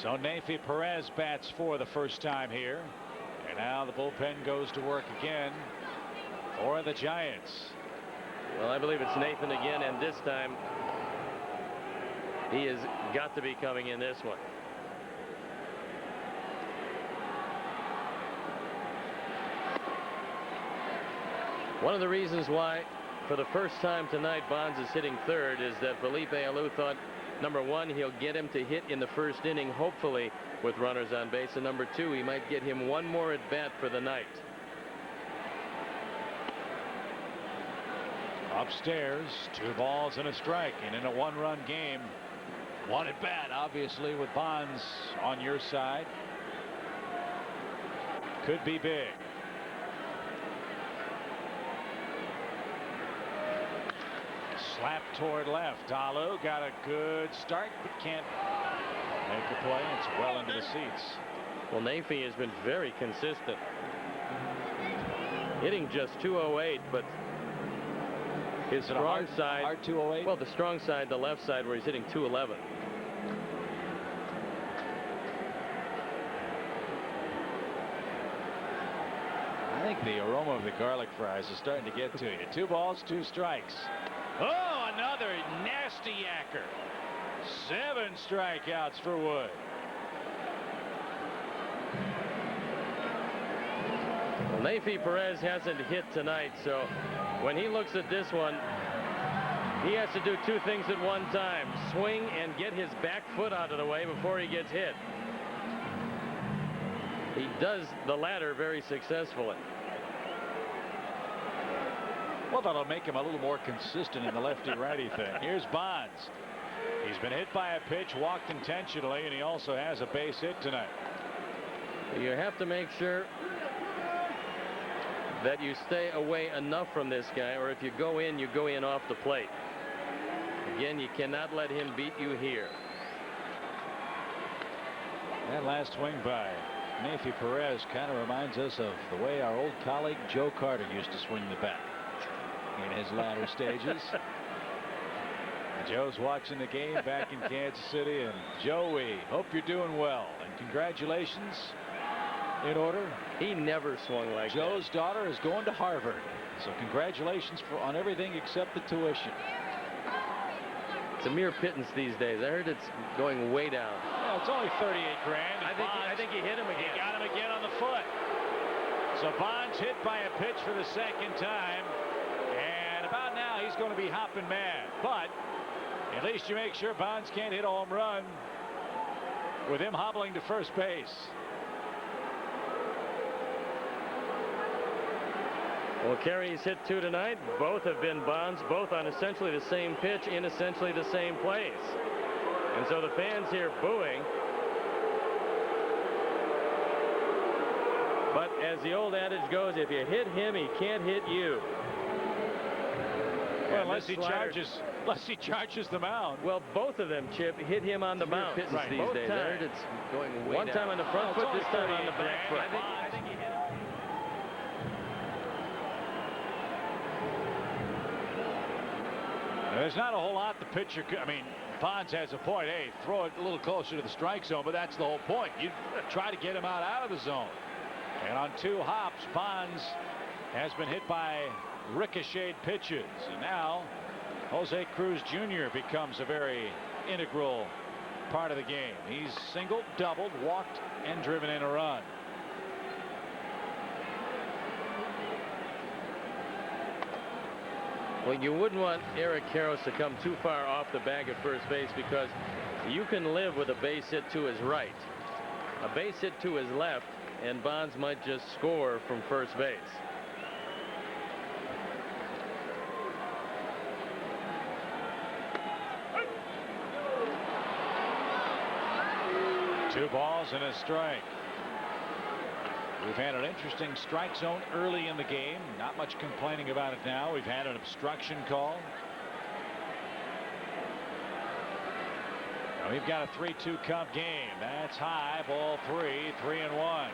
So Neifi Perez bats for the first time here, and now the bullpen goes to work again for the Giants. Well, I believe it's Nathan again, and this time he has got to be coming in this one. One of the reasons why for the first time tonight Bonds is hitting third is that Felipe Alou thought, number one, he'll get him to hit in the first inning, hopefully with runners on base, and number two, he might get him one more at bat for the night. Upstairs, 2 balls and a strike, and in a 1-run game, 1 at bat, obviously, with Bonds on your side. Could be big. Slap toward left. Alou got a good start, but can't make a play. It's well into the seats. Well, Neifi has been very consistent, hitting just 208, but his strong side, hard 208? well, the strong side, the left side, where he's hitting 211. I think the aroma of the garlic fries is starting to get to you. 2 balls, 2 strikes. Oh, another nasty yacker. 7 strikeouts for Wood. Well, Neifi Perez hasn't hit tonight, so when he looks at this one, he has to do 2 things at one time: swing and get his back foot out of the way before he gets hit. He does the latter very successfully. Well, that'll make him a little more consistent in the lefty-righty thing. Here's Bonds. He's been hit by a pitch, walked intentionally, and he also has a base hit tonight. You have to make sure that you stay away enough from this guy, or if you go in off the plate. Again, you cannot let him beat you here. That last swing by Nathy Perez kind of reminds us of the way our old colleague Joe Carter used to swing the bat in his latter stages. Joe's watching the game back in Kansas City, and Joe, we hope you're doing well, and congratulations. In order. He never swung like Joe's daughter is going to Harvard, so congratulations on everything except the tuition. It's a mere pittance these days. I heard it's going way down. Yeah, it's only 38 grand. I think he hit him again. He got him again on the foot. So Bonds hit by a pitch for the second time, and about now he's going to be hopping mad. But at least you make sure Bonds can't hit a home run with him hobbling to first base. Well, Kerry's hit 2 tonight. Both have been Bonds, both on essentially the same pitch in essentially the same place. And so the fans here booing. But as the old adage goes, if you hit him, he can't hit you. Well, unless he charges the mound. Well, both of them, Chip, hit him on the mound. Right. These Both days. times. It's going way One time on the front foot, this time on the back foot. I think he hit him. There's not a whole lot the pitcher could. I mean, Bonds has a point. Hey, throw it a little closer to the strike zone, but that's the whole point. You try to get him out of the zone. And on 2 hops, Bonds has been hit by ricocheted pitches. And now Jose Cruz Jr. becomes a very integral part of the game. He's singled, doubled, walked, and driven in a run. Well, you wouldn't want Eric Karros to come too far off the bag at first base, because you can live with a base hit to his right, a base hit to his left, and Bonds might just score from first base. Two balls and a strike. We've had an interesting strike zone early in the game. Not much complaining about it now. We've had an obstruction call. Now we've got a 3-2 Cub game. That's high. Ball 3, 3-1.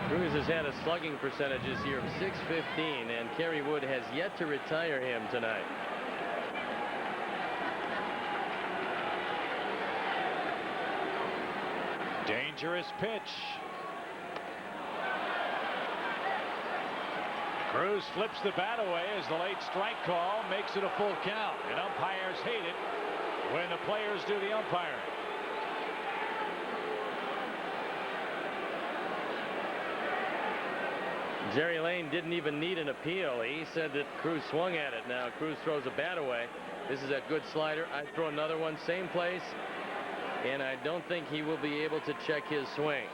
Cruz has had a slugging percentage this year of .615, and Kerry Wood has yet to retire him tonight. Dangerous pitch. Cruz flips the bat away as the late strike call makes it a full count, and umpires hate it when the players do the umpiring. Jerry Lane didn't even need an appeal. He said that Cruz swung at it. Now Cruz throws a bat away. This is a good slider. I'd throw another one, same place, and I don't think he will be able to check his swing.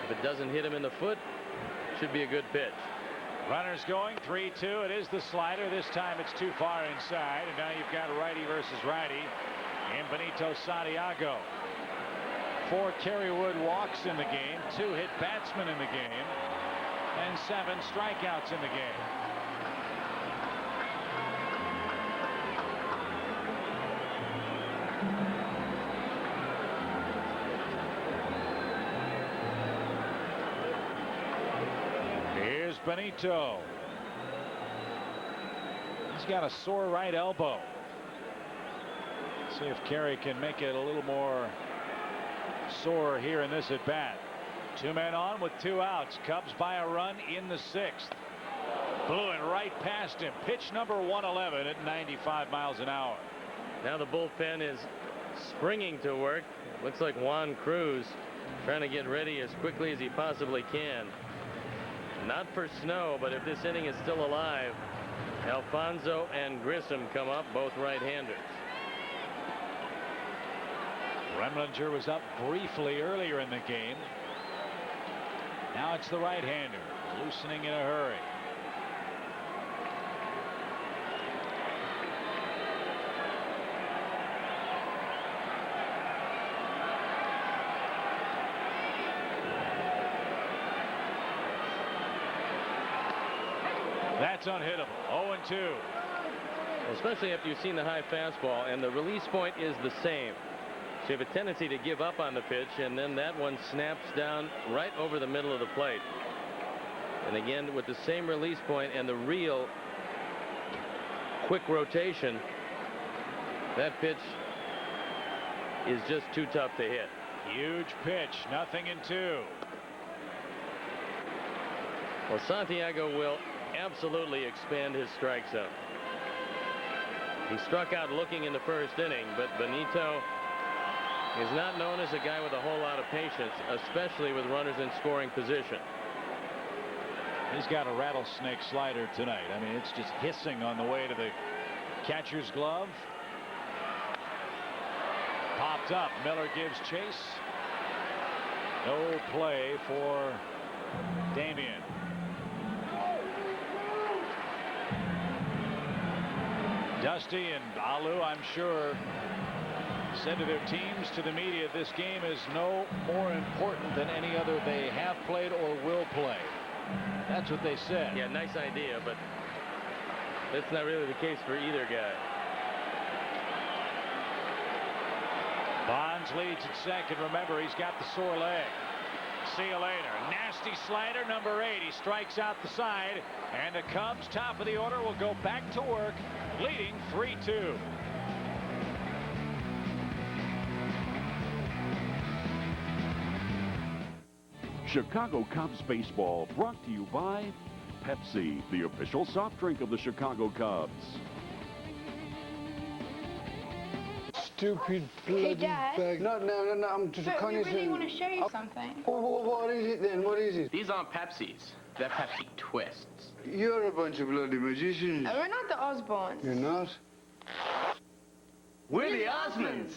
If it doesn't hit him in the foot, should be a good pitch. Runners going, 3-2. It is the slider. This time it's too far inside, and now you've got righty versus righty and Benito Santiago. 4 Kerry Wood walks in the game, 2 hit batsmen in the game, and 7 strikeouts in the game. Here's Benito. He's got a sore right elbow. See if Kerry can make it a little more sore here in this at bat. 2 men on with 2 outs. Cubs by a run in the 6th. Blew it right past him. Pitch number 111 at 95 miles an hour. Now the bullpen is springing to work. Looks like Juan Cruz trying to get ready as quickly as he possibly can. Not for Snow, but if this inning is still alive, Alfonso and Grissom come up, both right-handers. Remlinger was up briefly earlier in the game. Now it's the right-hander, loosening in a hurry. That's unhittable. 0-2. especially after you've seen the high fastball, and the release point is the same. So you have a tendency to give up on the pitch, and then that one snaps down right over the middle of the plate. And again, with the same release point and the real quick rotation, that pitch is just too tough to hit. Huge pitch, 0-2. Well, Santiago will absolutely expand his strike zone. He struck out looking in the first inning, but Benito is not known as a guy with a whole lot of patience, especially with runners in scoring position. He's got a rattlesnake slider tonight. I mean, it's just hissing on the way to the catcher's glove. Popped up. Miller gives chase. No play for Damian. Dusty and Alou, I'm sure, said to their teams, to the media, this game is no more important than any other they have played or will play. That's what they said. Yeah, nice idea, but that's not really the case for either guy. Bonds leads at second. Remember, he's got the sore leg. See you later. Nasty slider, number 8. He strikes out the side, and the Cubs, top of the order, will go back to work, leading 3-2. Chicago Cubs baseball brought to you by Pepsi, the official soft drink of the Chicago Cubs. Stupid bloody Dad. bag. No, I'm just But we really want to show you something. What is it then? What is it? These aren't Pepsis. They're Pepsi Twists. You're a bunch of bloody magicians. We're not the Osbournes. You're not? We're the Osmonds.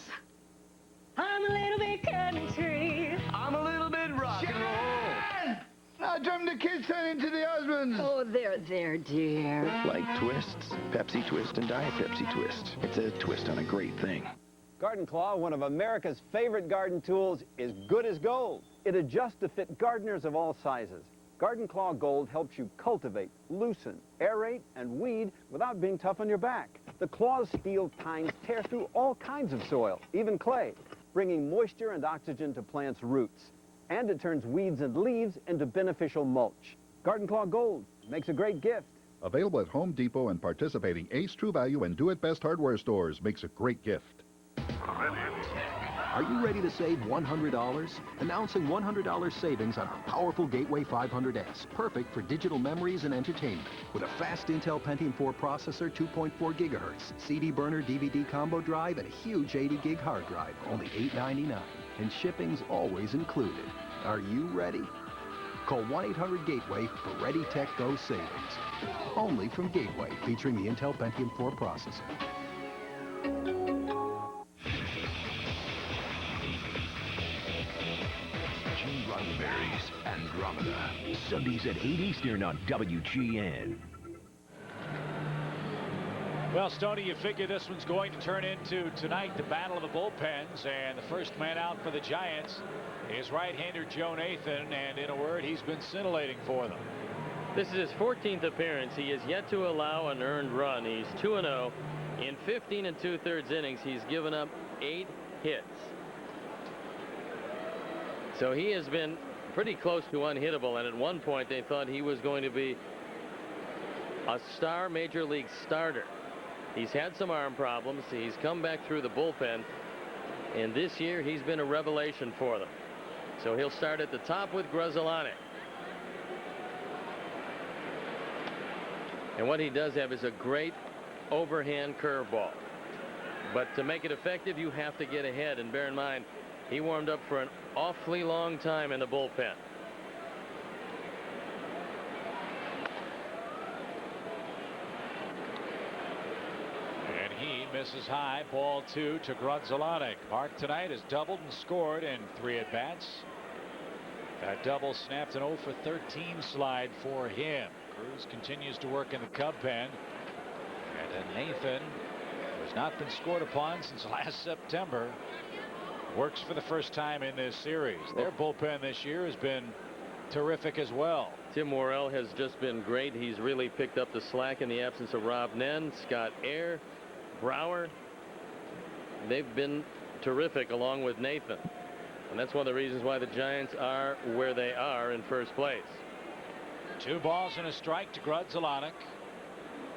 I'm a little bit country. I'm a little bit rock and roll. I dreamt the kids turned into the Osmonds. Oh, there, dear. Like twists, Pepsi Twist and Diet Pepsi Twist. It's a twist on a great thing. Garden Claw, one of America's favorite garden tools, is good as gold. It adjusts to fit gardeners of all sizes. Garden Claw Gold helps you cultivate, loosen, aerate, and weed without being tough on your back. The claw's steel tines tear through all kinds of soil, even clay, bringing moisture and oxygen to plants' roots. And it turns weeds and leaves into beneficial mulch. Garden Claw Gold makes a great gift. Available at Home Depot and participating Ace True Value and Do It Best hardware stores, makes a great gift. Are you ready to save $100? Announcing $100 savings on our powerful Gateway 500S, perfect for digital memories and entertainment. With a fast Intel Pentium 4 processor, 2.4 gigahertz, CD burner, DVD combo drive, and a huge 80 gig hard drive, only $8.99. And shipping's always included. Are you ready? Call 1-800-GATEWAY for Ready Tech Go savings. Only from Gateway, featuring the Intel Pentium 4 processor. Roddenberry's Andromeda. Sundays at 8 Eastern on WGN. Well, Stoney, you figure this one's going to turn into tonight the battle of the bullpens, and the first man out for the Giants is right-hander Joe Nathan, and in a word, he's been scintillating for them. This is his 14th appearance. He has yet to allow an earned run. He's 2-0. In 15 2/3 innings, he's given up 8 hits. So he has been pretty close to unhittable, and at one point they thought he was going to be a star major league starter. He's had some arm problems. He's come back through the bullpen, and this year he's been a revelation for them. So he'll start at the top with Gruzzolani. And what he does have is a great overhand curveball. But to make it effective, you have to get ahead, and bear in mind, he warmed up for an awfully long time in the bullpen. And he misses high, ball 2 to Gruzzolani. Mark tonight has doubled and scored in 3 at-bats. That double snapped an 0 for 13 slide for him. Cruz continues to work in the Cub pen. And then Nathan, who has not been scored upon since last September, works for the first time in this series. Their bullpen this year has been terrific as well. Tim Worrell has just been great. He's really picked up the slack in the absence of Rob Nen, Scott Air, Brower. They've been terrific along with Nathan. And that's one of the reasons why the Giants are where they are in first place. 2 balls and a strike to Grudzielanek.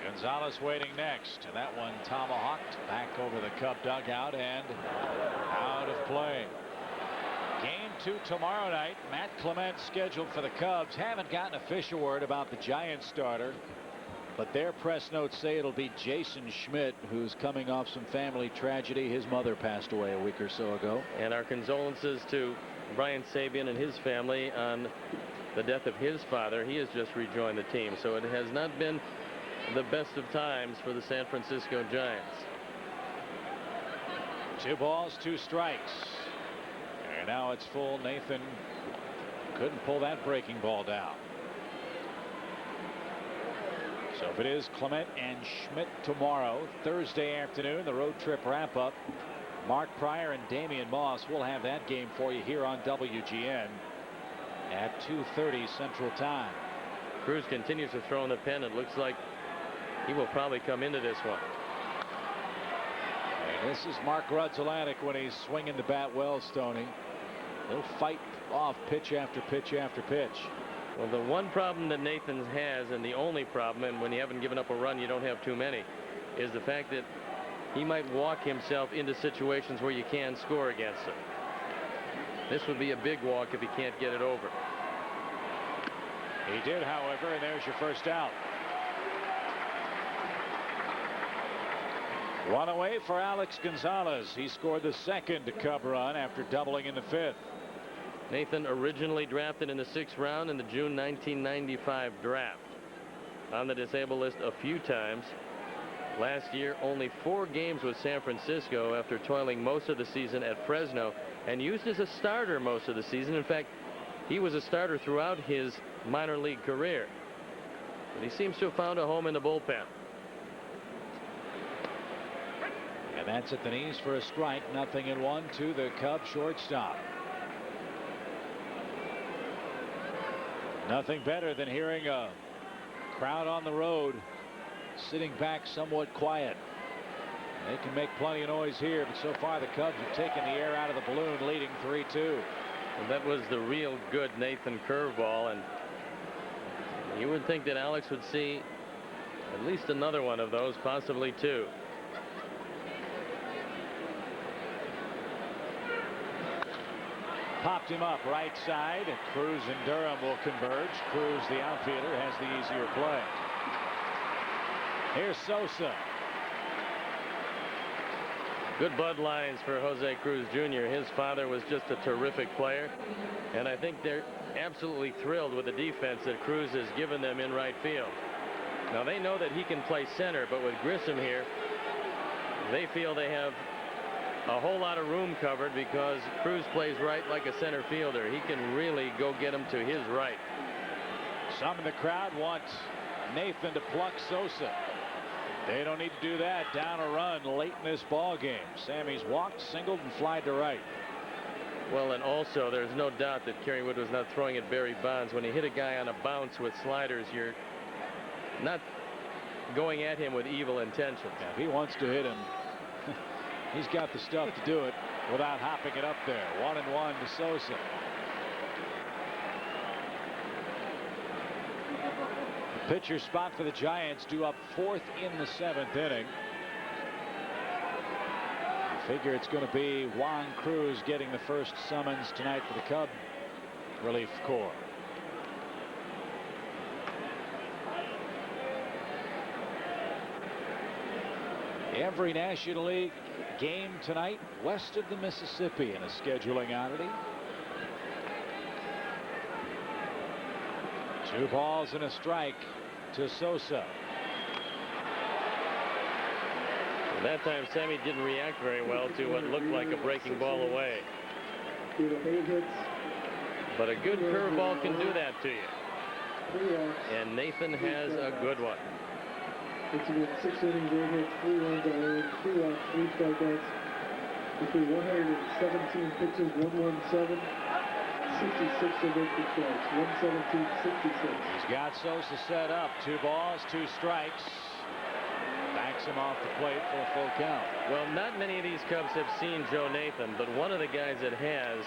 Gonzalez waiting next. And that one tomahawked back over the Cub dugout and out of play. Game 2 tomorrow night. Matt Clement scheduled for the Cubs. Haven't gotten official word about the Giants starter, but their press notes say it'll be Jason Schmidt, who's coming off some family tragedy. His mother passed away a week or so ago. And our condolences to Brian Sabian and his family on the death of his father. He has just rejoined the team, so it has not been the best of times for the San Francisco Giants. 2 balls, 2 strikes. And now it's full. Nathan couldn't pull that breaking ball down. So if it is Clement and Schmidt tomorrow, Thursday afternoon, the road trip wrap up. Mark Pryor and Damian Moss will have that game for you here on WGN at 2:30 Central Time. Cruz continues to throw in the pen. It looks like he will probably come into this one. And this is Mark Grudzielanek when he's swinging the bat well, Stoney. He'll fight off pitch after pitch after pitch. Well, the one problem that Nathan has, and the only problem, and when you haven't given up a run, you don't have too many, is the fact that he might walk himself into situations where you can score against him. This would be a big walk if he can't get it over. He did, however, and there's your first out. One away for Alex Gonzalez. He scored the second Cub run after doubling in the 5th. Nathan originally drafted in the 6th round in the June 1995 draft. On the disabled list a few times. Last year, only 4 games with San Francisco after toiling most of the season at Fresno, and used as a starter most of the season. In fact, he was a starter throughout his minor league career. But he seems to have found a home in the bullpen. And that's at the knees for a strike. 0-1 to the Cub shortstop. Nothing better than hearing a crowd on the road sitting back somewhat quiet. They can make plenty of noise here, but so far the Cubs have taken the air out of the balloon, leading 3-2. Well, that was the real good Nathan curveball, and you would think that Alex would see at least another one of those, possibly 2. Popped him up right side, and Cruz and Durham will converge. Cruz, the outfielder, has the easier play. Here's Sosa. Good bloodlines for Jose Cruz Jr. His father was just a terrific player, and I think they're absolutely thrilled with the defense that Cruz has given them in right field. Now they know that he can play center, but with Grissom here, they feel they have a whole lot of room covered because Cruz plays right like a center fielder. He can really go get him to his right. Some in the crowd want Nathan to pluck Sosa. They don't need to do that. Down a run late in this ball game. Sammy's walked, singled, and flied to right. Well, and also there's no doubt that Kerry Wood was not throwing at Barry Bonds. When you hit a guy on a bounce with sliders, you're not going at him with evil intentions. Yeah, if he wants to hit him, he's got the stuff to do it without hopping it up there. 1-1 to Sosa. The pitcher spot for the Giants due up 4th in the 7th inning. I figure it's going to be Juan Cruz getting the first summons tonight for the Cub relief corps. Every National League game tonight west of the Mississippi in a scheduling oddity. 2 balls and a strike to Sosa. And that time Sammy didn't react very well to what looked like a breaking ball away. But a good curveball can do that to you. And Nathan has a good one. It's been 6 innings, 8 hits, 3 runs allowed, 2 outs, 3 strikeouts. Between 117 pitches, 117, 66 to make the strikes. 117-66. He's got Sosa set up. 2 balls, 2 strikes. Backs him off the plate for a full count. Well, not many of these Cubs have seen Joe Nathan, but one of the guys that has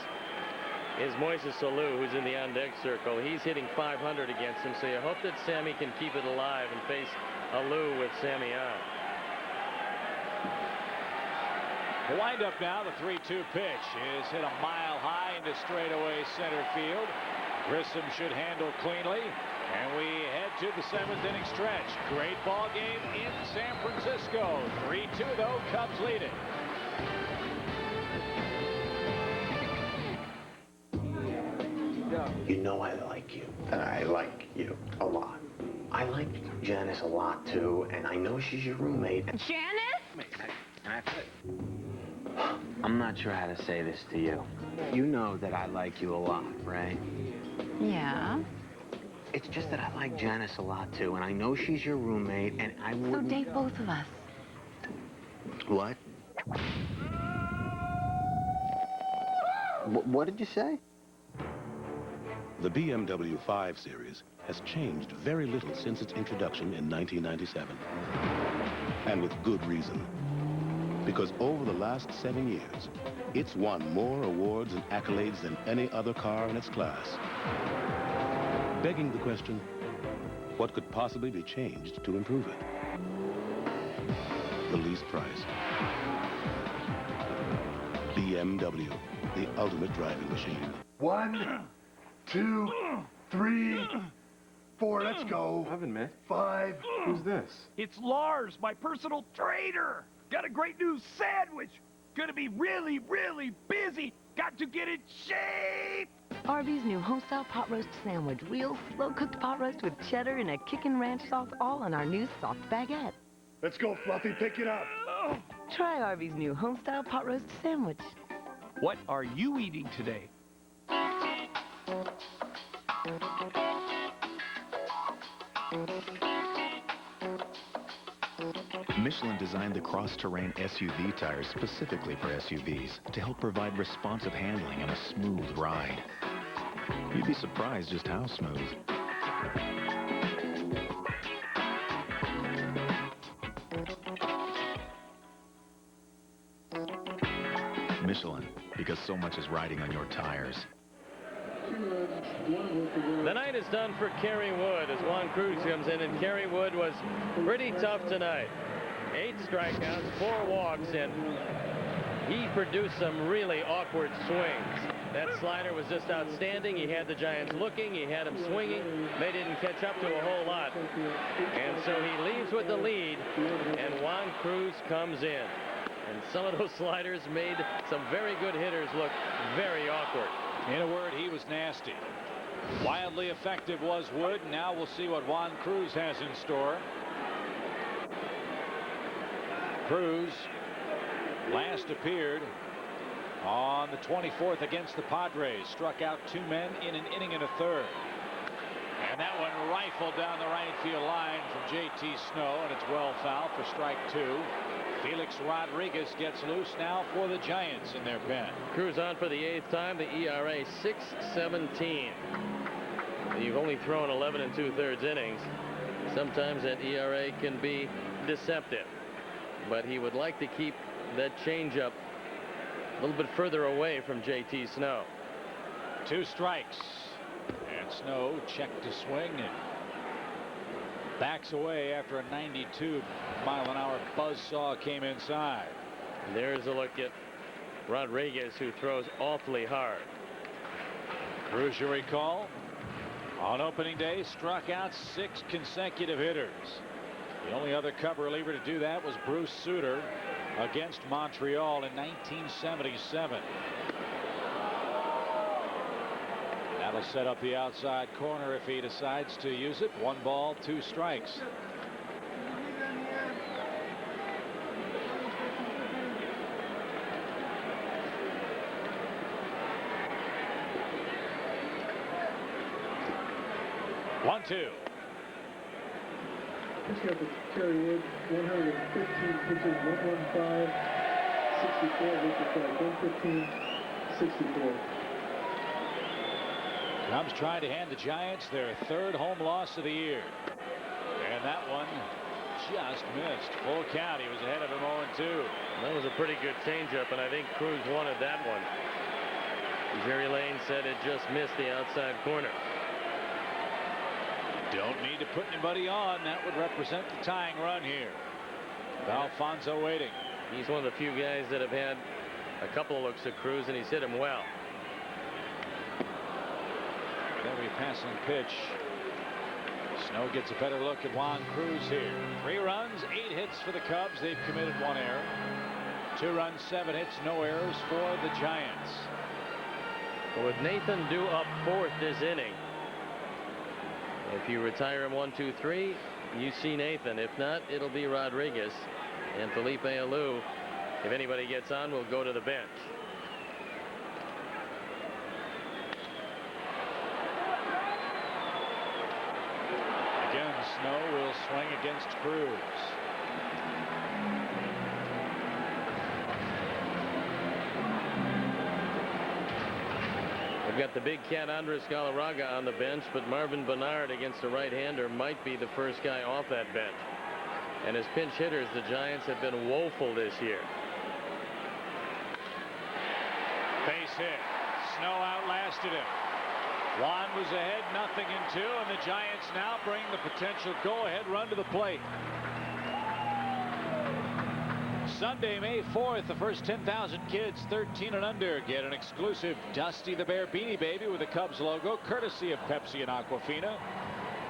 is Moises Alou, who's in the on-deck circle. He's hitting .500 against him, so you hope that Sammy can keep it alive and face Alou with Sammy on. The windup now, the 3-2 pitch is hit a mile high into straightaway center field. Grissom should handle cleanly. And we head to the 7th inning stretch. Great ball game in San Francisco. 3-2 though, Cubs lead it. You know I like you, and I like you a lot. I like Janice a lot too, and I know she's your roommate. Janice? I'm not sure how to say this to you. You know that I like you a lot, right? Yeah. It's just that I like Janice a lot too, and I know she's your roommate, and I wouldn't... So date both of us. What? What did you say? The BMW 5 Series has changed very little since its introduction in 1997. And with good reason. Because over the last 7 years, it's won more awards and accolades than any other car in its class. Begging the question, what could possibly be changed to improve it? The least price. BMW, the ultimate driving machine. 1, 2, 3, 4, let's go. 5. Who's this? It's Lars, my personal trainer. Got a great new sandwich. Gonna be really, really busy. Got to get in shape. Arby's new home-style pot roast sandwich. Real slow-cooked pot roast with cheddar and a kickin' ranch sauce, all on our new soft baguette. Let's go, Fluffy, pick it up. Try Arby's new home-style pot roast sandwich. What are you eating today? Michelin designed the cross-terrain SUV tires specifically for SUVs to help provide responsive handling and a smooth ride. You'd be surprised just how smooth. Michelin, because so much is riding on your tires. The night is done for Kerry Wood as Juan Cruz comes in, and Kerry Wood was pretty tough tonight. 8 strikeouts, 4 walks, and he produced some really awkward swings. That slider was just outstanding. He had the Giants looking. He had them swinging. They didn't catch up to a whole lot. And so he leaves with the lead, and Juan Cruz comes in. And some of those sliders made some very good hitters look very awkward. In a word, he was nasty. Wildly effective was Wood. Now we'll see what Juan Cruz has in store. Cruz last appeared on the 24th against the Padres. Struck out 2 men in an inning and a third. And that one rifled down the right field line from J.T. Snow, and it's well foul for strike 2. Felix Rodriguez gets loose now for the Giants in their pen. Cruz on for the 8th time. The ERA 6.17. You've only thrown 11 2/3 innings. Sometimes that ERA can be deceptive. But he would like to keep that changeup a little bit further away from J.T. Snow. 2 strikes. And Snow checked to swing and backs away after a 92-mile-an-hour buzzsaw came inside. There's a look at Rodriguez, who throws awfully hard. Cruz, you recall, on opening day, struck out 6 consecutive hitters. The only other Cub reliever to do that was Bruce Sutter against Montreal in 1977. That'll set up the outside corner if he decides to use it. 1 ball, 2 strikes. One, 2. Let's go to Kerry Wood, 115 pitches, 115, 64, 115, 64. Cubs trying to hand the Giants their 3rd home loss of the year. And that one just missed. Full count. He was ahead of him 0-2. That was a pretty good changeup, and I think Cruz wanted that one. Jerry Lane said it just missed the outside corner. Don't need to put anybody on. That would represent the tying run here. With Alfonso waiting. He's one of the few guys that have had a couple of looks at Cruz, and he's hit him well. Every passing pitch. Snow gets a better look at Juan Cruz here. 3 runs, 8 hits for the Cubs. They've committed 1 error. 2 runs, 7 hits, no errors for the Giants. Well, with Nathan due up 4th this inning, if you retire him 1, 2, 3, you see Nathan. If not, it'll be Rodriguez. And Felipe Alou, if anybody gets on, will go to the bench. Again, Snow will swing against Cruz. We've got the big cat Andres Galarraga on the bench, but Marvin Bernard against a right-hander might be the first guy off that bench. And as pinch hitters, the Giants have been woeful this year. Base hit. Snow outlasted him. Juan was ahead, 0-2, and the Giants now bring the potential go-ahead run to the plate. Sunday, May 4th, the first 10,000 kids 13 and under get an exclusive Dusty the Bear Beanie Baby with the Cubs logo, courtesy of Pepsi and Aquafina.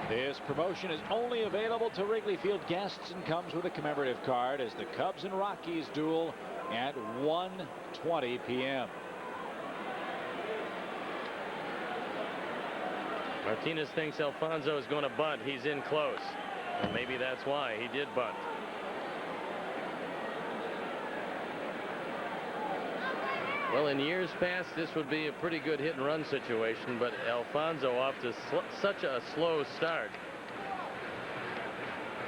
This promotion is only available to Wrigley Field guests and comes with a commemorative card as the Cubs and Rockies duel at 1:20 p.m. Martinez thinks Alfonso is going to bunt. He's in close. And maybe that's why he did bunt. Well, in years past, this would be a pretty good hit and run situation, but Alfonso off to such a slow start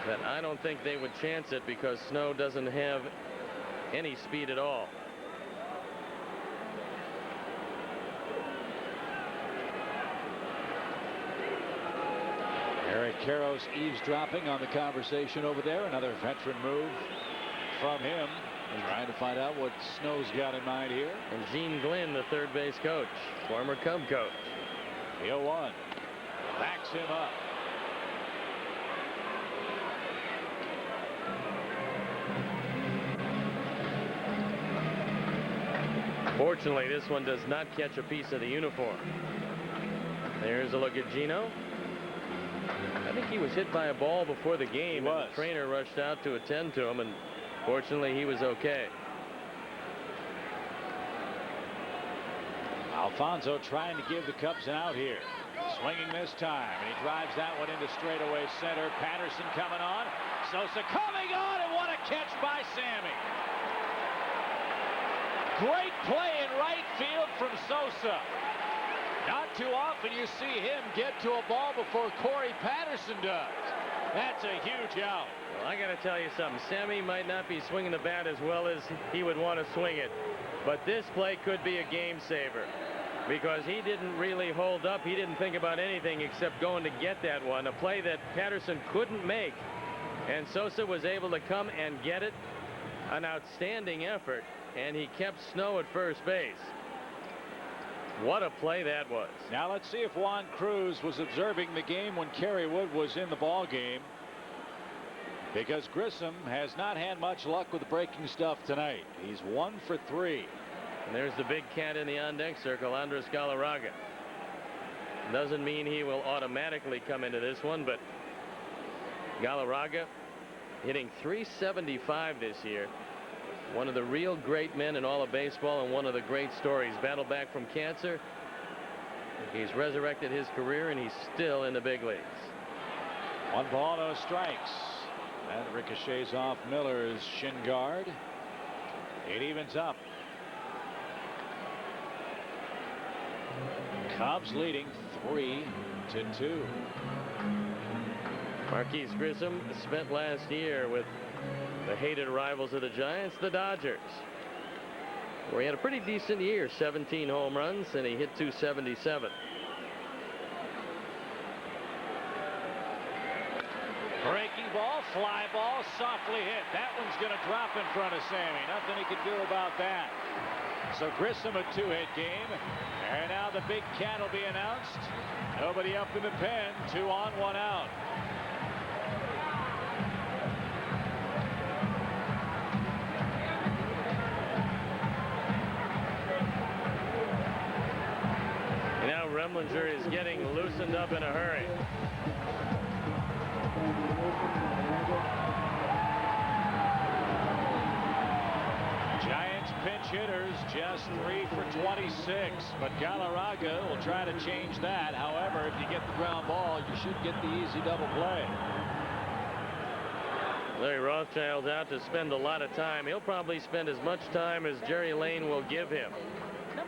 that I don't think they would chance it because Snow doesn't have any speed at all. Eric Karros eavesdropping on the conversation over there. Another veteran move from him. Trying to find out what Snow's got in mind here. And Gene Glynn, the third base coach, former Cub coach. The 0-1 backs him up. Fortunately, this one does not catch a piece of the uniform. There's a look at Gino. I think he was hit by a ball before the game, and the trainer rushed out to attend to him, and fortunately he was okay. Alfonso trying to give the Cubs an out here. Swinging this time, and he drives that one into straightaway center. Patterson coming on. Sosa coming on, and what a catch by Sammy. Great play in right field from Sosa. Not too often you see him get to a ball before Corey Patterson does. That's a huge out. Well, I got to tell you something. Sammy might not be swinging the bat as well as he would want to swing it, but this play could be a game saver because he didn't really hold up. He didn't think about anything except going to get that one, a play that Patterson couldn't make, and Sosa was able to come and get it. An outstanding effort, and he kept Snow at first base. What a play that was. Now let's see if Juan Cruz was observing the game when Kerry Wood was in the ball game, because Grissom has not had much luck with the breaking stuff tonight. He's 1 for 3. And there's the big cat in the on-deck circle, Andres Galarraga. Doesn't mean he will automatically come into this one, but Galarraga hitting .375 this year. One of the real great men in all of baseball and one of the great stories. Battled back from cancer. He's resurrected his career and he's still in the big leagues. 1 ball, no strikes. That ricochets off Miller's shin guard. It evens up. Cubs leading 3-2. Marquise Grissom spent last year with the hated rivals of the Giants, the Dodgers, where he had a pretty decent year, 17 home runs, and he hit .277. ball, fly ball, softly hit. That one's going to drop in front of Sammy. Nothing he could do about that. So Grissom a 2-hit game. And now the big cat will be announced. Nobody up in the pen. 2 on, 1 out. And now Remlinger is getting loosened up in a hurry. Giants pinch hitters just 3 for 26, but Galarraga will try to change that. However, if you get the ground ball, you should get the easy double play. Larry Rothschild's out to spend a lot of time. He'll probably spend as much time as Jerry Lane will give him.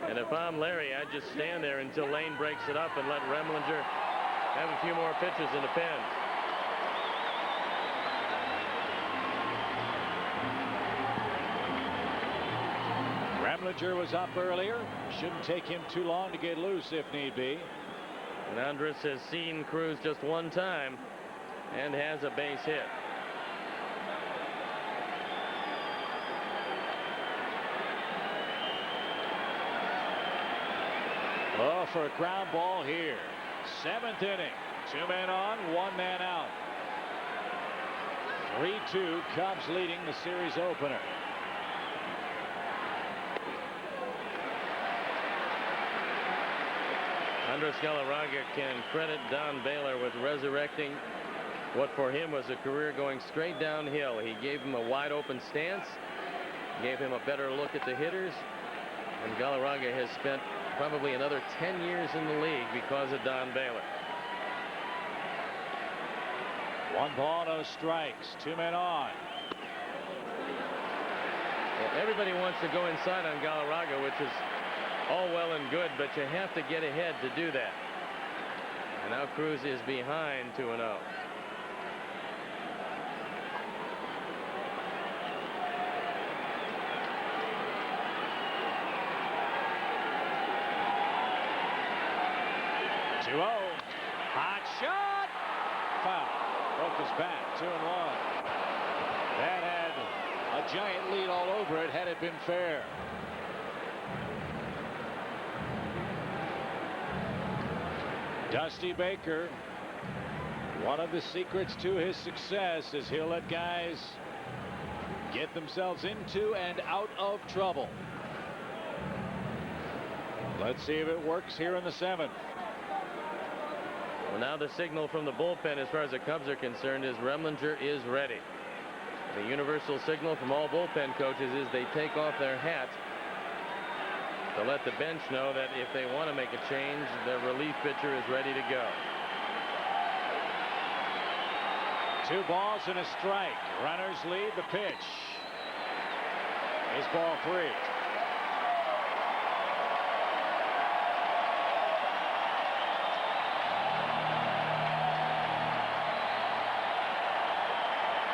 And if I'm Larry, I'd just stand there until Lane breaks it up and let Remlinger have a few more pitches in the pen. Remlinger was up earlier. Shouldn't take him too long to get loose if need be. And Andrus has seen Cruz just one time and has a base hit. Oh, for a ground ball here. 7th inning. 2 men on, 1 man out. 3-2, Cubs leading the series opener. Andrus Galarraga can credit Don Baylor with resurrecting what for him was a career going straight downhill. He gave him a wide open stance, gave him a better look at the hitters, and Galarraga has spent probably another 10 years in the league because of Don Baylor. 1 ball, no strikes. 2 men on. Well, everybody wants to go inside on Galarraga, which is all well and good, but you have to get ahead to do that. And now Cruz is behind 2-0. Hot shot. Foul. Broke his bat. 2-1. That had a giant lead all over it had it been fair. Dusty Baker, one of the secrets to his success is he'll let guys get themselves into and out of trouble. Let's see if it works here in the 7th. Well, now the signal from the bullpen as far as the Cubs are concerned is Remlinger is ready. The universal signal from all bullpen coaches is they take off their hat to let the bench know that if they want to make a change, their relief pitcher is ready to go. 2 balls and a strike. Runners lead. The pitch is ball 3.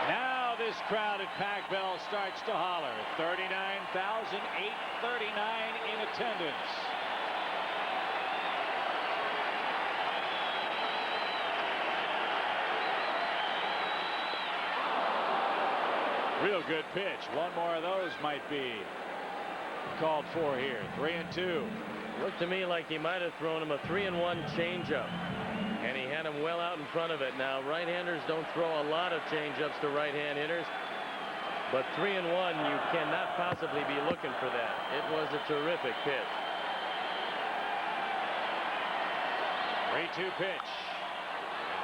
Now this crowd at Pac Bell starts to holler. 39,839 in attendance. Real good pitch. One more of those might be called for here. 3-2. Looked to me like he might have thrown him a 3-1 changeup, and he had him well out in front of it. Now right-handers don't throw a lot of changeups to right-hand hitters, but 3-1, you cannot possibly be looking for that. It was a terrific pitch. 3-2 pitch.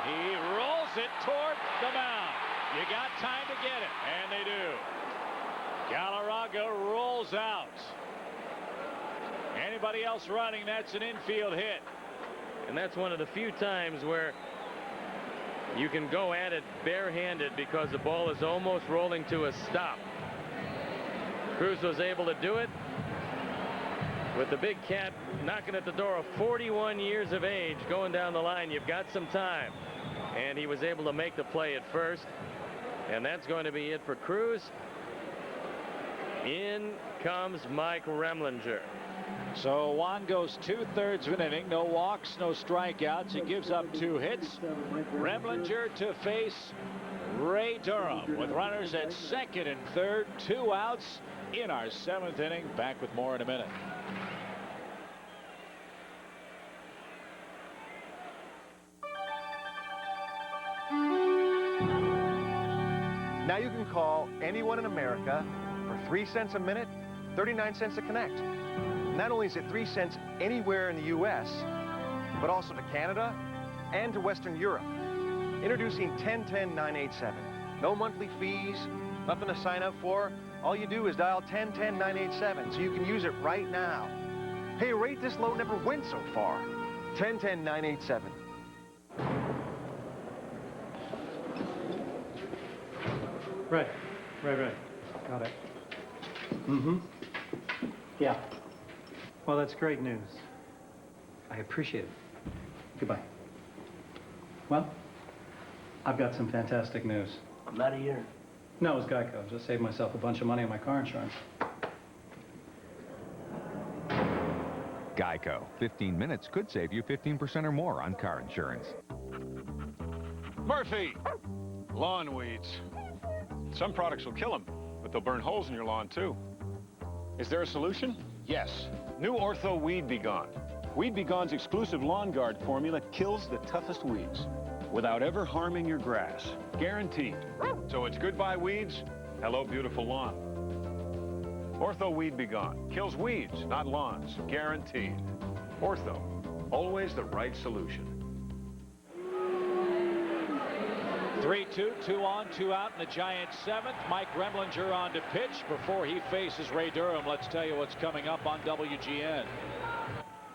He rolls it toward the mound. You got time to get it, and they do. Galarraga rolls out. Anybody else running, that's an infield hit. And that's one of the few times where you can go at it barehanded because the ball is almost rolling to a stop. Cruz was able to do it with the big cat knocking at the door of 41 years of age going down the line. You've got some time. And he was able to make the play at first. And that's going to be it for Cruz. In comes Mike Remlinger. So Juan goes 2/3 of an inning. No walks, no strikeouts. He gives up 2 hits. Remlinger to face Ray Durham with runners at second and third. 2 outs in our 7th inning. Back with more in a minute. Now you can call anyone in America for 3 cents a minute, 39 cents to connect. Not only is it 3 cents anywhere in the U.S., but also to Canada and to Western Europe. Introducing 1010-987. No monthly fees, nothing to sign up for. All you do is dial 1010-987, so you can use it right now. Hey, rate this low never went so far. 1010-987. Right. Got it. Mm-hmm. Yeah. Well, that's great news. I appreciate it. Goodbye. Well, I've got some fantastic news. I'm not here. No, it was Geico. Just saved myself a bunch of money on my car insurance. Geico. 15 minutes could save you 15% or more on car insurance. Murphy! Lawn weeds. Some products will kill them, but they'll burn holes in your lawn, too. Is there a solution? Yes. New Ortho Weed Be Gone. Weed Be Gone's exclusive Lawn Guard formula kills the toughest weeds without ever harming your grass. Guaranteed. So it's goodbye weeds, hello beautiful lawn. Ortho Weed Be Gone. Kills weeds, not lawns. Guaranteed. Ortho. Always the right solution. 3-2, 2 on, 2 out in the Giants' 7th. Mike Remlinger on to pitch before he faces Ray Durham. Let's tell you what's coming up on WGN.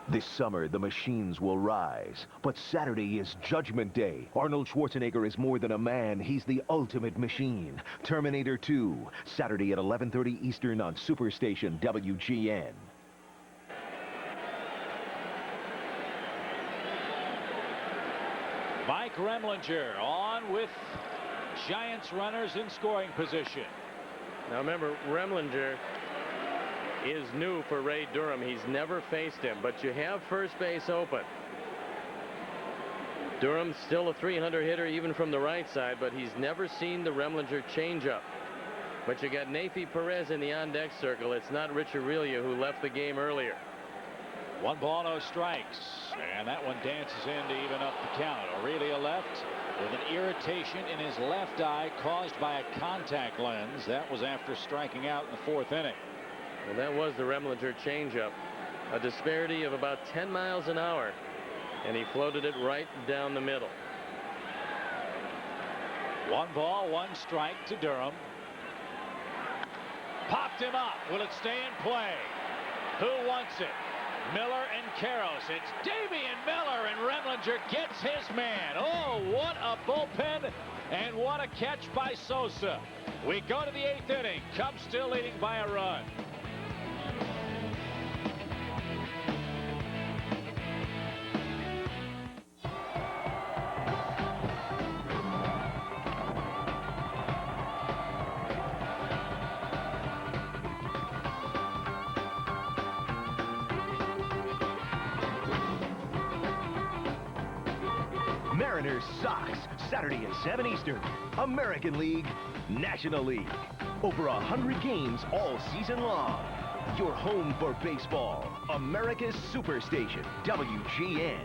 This summer, the machines will rise. But Saturday is Judgment Day. Arnold Schwarzenegger is more than a man. He's the ultimate machine. Terminator 2, Saturday at 11:30 Eastern on Superstation WGN. Mike Remlinger on with Giants runners in scoring position. Now remember, Remlinger is new for Ray Durham. He's never faced him, but you have first base open. Durham's still a 300 hitter even from the right side, but he's never seen the Remlinger changeup. But you got Nafi Perez in the on-deck circle. It's not Rich Aurelia who left the game earlier. 1 ball, no strikes. And that one dances in to even up the count. Aurelia left with an irritation in his left eye caused by a contact lens. That was after striking out in the 4th inning. Well, that was the Remlinger changeup. A disparity of about 10 miles an hour. And he floated it right down the middle. 1 ball, 1 strike to Durham. Popped him up. Will it stay in play? Who wants it? Miller and Karros. It's Damian Miller, and Remlinger gets his man. Oh, what a bullpen, and what a catch by Sosa. We go to the 8th inning. Cubs still leading by a run. Mariners Sox, Saturday at 7 Eastern. American League, National League. Over 100 games all season long. Your home for baseball. America's Superstation, WGN.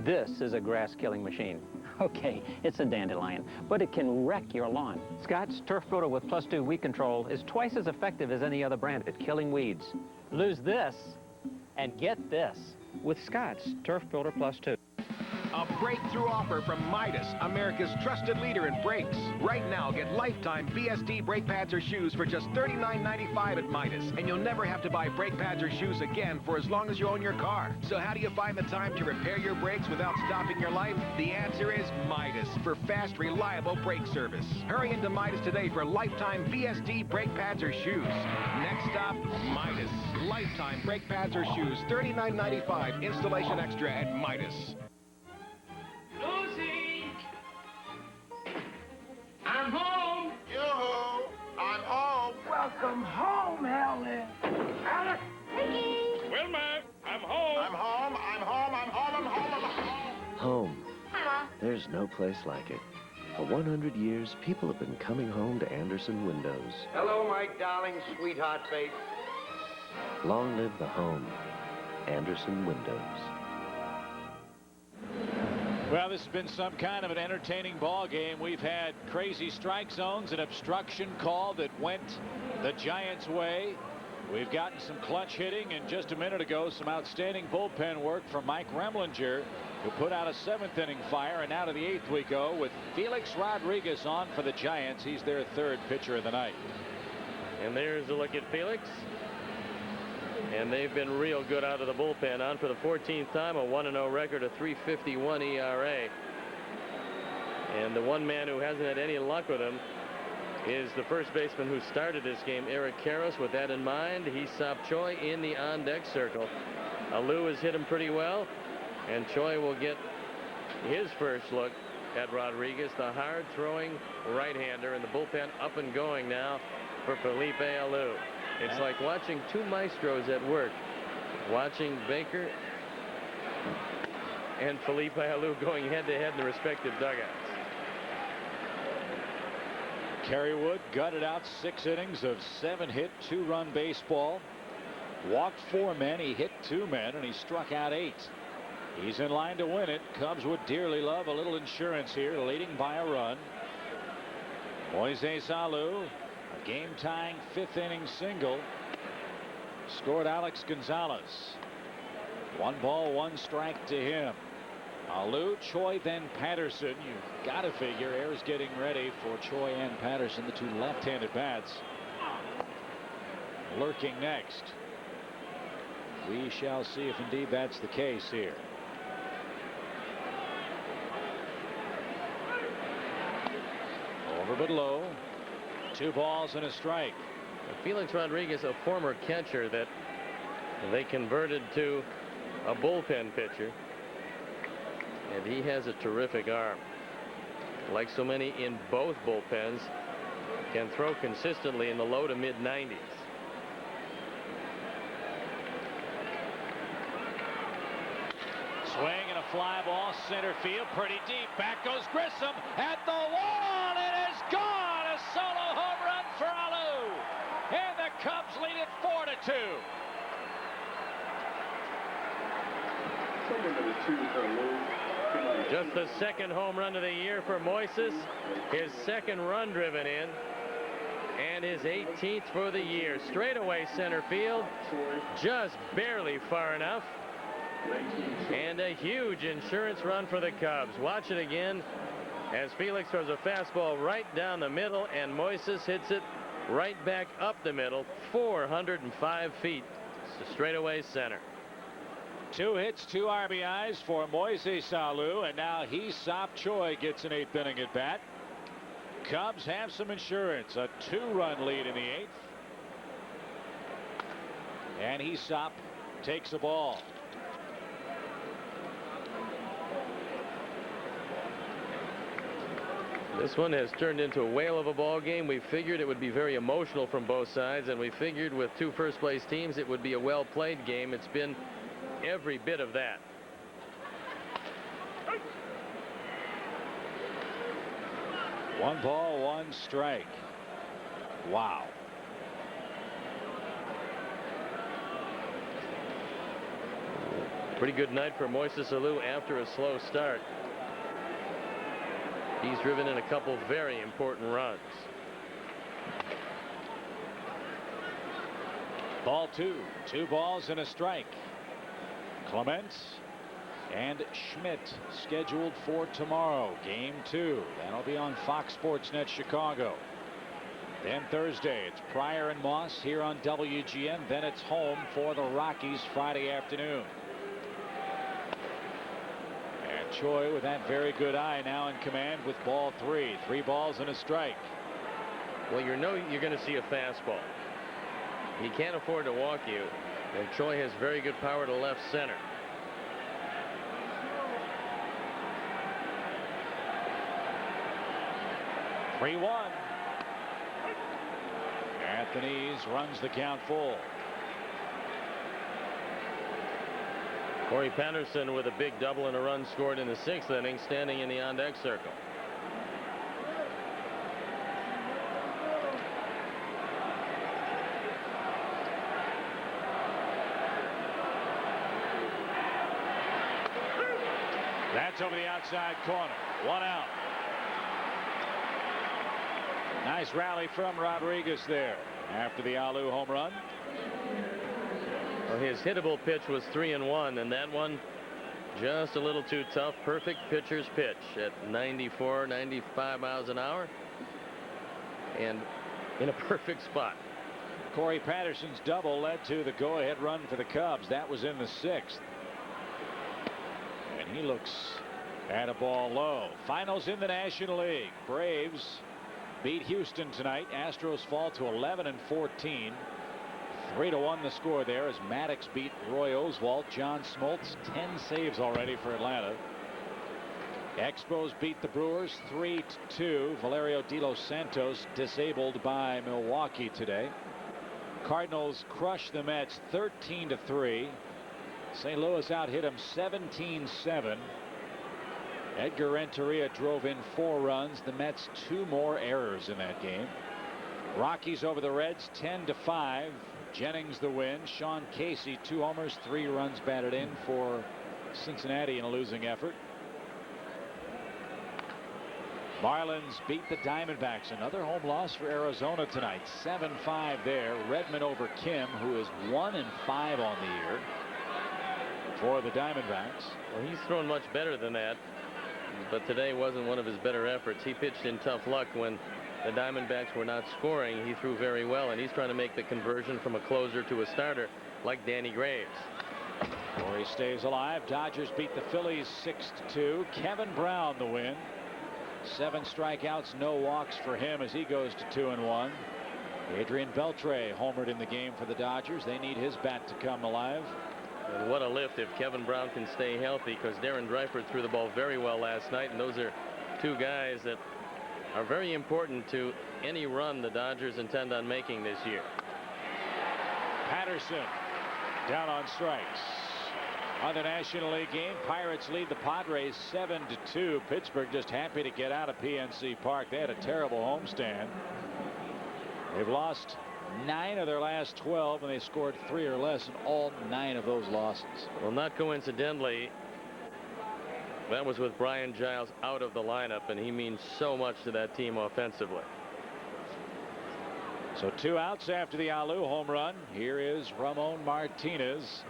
This is a grass-killing machine. Okay, it's a dandelion, but it can wreck your lawn. Scott's Turf Builder with +2 weed control is twice as effective as any other brand at killing weeds. Lose this and get this with Scott's Turf Builder +2. A breakthrough offer from Midas, America's trusted leader in brakes. Right now, get lifetime BSD brake pads or shoes for just $39.95 at Midas. And you'll never have to buy brake pads or shoes again for as long as you own your car. So how do you find the time to repair your brakes without stopping your life? The answer is Midas for fast, reliable brake service. Hurry into Midas today for lifetime BSD brake pads or shoes. Next stop, Midas. Lifetime brake pads or shoes, $39.95. Installation extra at Midas. Lucy! I'm home! Yoo-hoo! I'm home! Welcome home, Helen! Alice! Mickey! Home. There's no place like it. For 100 years, people have been coming home to Anderson Windows. Hello, my darling sweetheart face. Long live the home. Anderson Windows. Well, this has been some kind of an entertaining ball game. We've had crazy strike zones, an obstruction call that went the Giants' way. We've gotten some clutch hitting, and just a minute ago, some outstanding bullpen work from Mike Remlinger, who put out a 7th inning fire. And now to the 8th we go with Felix Rodriguez on for the Giants. He's their 3rd pitcher of the night. And there's a look at Felix. And they've been real good out of the bullpen. On for the 14th time, a 1-0 record, a 3.51 ERA. And the one man who hasn't had any luck with him is the first baseman who started this game, Eric Karros. With that in mind, he stopped Choi in the on-deck circle. Alou has hit him pretty well, and Choi will get his first look at Rodriguez, the hard-throwing right-hander, and the bullpen up and going now for Felipe Alou. It's like watching two maestros at work, watching Baker and Felipe Alou going head-to-head in the respective dugouts. Kerry Wood gutted out 6 innings of 7-hit, 2-run baseball. Walked 4 men, he hit 2 men, and he struck out 8. He's in line to win it. Cubs would dearly love a little insurance here, leading by a run. Moises Alou, a game-tying 5th inning single, scored Alex Gonzalez. 1 ball, 1 strike to him. Alou, Choi, then Patterson. You've got to figure Ayers getting ready for Choi and Patterson, the 2 left-handed bats. Lurking next. We shall see if indeed that's the case here. Over but low. 2 balls and a strike. Felix Rodriguez, a former catcher that they converted to a bullpen pitcher. And he has a terrific arm. Like so many in both bullpens, can throw consistently in the low to mid-90s. Swing and a fly ball, center field, pretty deep. Back goes Grissom at the wall. It is gone. A solo home run for Alou. And the Cubs lead it 4-2. Just the 2nd home run of the year for Moises. His 2nd run driven in. And his 18th for the year. Straightaway center field. Just barely far enough. And a huge insurance run for the Cubs. Watch it again as Felix throws a fastball right down the middle, and Moises hits it right back up the middle, 405 feet to straightaway center. 2 hits, 2 RBIs for Moises Alou, and now Hee-Sop Choi gets an 8th inning at bat. Cubs have some insurance, a 2-run lead in the 8th. And Hee-Sop takes a ball. This one has turned into a whale of a ball game. We figured it would be very emotional from both sides, and we figured with 2 first-place teams it would be a well-played game. It's been every bit of that. One ball, 1 strike. Wow. Pretty good night for Moises Alou after a slow start. He's driven in a couple very important runs. Ball 2. 2 balls and a strike. Clements and Schmidt scheduled for tomorrow. Game 2. That'll be on Fox Sports Net Chicago. Then Thursday, it's Pryor and Moss here on WGN. Then it's home for the Rockies Friday afternoon. And Choi with that very good eye now in command with ball 3. 3 balls and a strike. Well, you know you're going to see a fastball. He can't afford to walk you. And Choi has very good power to left center. (3-1). Anthony's runs the count full. Corey Patterson with a big double and a run scored in the 6th inning, standing in the on-deck circle. That's over the outside corner. 1 out. Nice rally from Rodriguez there after the Alou home run. Well, his hittable pitch was 3-1, and that one just a little too tough. Perfect pitcher's pitch at 94, 95 miles an hour, and in a perfect spot. Corey Patterson's double led to the go-ahead run for the Cubs. That was in the 6th. And he looks at a ball low. Finals in the National League. Braves beat Houston tonight. Astros fall to 11-14. 3-1 the score there as Maddox beat Roy Oswalt. John Smoltz 10 saves already for Atlanta. Expos beat the Brewers 3-2. Valerio De Los Santos disabled by Milwaukee today. Cardinals crushed the Mets 13-3. St. Louis out-hit them 17-7. Edgar Renteria drove in 4 runs. The Mets 2 more errors in that game. Rockies over the Reds 10-5. Jennings the win. Sean Casey 2 homers, 3 runs batted in for Cincinnati in a losing effort. Marlins beat the Diamondbacks. Another home loss for Arizona tonight. 7-5 there. Redmond over Kim, who is 1-5 on the year for the Diamondbacks. Well, he's thrown much better than that, but today wasn't one of his better efforts. He pitched in tough luck when the Diamondbacks were not scoring. He threw very well, and he's trying to make the conversion from a closer to a starter like Danny Graves. Corey stays alive. Dodgers beat the Phillies 6-2. Kevin Brown the win. 7 strikeouts, no walks for him as he goes to 2-1. Adrian Beltre homered in the game for the Dodgers. They need his bat to come alive. And what a lift if Kevin Brown can stay healthy, because Darren Dreifert threw the ball very well last night, and those are 2 guys that are very important to any run the Dodgers intend on making this year. Patterson down on strikes. On the National League game, Pirates lead the Padres 7-2. Pittsburgh just happy to get out of PNC Park. They had a terrible homestand. They've lost 9 of their last 12, and they scored 3 or less in all 9 of those losses. Well, not coincidentally, that was with Brian Giles out of the lineup, and he means so much to that team offensively. So 2 outs after the Alou home run. Here is Ramon Martinez.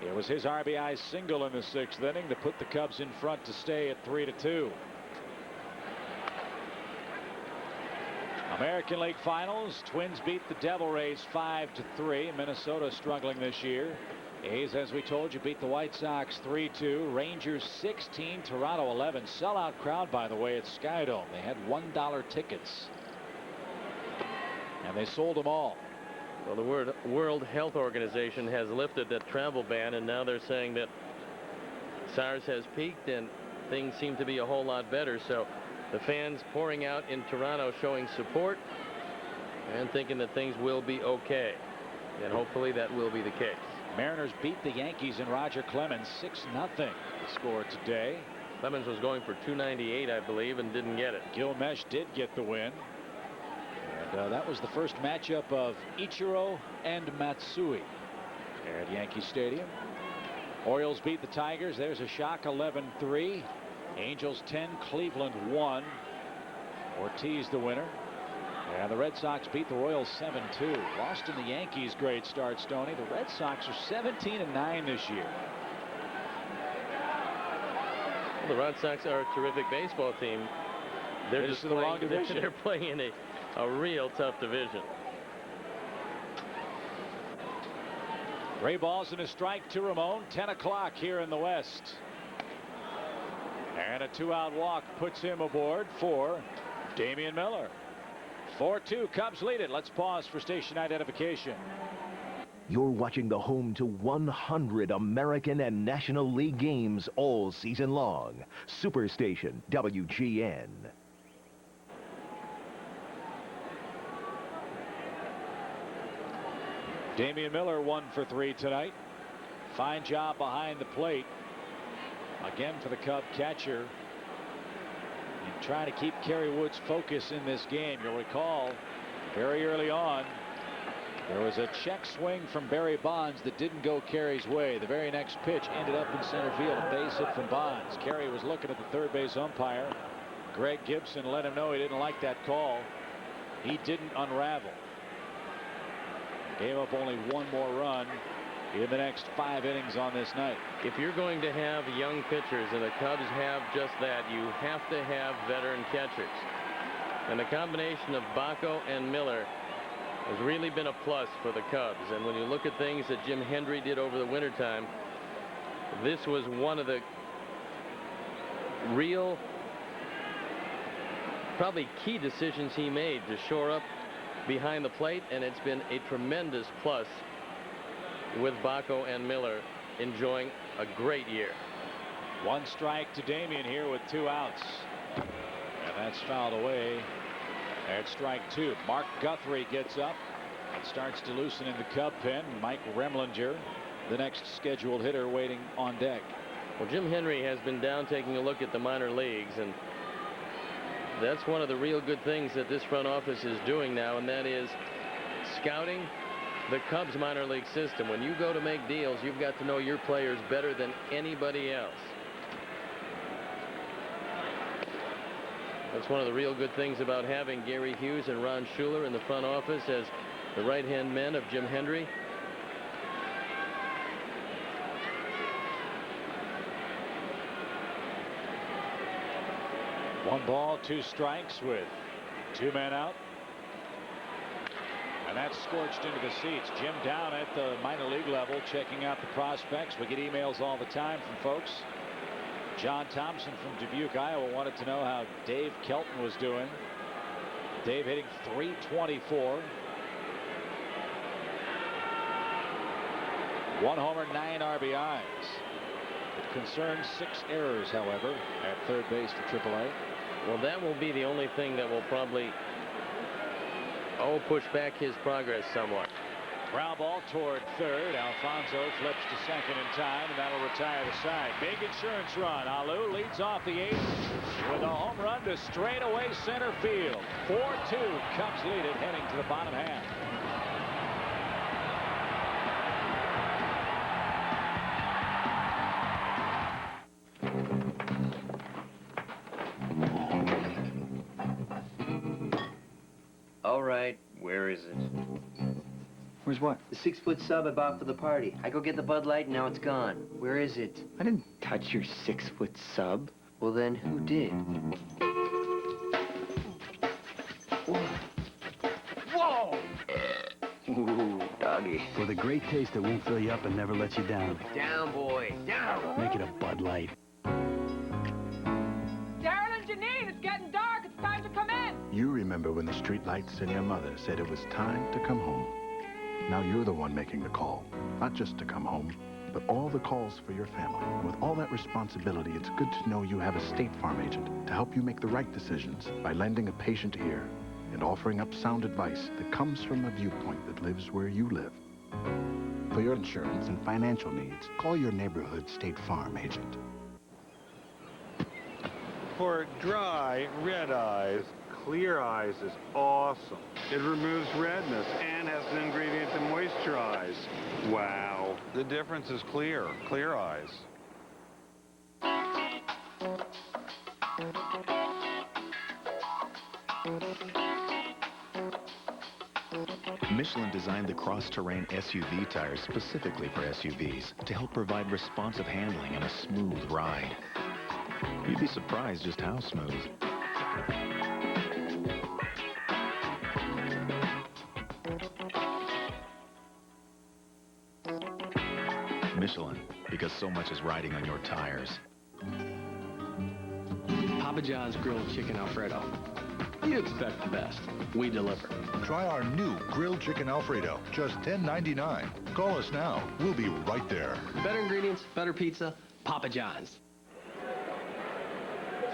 It was his RBI single in the 6th inning to put the Cubs in front to stay at 3-2. American League Finals. Twins beat the Devil Rays 5-3. Minnesota struggling this year. A's, as we told you, beat the White Sox 3-2. Rangers 16, Toronto 11. Sellout crowd, by the way, at Skydome. They had $1 tickets, and they sold them all. Well, the World Health Organization has lifted that travel ban, and now they're saying that SARS has peaked and things seem to be a whole lot better. So the fans pouring out in Toronto showing support and thinking that things will be okay. And hopefully that will be the case. Mariners beat the Yankees and Roger Clemens 6-0 score today. Clemens was going for 298, I believe, and didn't get it. Gilmesh did get the win. And that was the first matchup of Ichiro and Matsui at Yankee Stadium. Orioles beat the Tigers. There's a shock, 11-3. Angels 10, Cleveland 1. Ortiz the winner. And the Red Sox beat the Royals 7-2. Lost in the Yankees' great start, Stoney. The Red Sox are 17-9 this year. Well, the Red Sox are a terrific baseball team. They're just in the wrong division. They're playing in a real tough division. Gray balls and a strike to Ramon. 10 o'clock here in the West. And a 2-out walk puts him aboard for Damian Miller. 4-2, Cubs lead it. Let's pause for station identification. You're watching the home to 100 American and National League games all season long. Superstation WGN. Damian Miller 1 for 3 tonight. Fine job behind the plate. Again for the Cub catcher. And trying to keep Kerry Wood's focus in this game. You'll recall very early on, there was a check swing from Barry Bonds that didn't go Kerry's way. The very next pitch ended up in center field, a base hit from Bonds. Kerry was looking at the third base umpire. Greg Gibson let him know he didn't like that call. He didn't unravel. Gave up only one more run in the next 5 innings on this night. If you're going to have young pitchers, and the Cubs have just that, you have to have veteran catchers. And the combination of Bacco and Miller has really been a plus for the Cubs. And when you look at things that Jim Hendry did over the wintertime, this was one of the real, probably key decisions he made to shore up behind the plate, and it's been a tremendous plus with Bacco and Miller enjoying a great year. 1 strike to Damian here with 2 outs. And that's fouled away at strike 2. Mark Guthrie gets up and starts to loosen in the Cub pen. Mike Remlinger, the next scheduled hitter, waiting on deck. Well, Jim Hendry has been down taking a look at the minor leagues, and that's one of the real good things that this front office is doing now, and that is scouting the Cubs minor league system. When you go to make deals, you've got to know your players better than anybody else. That's one of the real good things about having Gary Hughes and Ron Schuler in the front office as the right-hand men of Jim Hendry. One ball, 2 strikes with 2 men out. And that's scorched into the seats. Jim down at the minor league level checking out the prospects. We get emails all the time from folks. John Thompson from Dubuque, Iowa, wanted to know how Dave Kelton was doing. Dave hitting .324. 1 homer, 9 RBIs. It concerns 6 errors, however, at third base for AAA. Well, that will be the only thing that will probably push back his progress somewhat. Ground ball toward third. Alfonso flips to second in time, and that'll retire the side. Big insurance run. Alou leads off the 8th with a home run to straightaway center field. 4-2. Cubs lead it heading to the bottom half. All right, where is it? Where's what? The 6-foot sub I bought for the party. I go get the Bud Light and now it's gone. Where is it? I didn't touch your 6-foot sub. Well then, who did? Whoa! Ooh, doggy. For the great taste that won't fill you up and never let you down. Down, boy, down. Make it a Bud Light. Darren and Janine, it's getting dark. It's time to come in. You remember when the streetlights and your mother said it was time to come home. Now you're the one making the call. Not just to come home, but all the calls for your family. And with all that responsibility, it's good to know you have a State Farm agent to help you make the right decisions by lending a patient ear and offering up sound advice that comes from a viewpoint that lives where you live. For your insurance and financial needs, call your neighborhood State Farm agent. For dry, red eyes, Clear Eyes is awesome. It removes redness and has an ingredient to moisturize. Wow. The difference is clear. Clear Eyes. Michelin designed the cross-terrain SUV tires specifically for SUVs to help provide responsive handling and a smooth ride. You'd be surprised just how smooth. Michelin, because so much is riding on your tires. Papa John's Grilled Chicken Alfredo. You expect the best. We deliver. Try our new Grilled Chicken Alfredo, just $10.99. Call us now. We'll be right there. Better ingredients, better pizza, Papa John's.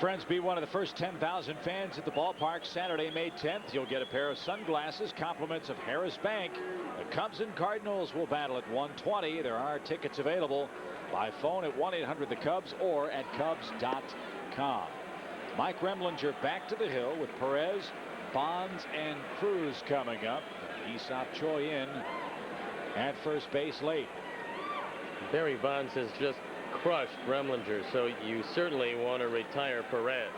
Friends, be one of the first 10,000 fans at the ballpark Saturday, May 10th. You'll get a pair of sunglasses, compliments of Harris Bank. The Cubs and Cardinals will battle at 1:20. There are tickets available by phone at 1-800-THE-CUBS or at Cubs.com. Mike Remlinger back to the hill with Perez, Bonds, and Cruz coming up. Aesop Choi in at first base late. Barry Bonds has just crushed Remlinger, so you certainly want to retire Perez.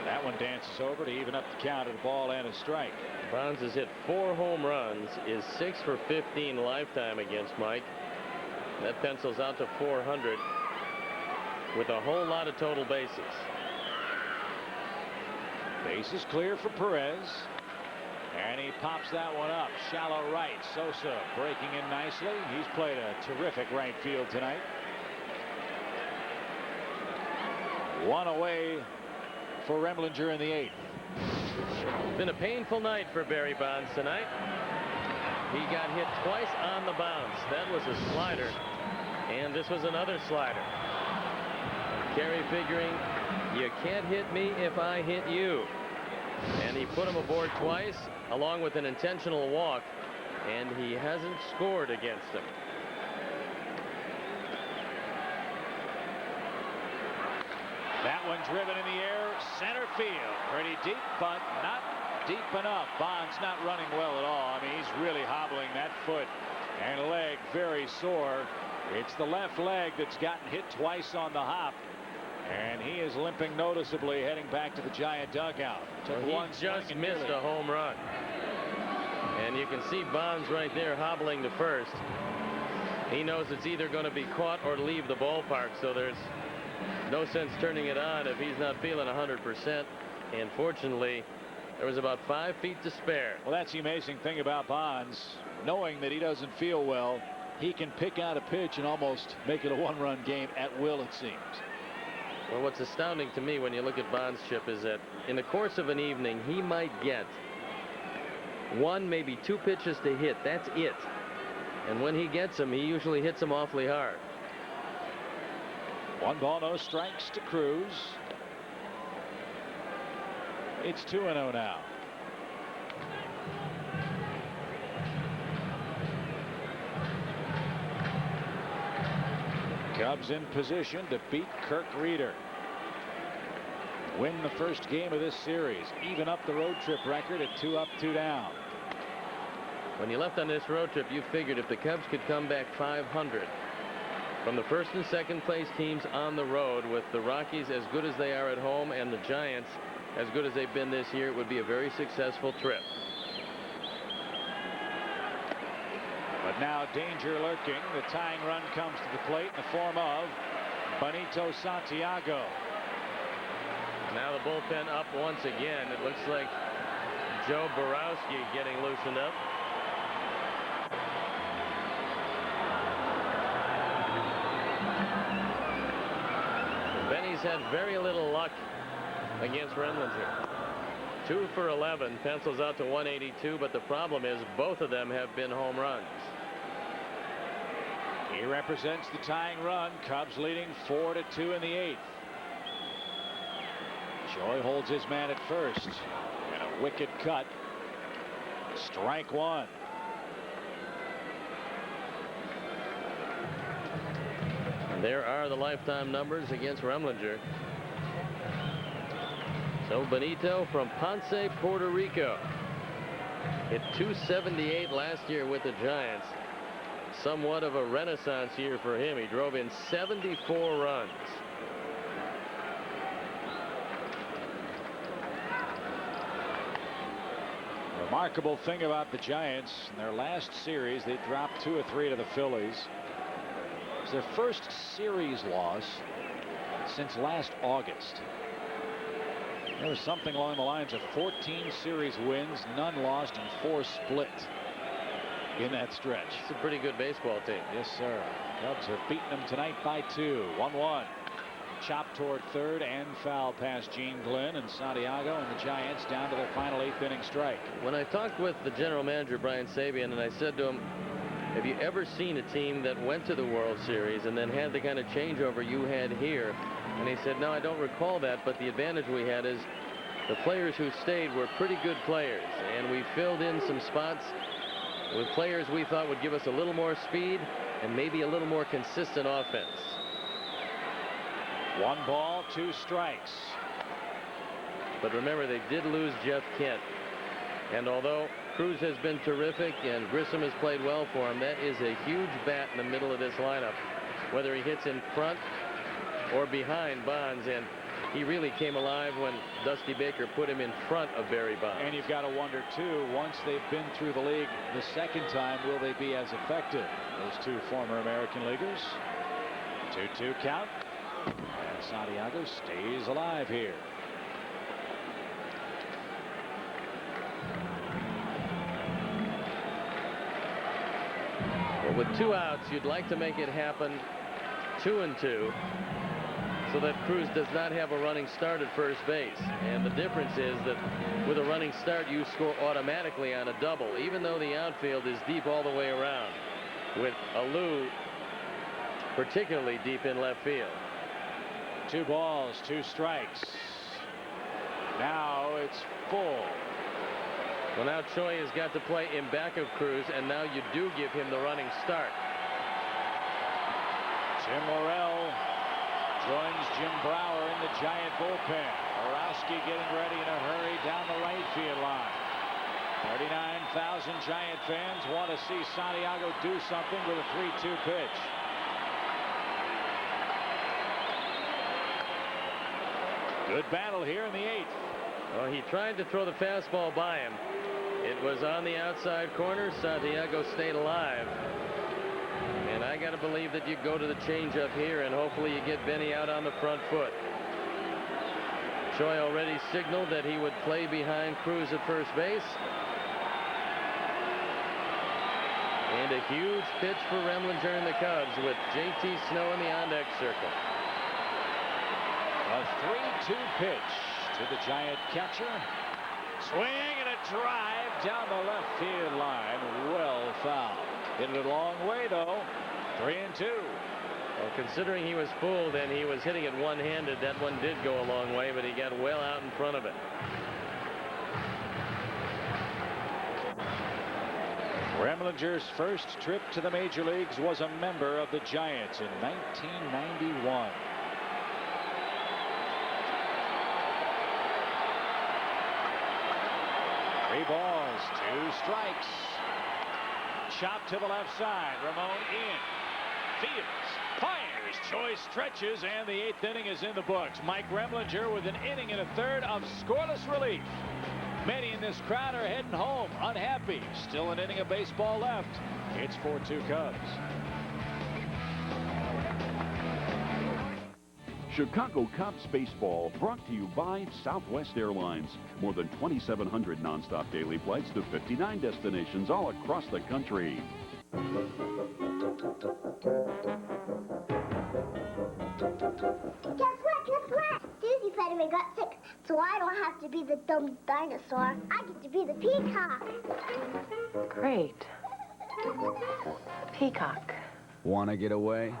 That one dances over to even up the count of the ball and a strike. Bonds has hit 4 home runs, is 6 for 15 lifetime against Mike. That pencils out to 400 with a whole lot of total bases. Base is clear for Perez. And he pops that one up. Shallow right. Sosa breaking in nicely. He's played a terrific right field tonight. One away for Remlinger in the 8th. It's been a painful night for Barry Bonds tonight. He got hit twice on the bounce. That was a slider. And this was another slider. Kerry figuring, you can't hit me if I hit you. And he put him aboard twice, along with an intentional walk, and he hasn't scored against him. That one driven in the air, center field. Pretty deep, but not deep enough. Bonds not running well at all. I mean, he's really hobbling that foot and leg very sore. It's the left leg that's gotten hit twice on the hop. And he is limping noticeably heading back to the Giant dugout. He just missed a home run. And you can see Bonds right there hobbling to first. He knows it's either going to be caught or leave the ballpark, so there's no sense turning it on if he's not feeling 100%. And fortunately, there was about 5 feet to spare. Well, that's the amazing thing about Bonds. Knowing that he doesn't feel well, he can pick out a pitch and almost make it a one-run game at will, it seems. Well, what's astounding to me when you look at Bonds' chip is that in the course of an evening, he might get 1, maybe 2 pitches to hit. That's it. And when he gets them, he usually hits them awfully hard. 1 ball, no strikes to Cruz. It's 2-0 now. Cubs in position to beat Kirk Reeder. Win the first game of this series. Even up the road trip record at 2 up, 2 down. When you left on this road trip, you figured if the Cubs could come back 500 from the first and second place teams on the road, with the Rockies as good as they are at home and the Giants as good as they've been this year, it would be a very successful trip. But now danger lurking. The tying run comes to the plate in the form of Benito Santiago. Now the bullpen up once again. It looks like Joe Borowski getting loosened up. Benny's had very little luck against Remlinger. 2 for 11, pencils out to 182, but the problem is both of them have been home runs. He represents the tying run. Cubs leading 4-2 in the 8th. Choi holds his man at first. And a wicked cut. Strike 1. And there are the lifetime numbers against Remlinger. So Benito from Ponce, Puerto Rico, hit .278 last year with the Giants. Somewhat of a renaissance year for him. He drove in 74 runs. Remarkable thing about the Giants, in their last series, they dropped 2 or 3 to the Phillies. It's their first series loss since last August. There was something along the lines of 14 series wins, none lost, and 4 split in that stretch. It's a pretty good baseball team. Yes, sir. Cubs are beating them tonight by 2. 1-1. Chop toward third and foul past Gene Glenn, and Santiago and the Giants down to their final 8th inning strike. When I talked with the general manager, Brian Sabian, and I said to him, have you ever seen a team that went to the World Series and then had the kind of changeover you had here? And he said, no, I don't recall that, but the advantage we had is the players who stayed were pretty good players, and we filled in some spots with players we thought would give us a little more speed and maybe a little more consistent offense. 1 ball, 2 strikes. But remember, they did lose Jeff Kent. And although Cruz has been terrific and Grissom has played well for him, that is a huge bat in the middle of this lineup, whether he hits in front or behind Bonds. And he really came alive when Dusty Baker put him in front of Barry Bonds. And you've got to wonder, too, once they've been through the league the second time, will they be as effective? Those 2 former American leaguers. 2-2 count. And Santiago stays alive here. Well, with 2 outs, you'd like to make it happen 2-2. So that Cruz does not have a running start at first base. And the difference is that with a running start, you score automatically on a double, even though the outfield is deep all the way around, with Alou particularly deep in left field. 2 balls, 2 strikes. Now it's full. Well, now Choi has got to play in back of Cruz, and now you do give him the running start. Jim Morrell joins Jim Brower in the Giant bullpen. Borowski getting ready in a hurry down the right field line. 39,000 Giant fans want to see Santiago do something with a 3-2 pitch. Good battle here in the 8th. Well, he tried to throw the fastball by him. It was on the outside corner. Santiago stayed alive. And I got to believe that you go to the changeup here, and hopefully you get Benny out on the front foot. Choi already signaled that he would play behind Cruz at first base. And a huge pitch for Remlinger and the Cubs with J.T. Snow in the on-deck circle. A 3-2 pitch to the Giant catcher. Swing and a drive down the left field line. Well fouled. Hit it a long way, though. 3-2. Well, considering he was fooled and he was hitting it one-handed, that one did go a long way, but he got well out in front of it. Remlinger's first trip to the major leagues was a member of the Giants in 1991. Three balls, 2 strikes. Chop to the left side. Ramon in. Fields. Fires. Choi stretches, and the 8th inning is in the books. Mike Remlinger with an inning and a third of scoreless relief. Many in this crowd are heading home unhappy. Still an inning of baseball left. It's 4-2 Cubs. Chicago Cubs baseball brought to you by Southwest Airlines. More than 2,700 nonstop daily flights to 59 destinations all across the country. Guess what? Susie Fetterman got sick, so I don't have to be the dumb dinosaur. I get to be the peacock. Great. Peacock. Want to get away?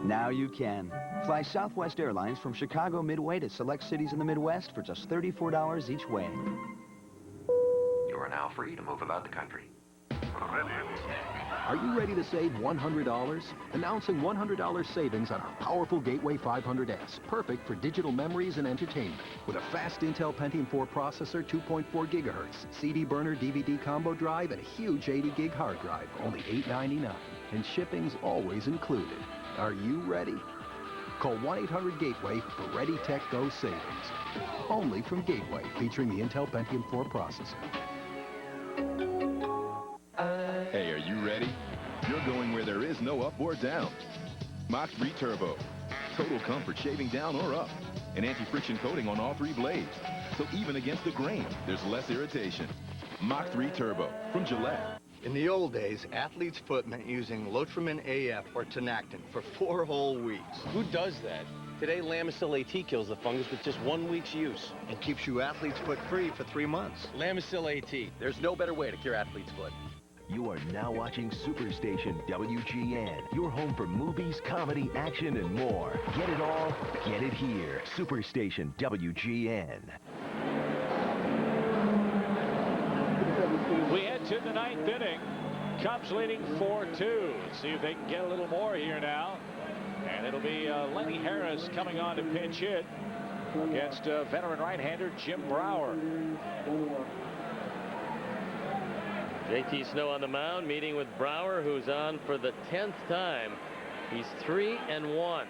Now you can. Fly Southwest Airlines from Chicago Midway to select cities in the Midwest for just $34 each way. You are now free to move about the country. Are you ready to save $100? Announcing $100 savings on our powerful Gateway 500S. Perfect for digital memories and entertainment. With a fast Intel Pentium 4 processor, 2.4 gigahertz, CD burner, DVD combo drive, and a huge 80 gig hard drive. Only $8.99. And shipping's always included. Are you ready? Call 1-800-GATEWAY for Ready Tech Go savings. Only from Gateway, featuring the Intel Pentium 4 processor. Hey, are you ready? You're going where there is no up or down. Mach 3 Turbo. Total comfort shaving down or up. An anti-friction coating on all 3 blades. So even against the grain, there's less irritation. Mach 3 Turbo from Gillette. In the old days, athlete's foot meant using Lotrimin AF or Tenactin for 4 whole weeks. Who does that? Today, Lamisil AT kills the fungus with just 1 week's use. And keeps you athlete's foot free for 3 months. Lamisil AT. There's no better way to cure athlete's foot. You are now watching Superstation WGN, your home for movies, comedy, action, and more. Get it all, get it here. Superstation WGN. We head to the 9th inning. Cubs leading 4-2. Let's see if they can get a little more here now. And it'll be Lenny Harris coming on to pinch hit against veteran right-hander Jim Brower. JT Snow on the mound, meeting with Brower, who's on for the 10th time. He's 3-1.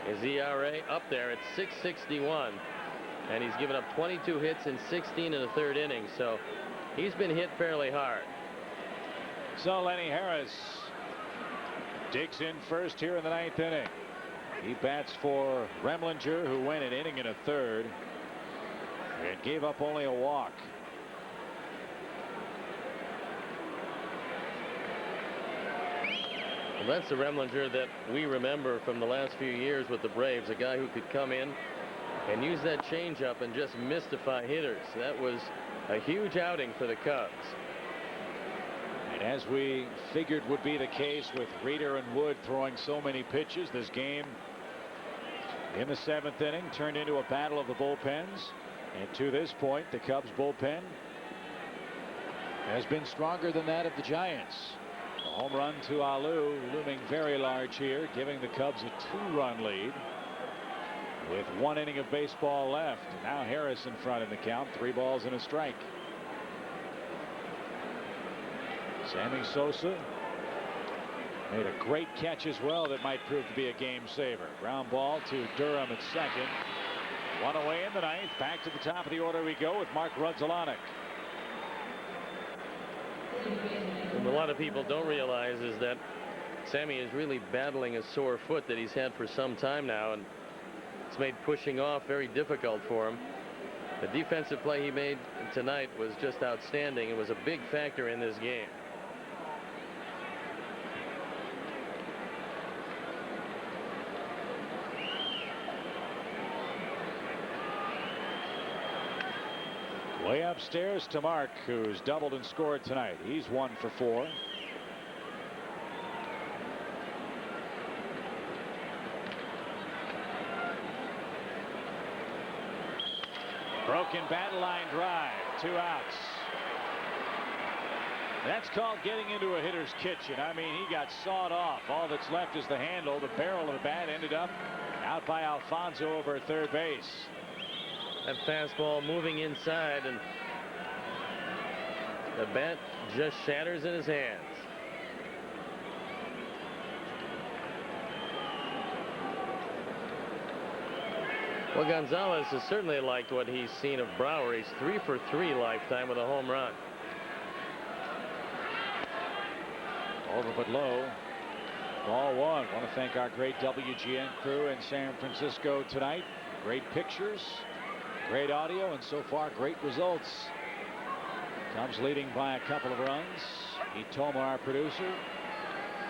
His ERA up there at 6.61, and he's given up 22 hits in 16 in the 3rd inning, so he's been hit fairly hard. So Lenny Harris digs in first here in the 9th inning. He bats for Remlinger, who went an inning and a third and gave up only a walk. Well, that's the Remlinger that we remember from the last few years with the Braves, a guy who could come in and use that changeup and just mystify hitters. That was a huge outing for the Cubs. And as we figured would be the case with Reeder and Wood throwing so many pitches, this game in the 7th inning turned into a battle of the bullpens. And to this point, the Cubs bullpen has been stronger than that of the Giants. A home run to Alou looming very large here, giving the Cubs a 2-run lead with 1 inning of baseball left. And now Harris in front in the count, 3 balls and a strike. Sammy Sosa made a great catch as well that might prove to be a game saver. Ground ball to Durham at second. 1 away in the 9th. Back to the top of the order we go with Mark Rudzelanek. What a lot of people don't realize is that Sammy is really battling a sore foot that he's had for some time now, and it's made pushing off very difficult for him. The defensive play he made tonight was just outstanding. It was a big factor in this game. Way upstairs to Mark, who's doubled and scored tonight. He's 1 for 4. Broken battle line drive, 2 outs. That's called getting into a hitter's kitchen. I mean, he got sawed off. All that's left is the handle. The barrel of the bat ended up out by Alfonso over third base. That fastball moving inside, and the bat just shatters in his hands. Well, Gonzalez has certainly liked what he's seen of Brower. He's 3 for 3 lifetime with a home run. Over but low. Ball 1. Want to thank our great WGN crew in San Francisco tonight. Great pictures, great audio, and so far great results. Cubs leading by a couple of runs. Itoma, our producer.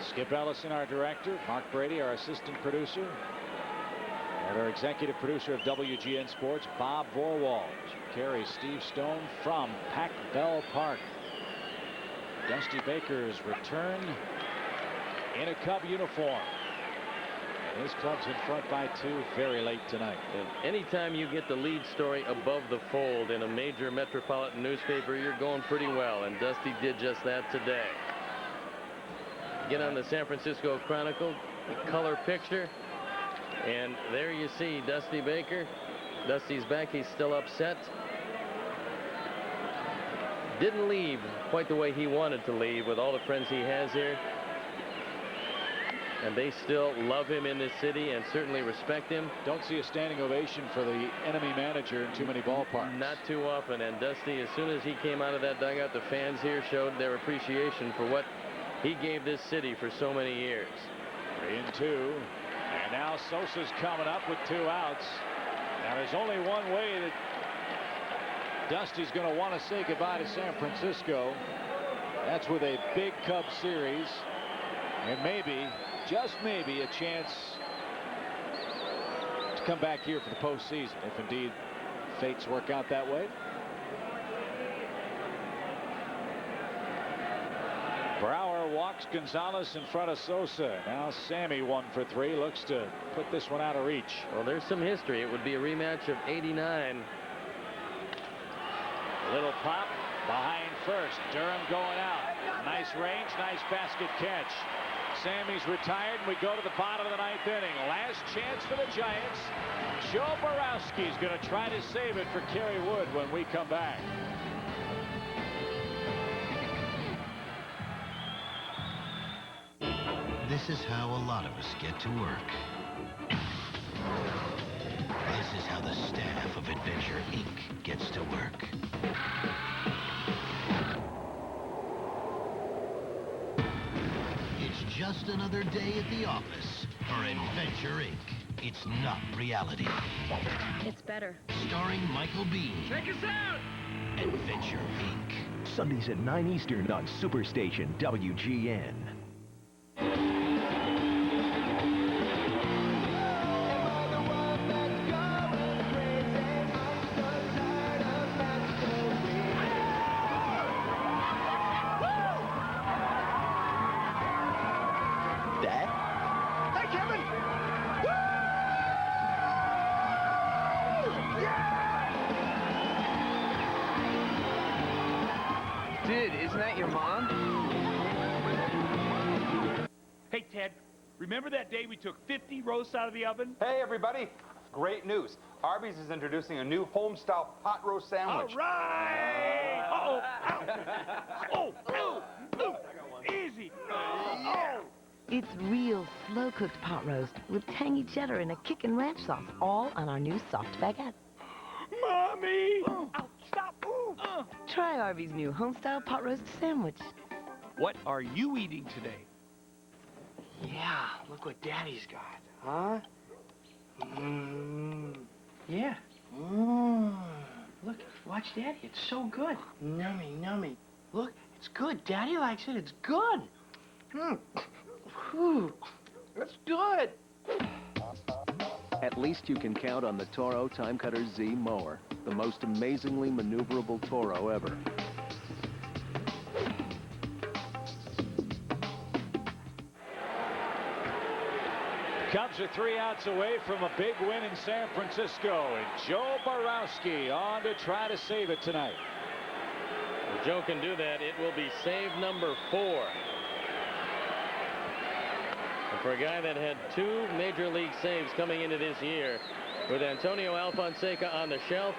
Skip Ellison, our director. Mark Brady, our assistant producer. And our executive producer of WGN Sports, Bob Vorwald. Carry Steve Stone from Pac Bell Park. Dusty Baker's return in a Cub uniform. And his Cubs in front by 2 very late tonight. And anytime you get the lead story above the fold in a major metropolitan newspaper, you're going pretty well. And Dusty did just that today. Get on the San Francisco Chronicle, the color picture. And there you see Dusty Baker. Dusty's back. He's still upset. Didn't leave quite the way he wanted to leave with all the friends he has here. And they still love him in this city and certainly respect him. Don't see a standing ovation for the enemy manager in too many ballparks. Not too often. And Dusty, as soon as he came out of that dugout, the fans here showed their appreciation for what he gave this city for so many years. 3-2. And now Sosa's coming up with 2 outs. Now there's only one way that Dusty's going to want to say goodbye to San Francisco. That's with a big Cub series. And maybe, just maybe, a chance to come back here for the postseason, if indeed fates work out that way. Brower walks Gonzalez in front of Sosa. Now Sammy 1 for 3, looks to put this one out of reach. Well, there's some history. It would be a rematch of '89. Little pop behind first. Durham going out. Nice range, nice basket catch. Sammy's retired, and we go to the bottom of the 9th inning. Last chance for the Giants. Joe Borowski's going to try to save it for Kerry Wood when we come back. This is how a lot of us get to work. This is how the staff of Adventure Inc. gets to work. It's just another day at the office for Adventure Inc. It's not reality. It's better. Starring Michael Bean. Check us out! Adventure Inc. Sundays at 9 Eastern on Superstation WGN. Dude, isn't that your mom? Hey, Ted, remember that day we took 50 roasts out of the oven? Hey, everybody. Great news. Arby's is introducing a new home-style pot roast sandwich. All right! Uh-oh! Ow! Oh! Oh! Easy! Oh! It's real slow-cooked pot roast with tangy cheddar and a kickin' ranch sauce, all on our new soft baguette. Mommy! Ow, stop! Ooh. Try Arby's new home-style pot roast sandwich. What are you eating today? Yeah, look what Daddy's got, huh? Yeah. Look, watch Daddy. It's so good. Nummy, nummy. Look, it's good. Daddy likes it. It's good. Whew. That's good. At least you can count on the Toro Time Cutter Z mower, the most amazingly maneuverable Toro ever. Cubs are 3 outs away from a big win in San Francisco, and Joe Borowski on to try to save it tonight. If Joe can do that, it will be save number 4. And for a guy that had 2 major league saves coming into this year, with Antonio Alfonseca on the shelf,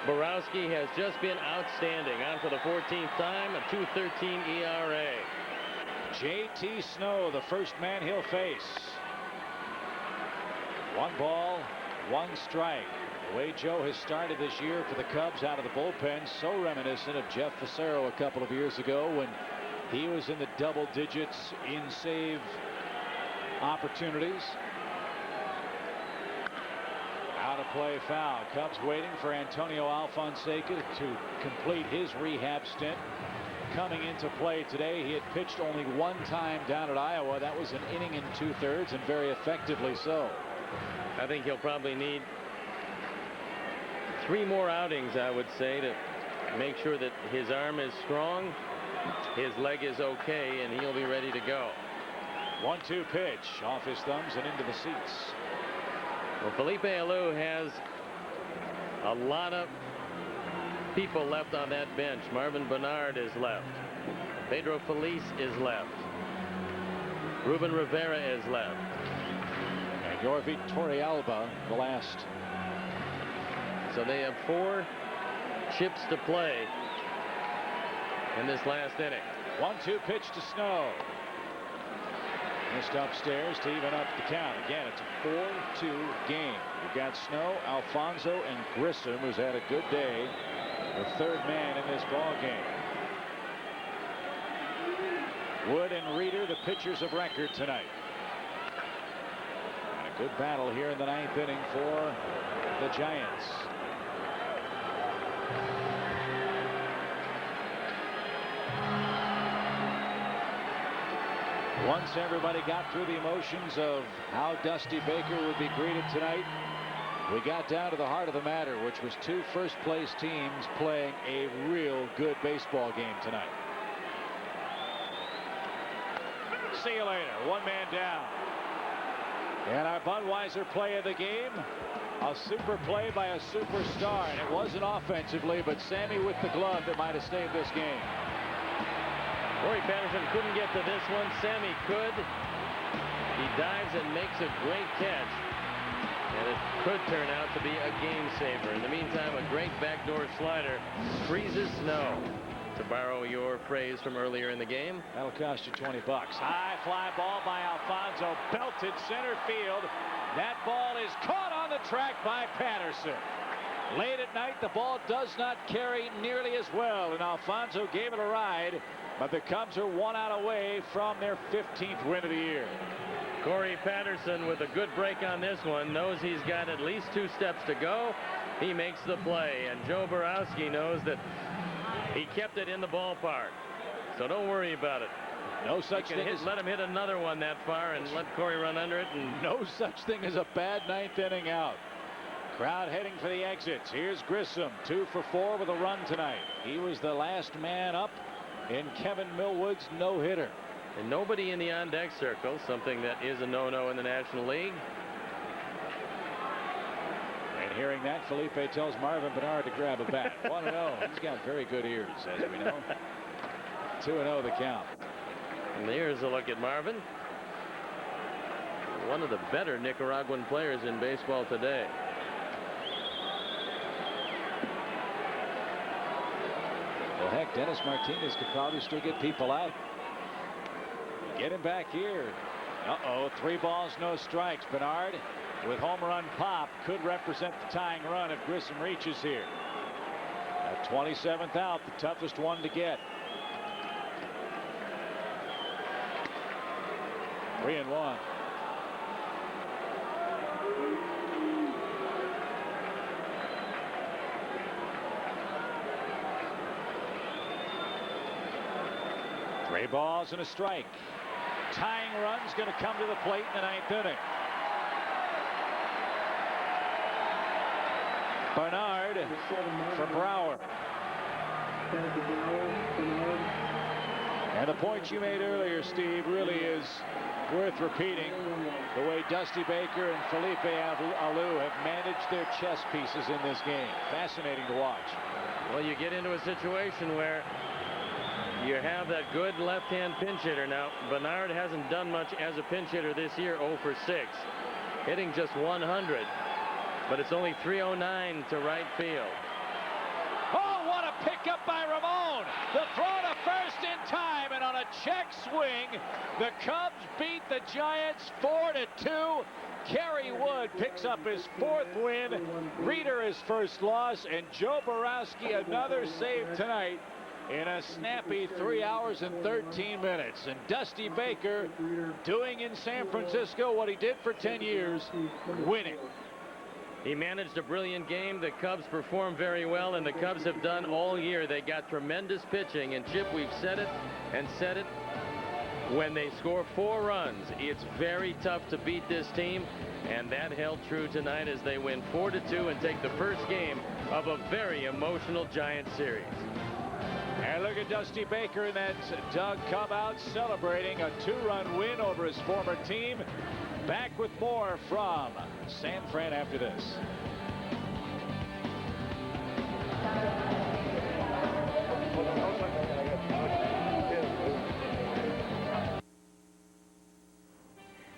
Borowski has just been outstanding. On for the 14th time, a 2.13 ERA. J.T. Snow, the first man he'll face. 1 ball, 1 strike. The way Joe has started this year for the Cubs out of the bullpen, so reminiscent of Jeff Facero a couple of years ago when he was in the double digits in save opportunities. Out of play foul. Cubs waiting for Antonio Alfonseca to complete his rehab stint. Coming into play today, he had pitched only 1 time down at Iowa. That was an inning and 2/3, and very effectively so. I think he'll probably need 3 more outings, I would say, to make sure that his arm is strong, his leg is okay, and he'll be ready to go. 1-2 pitch off his thumbs and into the seats. Well, Felipe Alou has a lot of people left on that bench. Marvin Bernard is left. Pedro Feliz is left. Ruben Rivera is left. And Yorvi Torrealba, the last. So they have 4 chips to play in this last inning. 1-2 pitch to Snow. Missed upstairs to even up the count. Again, it's a 4-2 game. You've got Snow, Alfonso, and Grissom, who's had a good day. The 3rd man in this ball game. Wood and Reeder, the pitchers of record tonight. And a good battle here in the 9th inning for the Giants. Once everybody got through the emotions of how Dusty Baker would be greeted tonight, we got down to the heart of the matter, which was 2 first-place teams playing a real good baseball game tonight. See you later. One man down. And our Budweiser play of the game, a super play by a superstar. And it wasn't offensively, but Sammy with the glove that might have saved this game. Corey Patterson couldn't get to this one. Sammy could. He dives and makes a great catch. And it could turn out to be a game saver. In the meantime, a great backdoor slider freezes snow. To borrow your phrase from earlier in the game. That'll cost you $20. High fly ball by Alfonso, belted center field. That ball is caught on the track by Patterson. Late at night, the ball does not carry nearly as well, and Alfonso gave it a ride, but the Cubs are 1 out away from their 15th win of the year. Corey Patterson with a good break on this one, knows he's got at least 2 steps to go. He makes the play, and Joe Borowski knows that he kept it in the ballpark, so don't worry about it. No such thing as let him hit another one that far and let Corey run under it. And no such thing as a bad 9th inning out. Crowd heading for the exits. Here's Grissom, 2 for 4 with a run tonight. He was the last man up in Kevin Millwood's no-hitter. And nobody in the on-deck circle, something that is a no-no in the National League. And hearing that, Felipe tells Marvin Bernard to grab a bat. 1-0. He's got very good ears, as we know. 2-0 the count. And here's a look at Marvin. One of the better Nicaraguan players in baseball today. Well, heck, Dennis Martinez could probably still get people out. Get him back here. Uh-oh, 3 balls, no strikes. Bernard, with home run pop, could represent the tying run if Grissom reaches here. At 27th out, the toughest one to get. 3-1. Three balls and a strike. Tying run's going to come to the plate in the 9th inning. Bernard for Brower. And the point you made earlier, Steve, really is worth repeating. The way Dusty Baker and Felipe Alou have managed their chess pieces in this game. Fascinating to watch. Well, you get into a situation where you have that good left-hand pinch hitter. Now, Bernard hasn't done much as a pinch hitter this year, 0 for 6. Hitting just 100, but it's only 309 to right field. Oh, what a pickup by Ramon. The throw to first in time, and on a check swing, the Cubs beat the Giants 4-2. Kerry Wood picks up his 4th win. Reeder his first loss, and Joe Borowski another save tonight in a snappy 3 hours and 13 minutes. And Dusty Baker doing in San Francisco what he did for 10 years, winning. He managed a brilliant game. The Cubs performed very well, and the Cubs have done all year. They got tremendous pitching, and Chip, we've said it and said it. When they score 4 runs, it's very tough to beat this team, and that held true tonight as they win 4-2 and take the first game of a very emotional Giants series. And look at Dusty Baker in that Doug Cub out celebrating a 2-run win over his former team. Back with more from San Fran after this.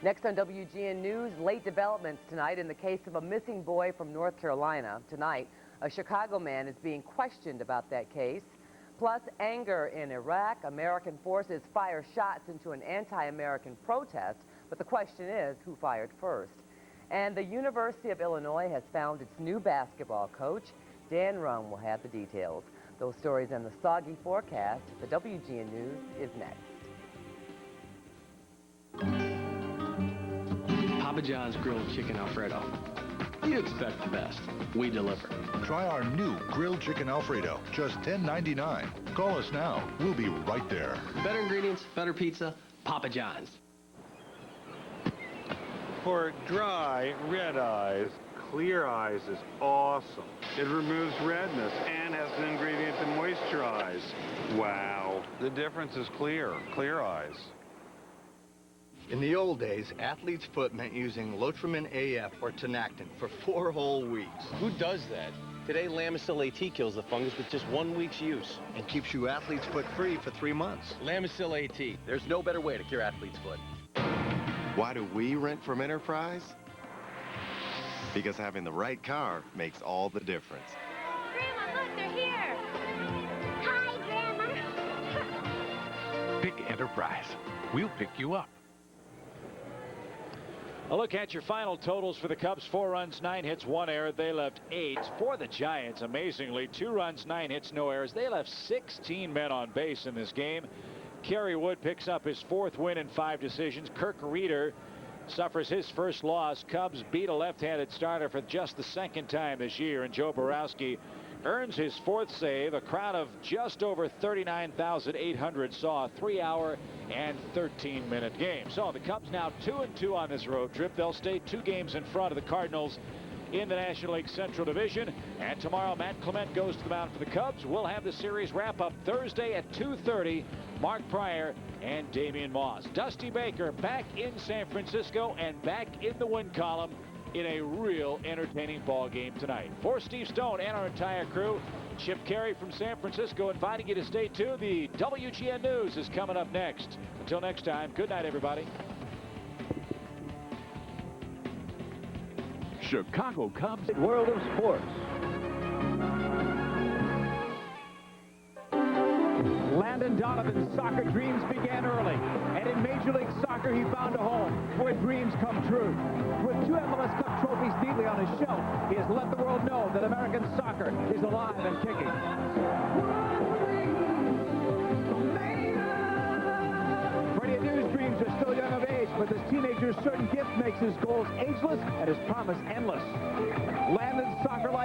Next on WGN News, late developments tonight in the case of a missing boy from North Carolina. Tonight, a Chicago man is being questioned about that case. Plus, anger in Iraq. American forces fire shots into an anti-American protest. But the question is, who fired first? And the University of Illinois has found its new basketball coach. Dan Rung will have the details. Those stories and the soggy forecast. The WGN News is next. Papa John's grilled chicken Alfredo. You expect the best. We deliver. Try our new grilled chicken Alfredo, just $10.99. Call us now. We'll be right there. Better ingredients, better pizza, Papa John's. For dry, red eyes, Clear Eyes is awesome. It removes redness and has an ingredient to moisturize. Wow. The difference is clear. Clear Eyes. In the old days, athlete's foot meant using Lotrimin AF or Tenactin for 4 whole weeks. Who does that? Today, Lamisil AT kills the fungus with just 1 week's use. And keeps you athlete's foot free for 3 months. Lamisil AT. There's no better way to cure athlete's foot. Why do we rent from Enterprise? Because having the right car makes all the difference. Grandma, look, they're here. Hi, Grandma. Pick Enterprise. We'll pick you up. A look at your final totals for the Cubs. 4 runs, 9 hits, 1 error. They left 8. For the Giants, amazingly, 2 runs, 9 hits, no errors. They left 16 men on base in this game. Kerry Wood picks up his 4th win in 5 decisions. Kirk Reeder suffers his first loss. Cubs beat a left-handed starter for just the 2nd time this year, and Joe Borowski earns his 4th save. A crowd of just over 39,800 saw a 3-hour and 13-minute game. So the Cubs now 2-2 on this road trip. They'll stay 2 games in front of the Cardinals in the National League Central Division. And tomorrow, Matt Clement goes to the mound for the Cubs. We'll have the series wrap up Thursday at 2:30. Mark Pryor and Damian Moss. Dusty Baker back in San Francisco and back in the win column in a real entertaining ball game tonight. For Steve Stone and our entire crew, Chip Carey from San Francisco inviting you to stay tuned. The WGN News is coming up next. Until next time, good night, everybody. Chicago Cubs World of Sports. Landon Donovan's soccer dreams began early, and in Major League Soccer he found a home where dreams come true. With 2 MLS Cup trophies neatly on his shelf, he has let the world know that American soccer is alive and kicking. Freddie Adu's dreams are still young of age, but this teenager's certain gift makes his goals ageless and his promise endless. Landon's soccer life